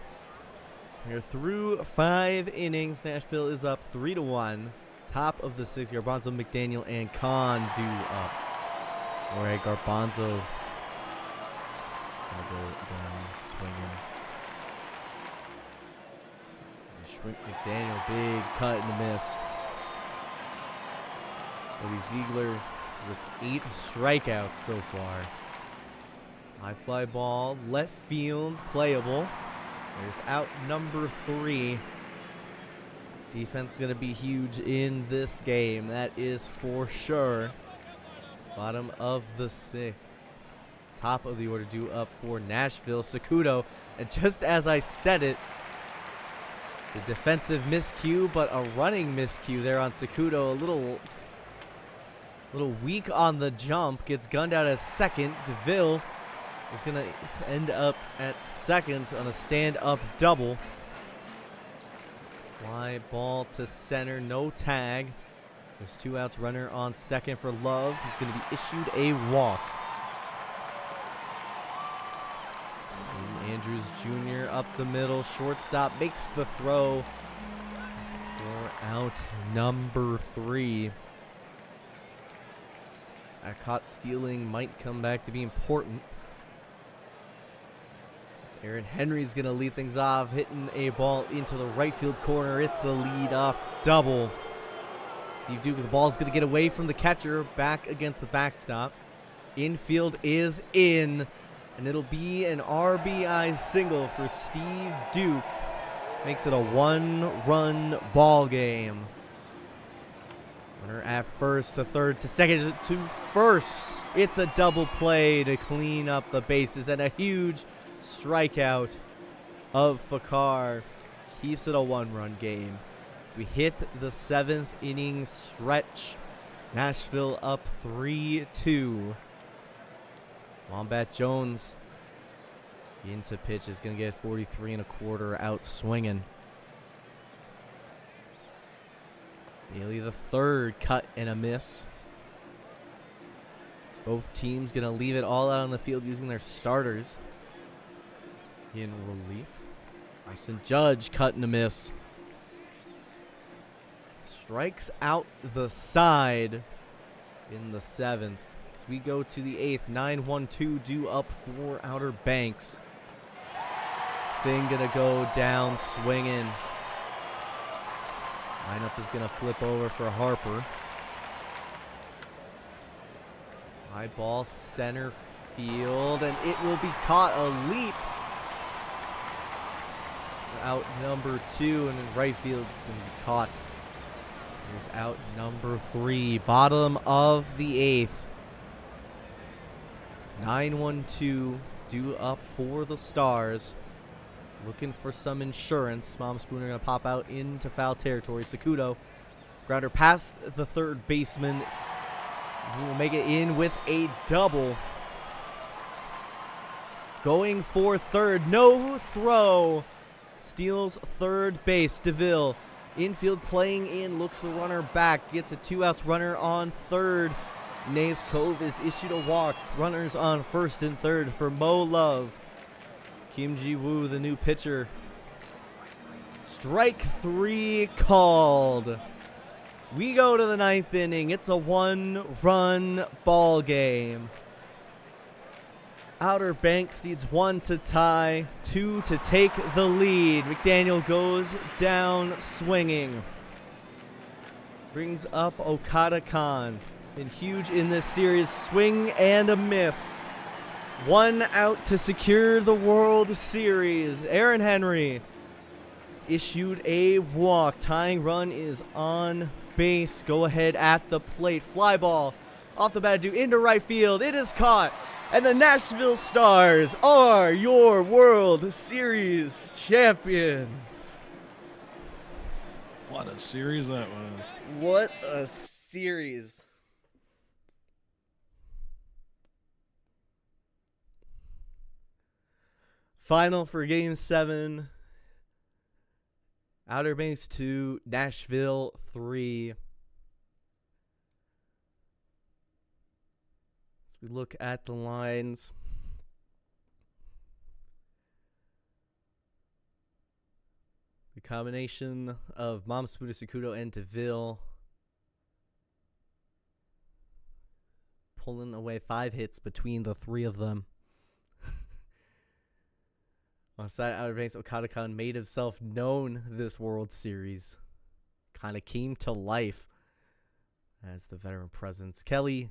We're through 5 innings. Nashville is up 3-1. Top of the 6th, Garbanzo, McDaniel, and Khan do up. All right, Garbanzo is going to go down swinging. Shrink McDaniel, big cut and a miss. Cody Ziegler with 8 strikeouts so far. High fly ball, left field, playable. There's out number 3. Defense is going to be huge in this game. That is for sure. Bottom of the 6th. Top of the order due up for Nashville. Sokudo. And just as I said it, it's a defensive miscue, but a running miscue there on Sokudo. A little weak on the jump. Gets gunned out as second. DeVille is going to end up at second on a stand-up double. Fly ball to center, no tag. There's 2 outs, runner on second for Love. He's going to be issued a walk. And Andrews Jr. up the middle, shortstop makes the throw for out number 3. That caught stealing might come back to be important. Aaron Henry's going to lead things off, hitting a ball into the right field corner. It's a lead-off double. Steve Duke with the ball is going to get away from the catcher, back against the backstop. Infield is in, and it'll be an RBI single for Steve Duke. Makes it a 1-run ball game. Runner at first, to third, to second, to first. It's a double play to clean up the bases, and a huge strikeout of Fakar keeps it a 1-run game. As we hit the 7th inning stretch, Nashville up 3-2. Wombat Jones into pitch is going to get 43 1/4 out swinging. Bailey the third, cut and a miss. Both teams going to leave it all out on the field using their starters. In relief, Carson Judge cutting a miss. Strikes out the side in the 7th. As we go to the 8th, 9-1-2 due up for Outer Banks. Singh gonna go down swinging. Lineup is gonna flip over for Harper. High ball center field, and it will be caught. A leap. Out number 2, and in right field it's gonna be caught. Here's out number 3, bottom of the 8th. 9-1-2 due up for the Stars. Looking for some insurance. Mom Spooner going to pop out into foul territory. Sakudo, grounder past the third baseman. He will make it in with a double. Going for third, no throw. Steals third base. DeVille, infield playing in, looks the runner back. Gets a 2-outs runner on third. Nays Cove is issued a walk. Runners on first and third for Mo Love. Kim Ji-woo, the new pitcher. Strike 3 called. We go to the 9th inning. It's a 1-run ball game. Outer Banks needs 1 to tie, 2 to take the lead. McDaniel goes down swinging. Brings up Okada Khan. Been huge in this series. Swing and a miss. 1 out to secure the World Series. Aaron Henry issued a walk. Tying run is on base. Go ahead at the plate. Fly ball off the bat, into right field. It is caught. And the Nashville Stars are your World Series champions. What a series that was. What a series. Final for Game 7. Outer Banks 2, Nashville 3. As we look at the lines. The combination of Momspuda, Sakudo, and DeVille pulling away 5 hits between the 3 of them. On side Outer Banks, Okada Khan made himself known this World Series. Kind of came to life as the veteran presence. Kelly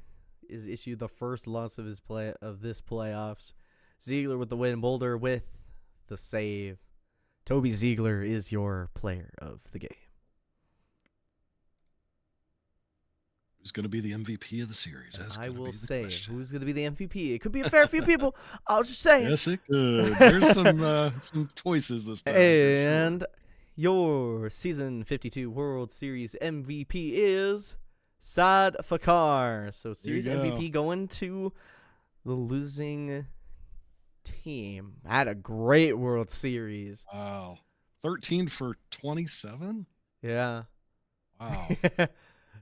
is issued the first loss of this playoffs. Ziegler with the win, Boulder with the save. Toby Ziegler is your player of the game. Who's going to be the MVP of the series? I will say who's going to be the MVP. It could be a fair few people. I'll just say. Yes, it could. There's some choices this time. And your Season 52 World Series MVP is Saad Fakar. So Series MVP going to the losing team. Had a great World Series. Wow. 13 for 27? Yeah. Wow.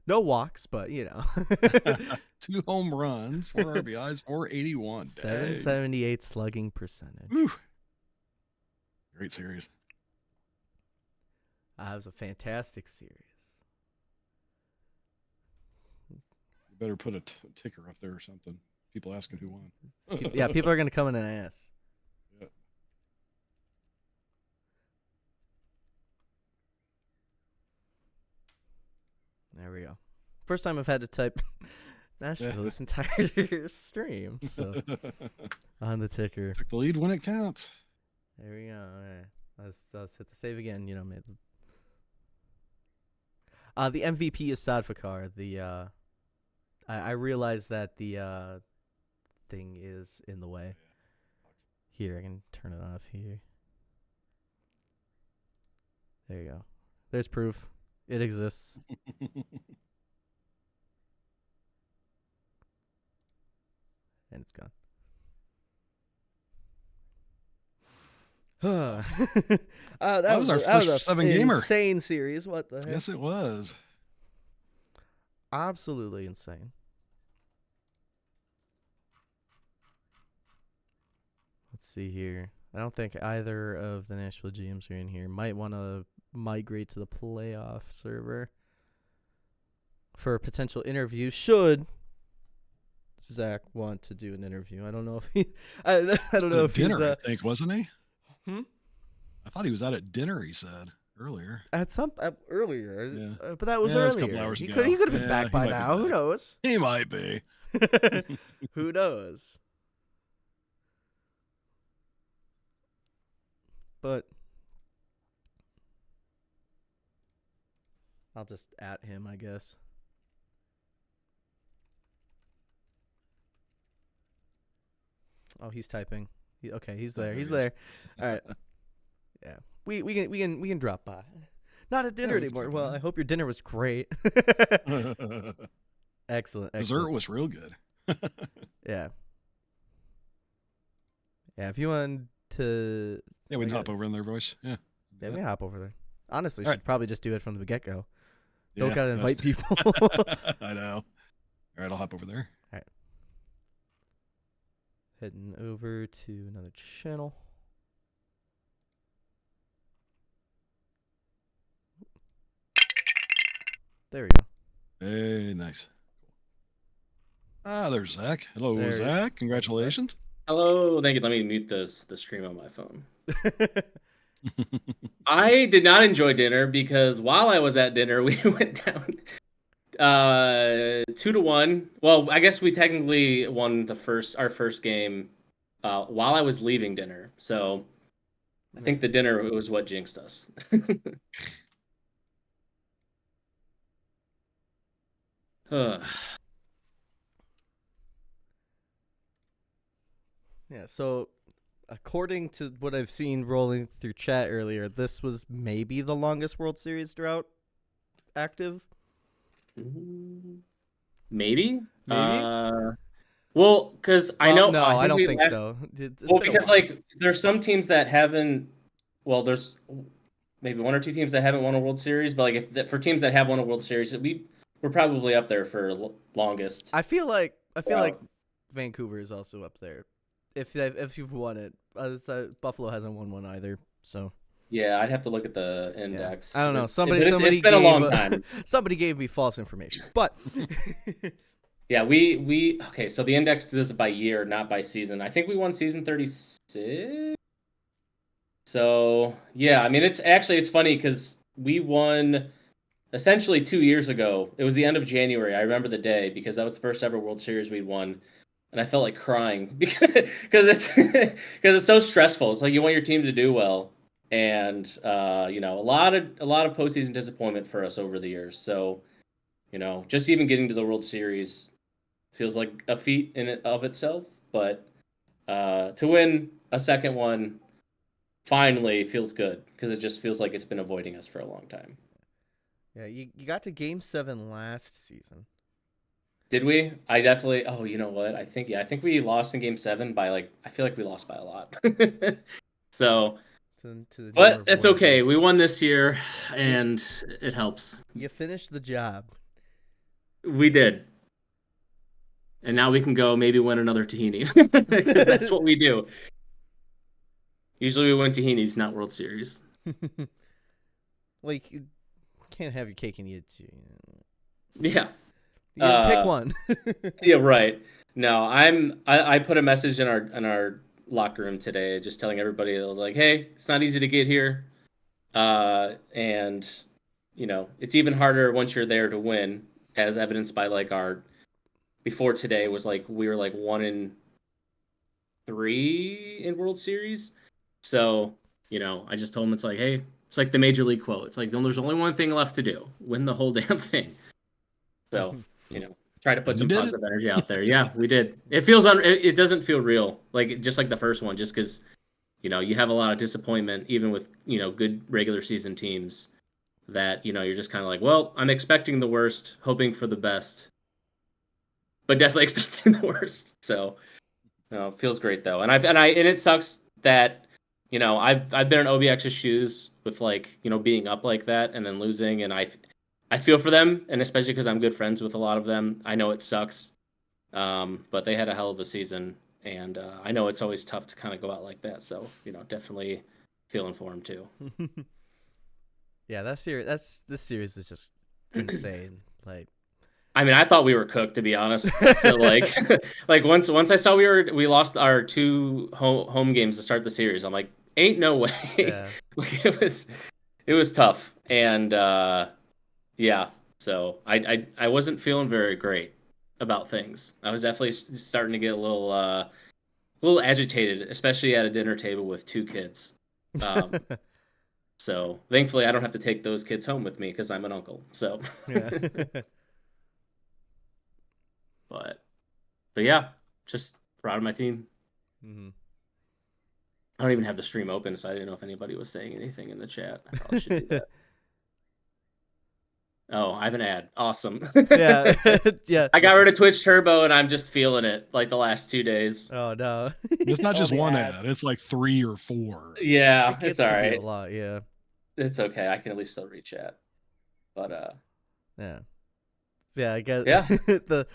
No walks, but, you know. 2 home runs, 4 RBIs, 481. 778 slugging percentage. Whew. Great series. It was a fantastic series. You better put a ticker up there or something. People asking who won. Yeah, people are going to come in and ask. Yeah. There we go. First time I've had to type Nashville this entire stream. So on the ticker. Took the lead when it counts. There we go. All right. Let's hit the save again. You know, maybe. The MVP is Saad Fakar. I realize that the thing is in the way. Here, I can turn it off here. There you go. There's proof. It exists. And it's gone. That was our first 7-gamer. Insane series. What the heck? Yes, it was. Absolutely insane. Let's see here. I don't think either of the Nashville GMs are in here. Might want to migrate to the playoff server for a potential interview. Should Zach want to do an interview? I don't know if he. I don't know if dinner, he's. I think, wasn't he? I thought he was out at dinner. He said earlier. At some earlier, Yeah. but that was Yeah, it earlier. was a couple hours He ago. could have been Yeah, back he by might be now. Who back. knows? He might be. Who knows? But I'll just at him, I guess. Oh, he's typing. Okay, he's there. there He's he is. there. All right. Yeah, we can drop by. Not at dinner we can anymore. drop Well, by. I hope your dinner was great. Excellent. Dessert was real good. Yeah. Yeah. If you want to. Yeah, we can hop over in their voice. Yeah. Yeah, we can hop over there. Honestly, All should right. probably just do it from the get-go. Don't Yeah, gotta that's- invite people. I know. All right, I'll hop over there. Heading over to another channel. There we go. Hey, nice. Ah, there's Zach. Hello, There he is. Zach. Congratulations. Hello, thank you. Let me mute the stream on my phone. I did not enjoy dinner because while I was at dinner, we went down 2-1. Well, I guess we technically won our first game while I was leaving dinner. So I think the dinner was what jinxed us. Yeah, so according to what I've seen rolling through chat earlier, this was maybe the longest World Series drought active. Maybe? Maybe? Well, because I know. No, I don't we think last- so. It's Well, been a because while. like there's some teams that haven't. Well, there's maybe one or two teams that haven't won a World Series, but like for teams that have won a World Series, we're probably up there for longest. I feel like Wow. Vancouver is also up there. If you've won it, Buffalo hasn't won one either. So Yeah, I'd have to look at the index. I don't know. It's Somebody been a gave, long time. Somebody gave me false information, but Yeah, we okay. So the index does it by year, not by season. I think we won season 36. So yeah, I mean it's funny because we won essentially 2 years ago. It was the end of January. I remember the day because that was the first ever World Series we'd won, and I felt like crying because it's so stressful. It's like you want your team to do well, and a lot of postseason disappointment for us over the years. So just even getting to the World Series feels like a feat in it of itself, but to win a second one finally feels good because it just feels like it's been avoiding us for a long time. yeah, you got to Game 7 last season. Did we? I definitely. Oh, you know what? I think we lost in Game 7 by I feel like we lost by a lot. So, but it's okay. We won this year, and it helps. You finished the job. We did. And now we can go maybe win another tahini because that's what we do. Usually we win tahinis, not World Series. Well, you can't have your cake and eat it too. Yeah. You pick one. Yeah, right. No, I put a message in our locker room today, just telling everybody that was like, hey, it's not easy to get here, and it's even harder once you're there to win, as evidenced by our before today was we were 1-3 in World Series. So I just told them it's hey, it's the major league quote. It's there's only one thing left to do: win the whole damn thing. So try to put some positive energy out there. Yeah, we did. It feels it doesn't feel real, just like the first one, just because you have a lot of disappointment, even with good regular season teams. That you're just kind of well, I'm expecting the worst, hoping for the best, but definitely expecting the worst. So it feels great though, and it sucks that I've been in OBX's shoes with being up like that and then losing, and I feel for them, and especially because I'm good friends with a lot of them. I know it sucks, but they had a hell of a season, And I know it's always tough to kind of go out like that. So, definitely feeling for him too. Yeah, this series was just insane. Like, I mean, I thought we were cooked, to be honest. So like, like once I saw we lost our 2 home games to start the series, I'm like, ain't no way. yeah. Like, it was tough, and yeah. So I wasn't feeling very great about things. I was definitely starting to get a little agitated, especially at a dinner table with 2 kids. Um, so thankfully, I don't have to take those kids home with me because I'm an uncle. So, Yeah. but yeah, just proud of my team. Mm-hmm. I don't even have the stream open, so I didn't know if anybody was saying anything in the chat. I probably should do that. Oh, I have an ad. Awesome. Yeah. Yeah. I got rid of Twitch Turbo, and I'm just feeling it like the last 2 days. Oh no. It's not All just the one ads. ad; it's like 3 or 4. Yeah, It it's gets all to be a right. lot. Yeah. It's okay. I can at least still read chat. But Yeah. Yeah. I guess yeah. the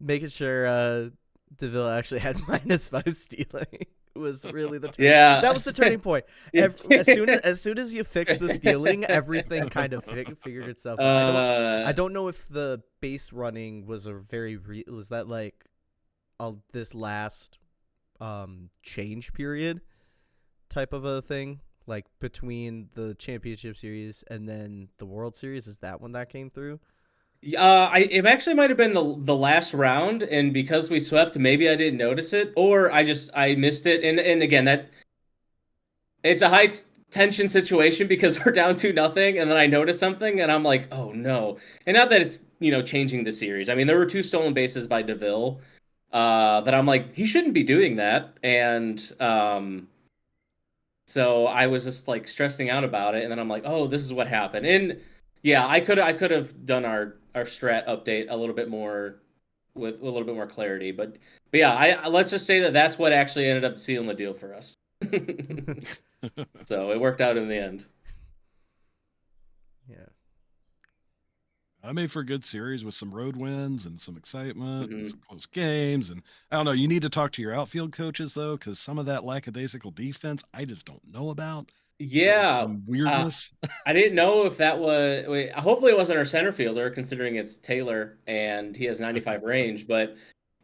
making sure Deville actually had -5 stealing was really the Yeah. that was the turning point. As soon as you fix the stealing, everything kind of figured itself out. I don't know if the base running was was that like this last change period type of a thing, like between the championship series and then the World Series. Is that when that came through? It actually might have been the last round, and because we swept, maybe I didn't notice it, or I missed it. And again, that it's a high tension situation because we're down 2-0, and then I notice something, and I'm like, oh no. And not that it's changing the series. I mean, there were 2 stolen bases by DeVille, that I'm like, he shouldn't be doing that, and so I was just like stressing out about it, and then I'm like, oh, this is what happened. And yeah, I could have done our strat update a little bit more with a little bit more clarity, but yeah, let's just say that that's what actually ended up sealing the deal for us. So it worked out in the end. Yeah. I made for a good series with some road wins and some excitement and Mhm. some close games. And I don't know, you need to talk to your outfield coaches though, because some of that lackadaisical defense I just don't know about. That was Yeah, some weirdness. I didn't know if that was. Hopefully, it wasn't our center fielder, considering it's Taylor and he has 95 range. But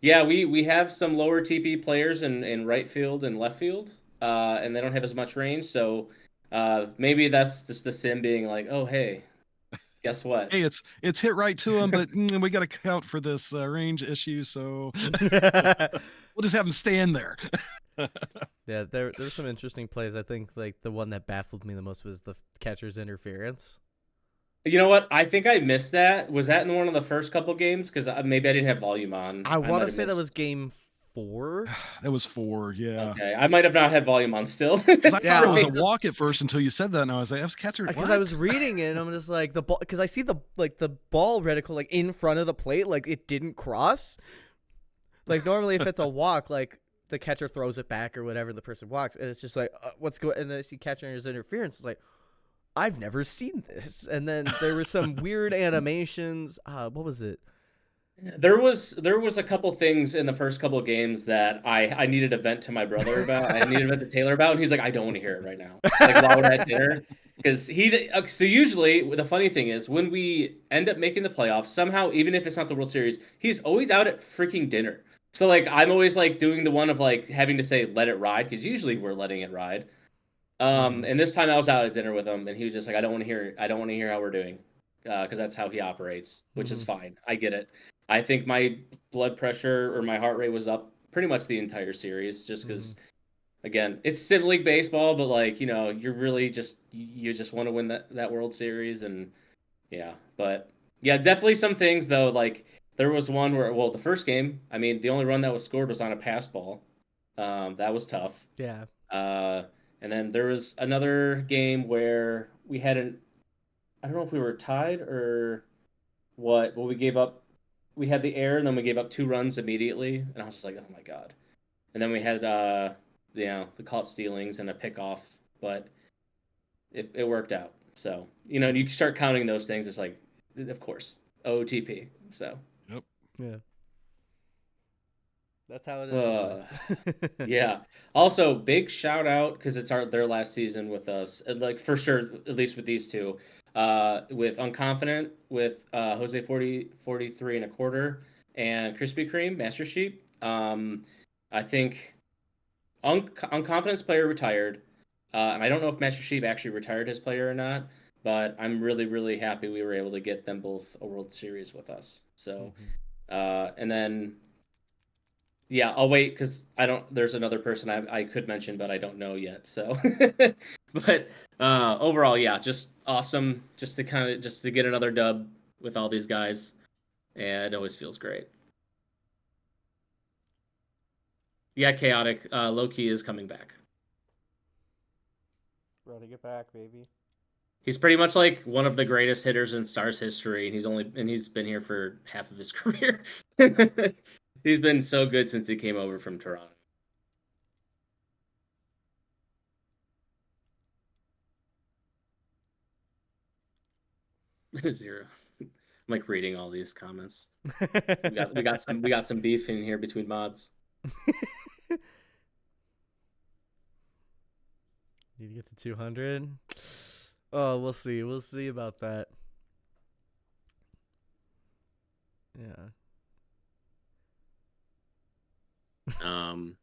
yeah, we have some lower TP players in right field and left field, and they don't have as much range. So maybe that's just the sim being like, oh hey, guess what? Hey, it's hit right to him, but we got to count for this range issue, so we'll just have him stand there. Yeah, there were some interesting plays. I think like the one that baffled me the most was the catcher's interference. You know what? I think I missed that. Was that in one of the first couple games? Because maybe I didn't have volume on. I I want might to have say that missed. was game 4. That was 4, yeah. Okay, I might have not had volume on still. Because I thought it was a Right. walk at first until you said that, and I was like, "That was catcher." Because What? I was reading it and I'm just like the ball, because I see the ball reticle like in front of the plate, like it didn't cross. Like normally if it's a walk, like the catcher throws it back or whatever, the person walks, and it's just like what's going. And then I see catcher's interference. It's like I've never seen this. And then there were some weird animations. What was it? There was a couple things in the first couple of games that I needed to vent to my brother about. I needed to vent to Taylor about, and he's like, I don't want to hear it right now. Like while we're at dinner, because so usually the funny thing is when we end up making the playoffs, somehow even if it's not the World Series, he's always out at freaking dinner. So like I'm always like doing the one of like having to say let it ride because usually we're letting it ride. And this time I was out at dinner with him, and he was just like, I don't want to hear it. I don't want to hear how we're doing, because that's how he operates, which is fine. I get it. I think my blood pressure or my heart rate was up pretty much the entire series, just because, again, it's Civ League baseball, but like you're really just you just want to win that World Series, and yeah, but yeah, definitely some things though. Like there was one where, well, the first game, I mean, the only run that was scored was on a pass ball. That was tough. Yeah. Uh, and then there was another game where we had I don't know if we were tied or what, but we gave up, we had the air and then we gave up 2 runs immediately. And I was just like, oh my God. And then we had, the caught stealings and a pickoff, but it worked out. So, you start counting those things. It's like, of course, OTP. So, Yep. Yeah. That's how it is Uh, sometimes. yeah. Also, big shout out because it's their last season with us. Like for sure, at least with these two. With Unconfident, with Jose 43 and a quarter, and Krispy Kreme Master Sheep. I think Unconfident's player retired, and I don't know if Master Sheep actually retired his player or not. But I'm really, really happy we were able to get them both a World Series with us. So, Hmm. and then yeah, I'll wait because I don't. There's another person I could mention, but I don't know yet. So, but overall, yeah, just awesome. Just to just to get another dub with all these guys, and it always feels great. Yeah, chaotic. Low key is coming back. Running it back, baby. He's pretty much like one of the greatest hitters in Stars history, and he's been here for half of his career. He's been so good since he came over from Toronto. Zero. I'm like reading all these comments. We got some beef in here between mods. Need to get to 200. Oh, we'll see. We'll see about that. Yeah. Um,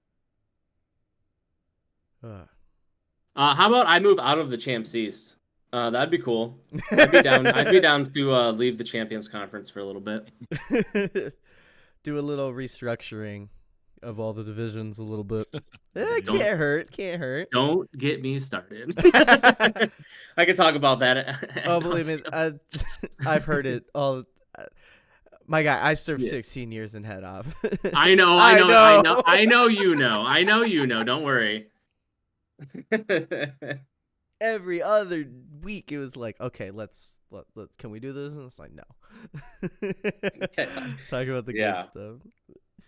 Uh. how about I move out of the Champs East? That'd be cool. I'd be down. I'd be down to leave the Champions Conference for a little bit. Do a little restructuring of all the divisions a little bit. Yeah. Can't hurt. Can't hurt. Don't get me started. I could talk about that. Oh, believe me, I've heard it all. My guy, I served Yeah. 16 years in head off. I know. I know you know. I know you know. Don't worry. Every other week, it was like, okay, let's can we do this? And it's like, no. Talk about the Yeah. good stuff.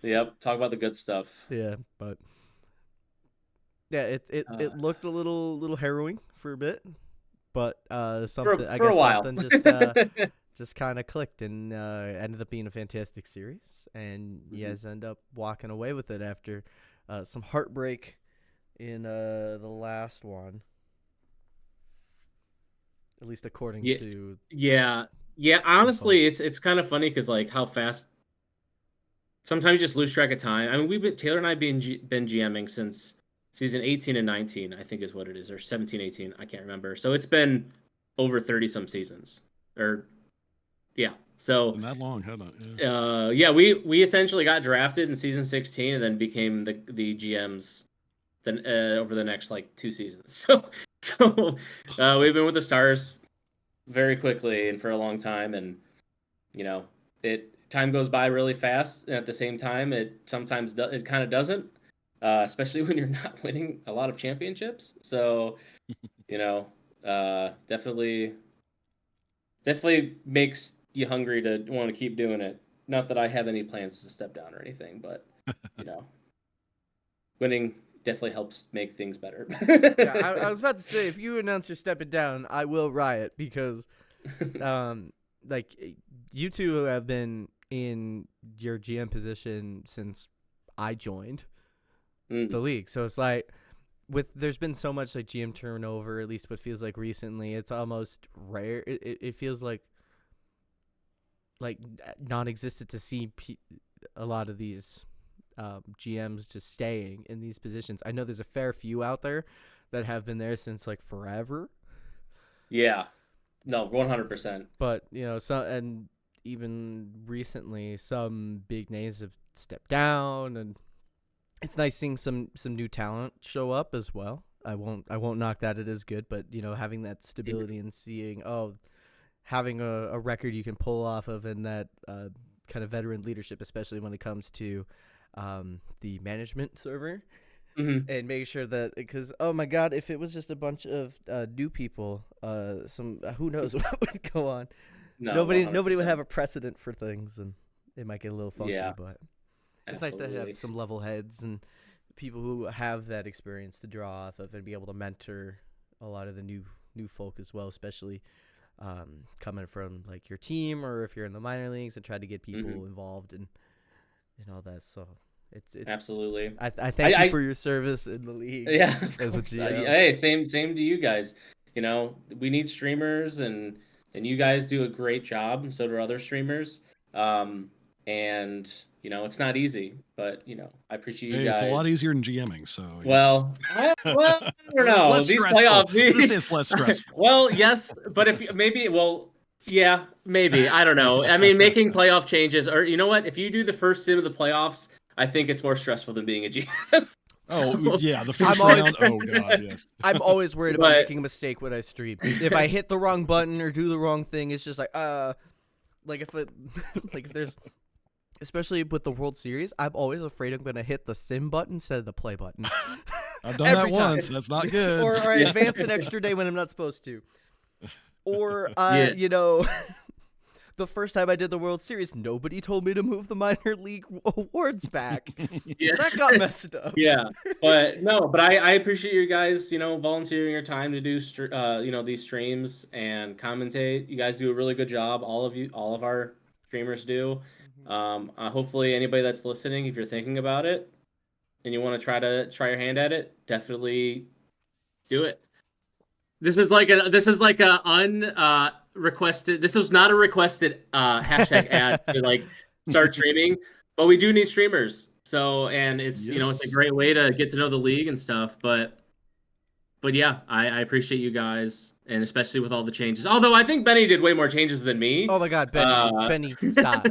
Yep. Talk about the good stuff. Yeah, but yeah, it looked a little harrowing for a bit, but something I for a guess while. something just kind of clicked and ended up being a fantastic series, and you guys end up walking away with it after some heartbreak in the last one, at least according to yeah. Honestly, it's kind of funny because like how fast. Sometimes you just lose track of time. I mean, Taylor and I been GMing since season 18 and 19, I think is what it is, or 17, 18. I can't remember. So it's been over 30 some seasons, or yeah. So Been that long, hasn't it? yeah, we essentially got drafted in season 16 and then became the GMs then over the next like 2 seasons. So we've been with the Stars very quickly and for a long time, and you know time goes by really fast, and at the same time it sometimes it kind of doesn't, especially when you're not winning a lot of championships. So definitely makes you hungry to want to keep doing it. Not that I have any plans to step down or anything, but winning definitely helps make things better. yeah. I was about to say, if you announce you're stepping down, I will riot because like you two have been in your GM position since I joined the league, so it's like there's been so much like GM turnover, at least what feels like recently. It's almost rare. It feels like non-existent to see a lot of these GMs just staying in these positions. I know there's a fair few out there that have been there since like forever. Yeah. No, 100%. But and even recently, some big names have stepped down, and it's nice seeing some new talent show up as well. I won't knock that it is good, but having that stability and seeing having a record you can pull off of, and that kind of veteran leadership, especially when it comes to the management server. Mm-hmm. And make sure that, because oh my god, if it was just a bunch of new people, who knows what would go on. No, nobody 100%. would have a precedent for things, and it might get a little funky. Yeah, but it's absolutely. nice to have some level heads and people who have that experience to draw off of and be able to mentor a lot of the new folk as well, especially coming from like your team, or if you're in the minor leagues and try to get people involved and all that. So Absolutely. I thank you for your service in the league. Yeah, as a GM. hey, same to you guys. You know, we need streamers, and you guys do a great job, and so do other streamers. And you know, it's not easy, but you know, I appreciate you Hey, guys. it's a lot easier than GMing. So well, I don't know. Less These stressful. playoffs, It's less stressful. well, yes, but if maybe, well, yeah, maybe, I don't know. I mean, making playoff changes, or you know what? If you do the first sim of the playoffs, I think it's more stressful than being a GM. Oh, yeah, the 1st always- round. Oh, God, yes. I'm always worried about But- making a mistake when I stream. If I hit the wrong button or do the wrong thing, it's just like if there's, especially with the World Series, I'm always afraid I'm gonna hit the sim button instead of the play button. I've done that Every time. once. That's not good. or I Yeah. advance an extra day when I'm not supposed to. Or Yeah. you know, the first time I did the World Series, nobody told me to move the minor league awards back. Yeah. That got messed up. Yeah, but no, but I appreciate you guys, you know, volunteering your time to do, you know, these streams and commentate. You guys do a really good job. All of our streamers do. Hopefully, anybody that's listening, if you're thinking about it and you want to try your hand at it, definitely do it. This is like a requested. This was not a requested hashtag ad to like start streaming, but we do need streamers. So, and it's you know, it's a Yes. great way to get to know the league and stuff. But yeah, I appreciate you guys, and especially with all the changes. Although I think Benny did way more changes than me. Oh my God, Benny, stop.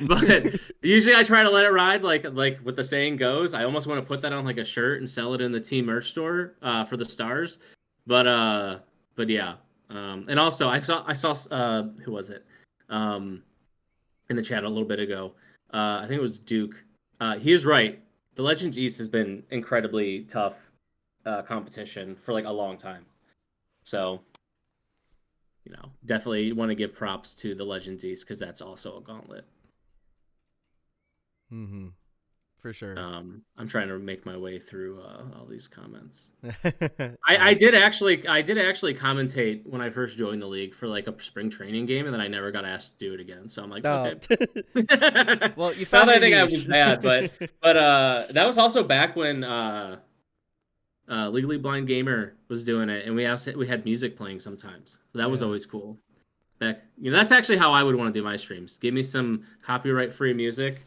But usually I try to let it ride, like what the saying goes. I almost want to put that on like a shirt and sell it in the team merch store for the Stars. But yeah. And also I saw who was it? In the chat a little bit ago. I think it was Duke. He is right. The Legends East has been incredibly tough competition for like a long time. So, you know, definitely want to give props to the Legends East because that's also a gauntlet. Mm-hmm. For sure. I'm trying to make my way through all these comments. I did actually commentate when I first joined the league for like a spring training game, and then I never got asked to do it again. So I'm like, okay. Well, you Not found that I your think I niche. was bad, but that was also back when Legally Blind Gamer was doing it, and we had music playing sometimes. So that was Yeah. always cool. Back, you know, that's actually how I would want to do my streams. Give me some copyright-free music.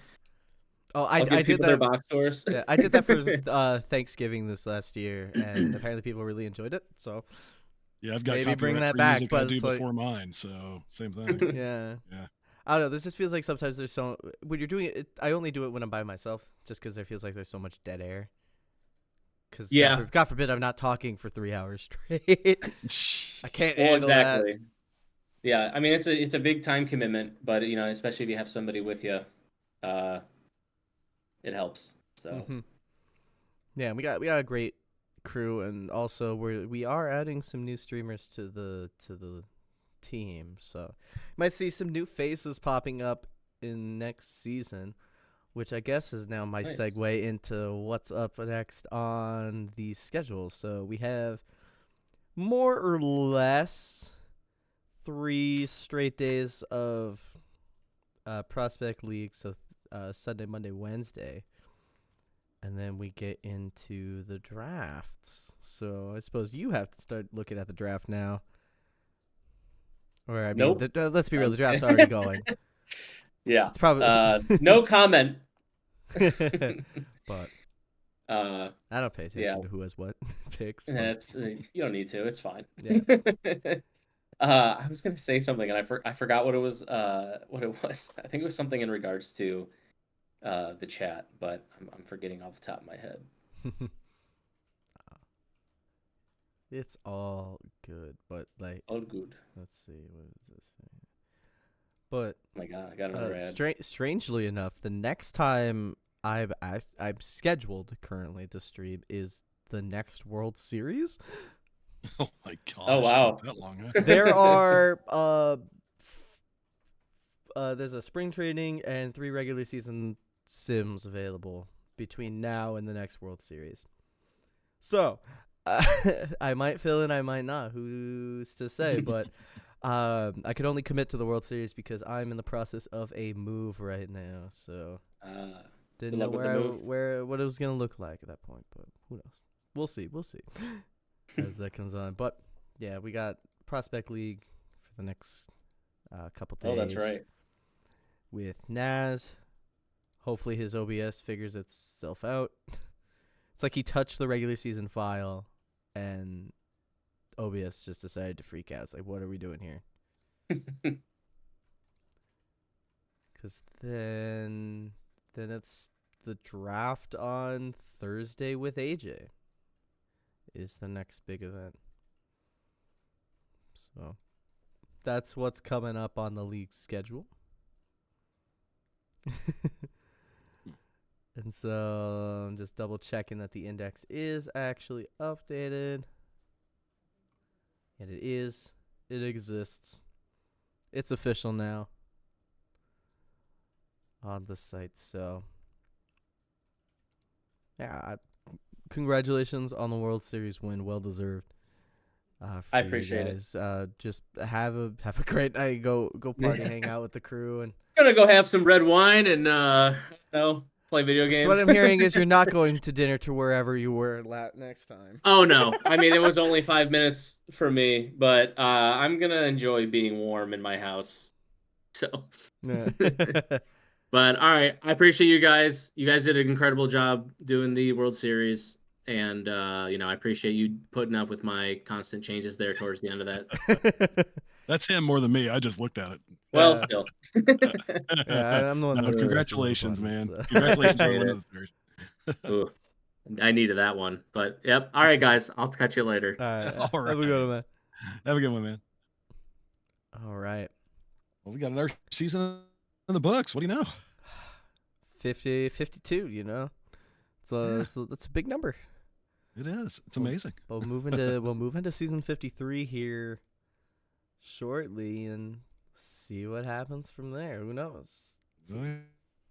Oh, I'll give I did people their that. box stores. Yeah, I did that for Thanksgiving this last year, and apparently people really enjoyed it. So Yeah, I've got maybe bring that copyright-free back, music but I do it's like- before mine, so same thing. yeah. Yeah. I don't know. This just feels like sometimes there's so when you're doing it. I only do it when I'm by myself, just because there feels like there's so much dead air. Because Yeah. God forbid I'm not talking for 3 hours straight. I can't Well, handle exactly. Yeah, I mean it's a big time commitment, but you know, especially if you have somebody with you, it helps. So that. Yeah, we got a great crew, and also we are adding some new streamers to the team, so might see some new faces popping up in next season, which I guess is now my Nice. segue into what's up next on the schedule. So we have more or less 3 straight days of Prospect League, so Sunday, Monday, Wednesday. And then we get into the drafts. So I suppose you have to start looking at the draft now. Or I mean, Nope. let's be real, the draft's already going. yeah, It's probably no comment. but Uh, I don't pay attention Yeah. to who has what picks. but- it's, you don't need to. It's fine. Yeah. I was gonna say something and I forgot what it was. What it was. I think it was something in regards to the chat, but I'm forgetting off the top of my head. It's all good, but like, All good. let's see, what is this thing? But Oh my god, I got another ad. strangely enough, the next time I'm scheduled currently to stream is the next World Series. Oh my gosh. Oh, wow. not that long, huh? There are there's a spring training and 3 regular season sims available between now and the next World Series. So I might fill in, I might not. Who's to say? But I could only commit to the World Series because I'm in the process of a move right now. So Didn't Good know luck with the move. what it was gonna look like at that point, but who knows? We'll see as that comes on. But yeah, we got Prospect League for the next couple days. Oh, that's right. With Naz. Hopefully his OBS figures itself out. It's like he touched the regular season file, and OBS just decided to freak out. It's like, what are we doing here? Because then it's the draft on Thursday with AJ is the next big event. So that's what's coming up on the league schedule. And so I'm just double checking that the index is actually updated. And it is. It exists. It's official now on the site. So yeah, congratulations on the World Series win. Well deserved. I appreciate it. Just have a great night. Go party, hang out with the crew, and Gonna go have some red wine and play video games. So what I'm hearing is you're not going to dinner to wherever you were next time. Oh no! I mean, it was only 5 minutes for me, but I'm gonna enjoy being warm in my house. So, Yeah. but all right, I appreciate you guys. You guys did an incredible job doing the World Series, and I appreciate you putting up with my constant changes there towards the end of that. That's him more than me. I just looked at it. Well, still. Yeah, I'm the one. No, that congratulations, buttons, man. so. Congratulations on winning the series. Ooh, I needed that one. But yep. All right, guys. I'll catch you later. All right. All right. Have a good one, man. Have a good one, man. All right. Well, we got another season in the books. What do you know? 52, It's a big number. It is. It's amazing. We'll move into season 53 here shortly and see what happens from there. Who knows? Oh,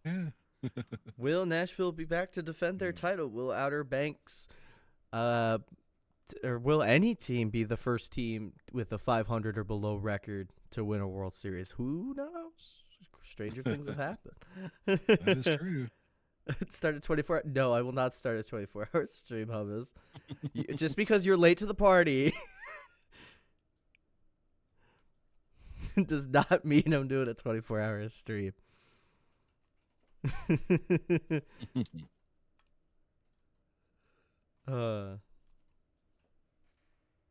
yeah. Will Nashville be back to defend their title? Will Outer Banks, or will any team be the first team with a 500 or below record to win a World Series? Who knows? Stranger things have happened. That is true. It started 24. No, I will not start a 24-hour stream, Hummus. Just because you're late to the party does not mean I'm doing a 24-hour stream.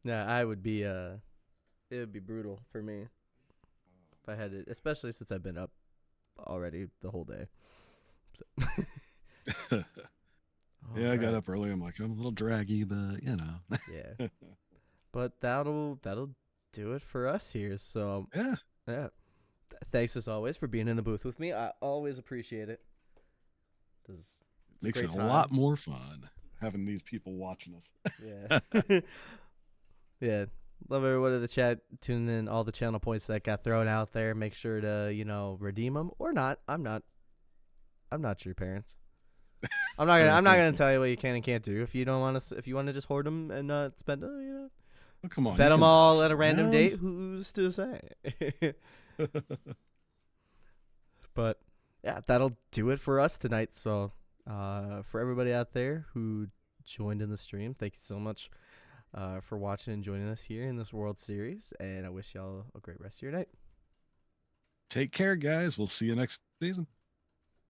Yeah, I would be it would be brutal for me if I had it, especially since I've been up already the whole day. So. Yeah, I got up early. I'm like, I'm a little draggy, but Yeah. But that'll do it for us here. So yeah. Thanks as always for being in the booth with me. I always appreciate it. Makes it a lot more fun having these people watching us. Yeah. Yeah. Love everybody in the chat tuning in, all the channel points that got thrown out there. Make sure to, redeem them or not. I'm not your parents. I'm not gonna tell you what you can and can't do. If you want to just hoard them and not spend them, Oh, come on. Bet them all at a random date. Who's to say? But yeah, that'll do it for us tonight. So for everybody out there who joined in the stream, thank you so much for watching and joining us here in this World Series. And I wish y'all a great rest of your night. Take care, guys. We'll see you next season.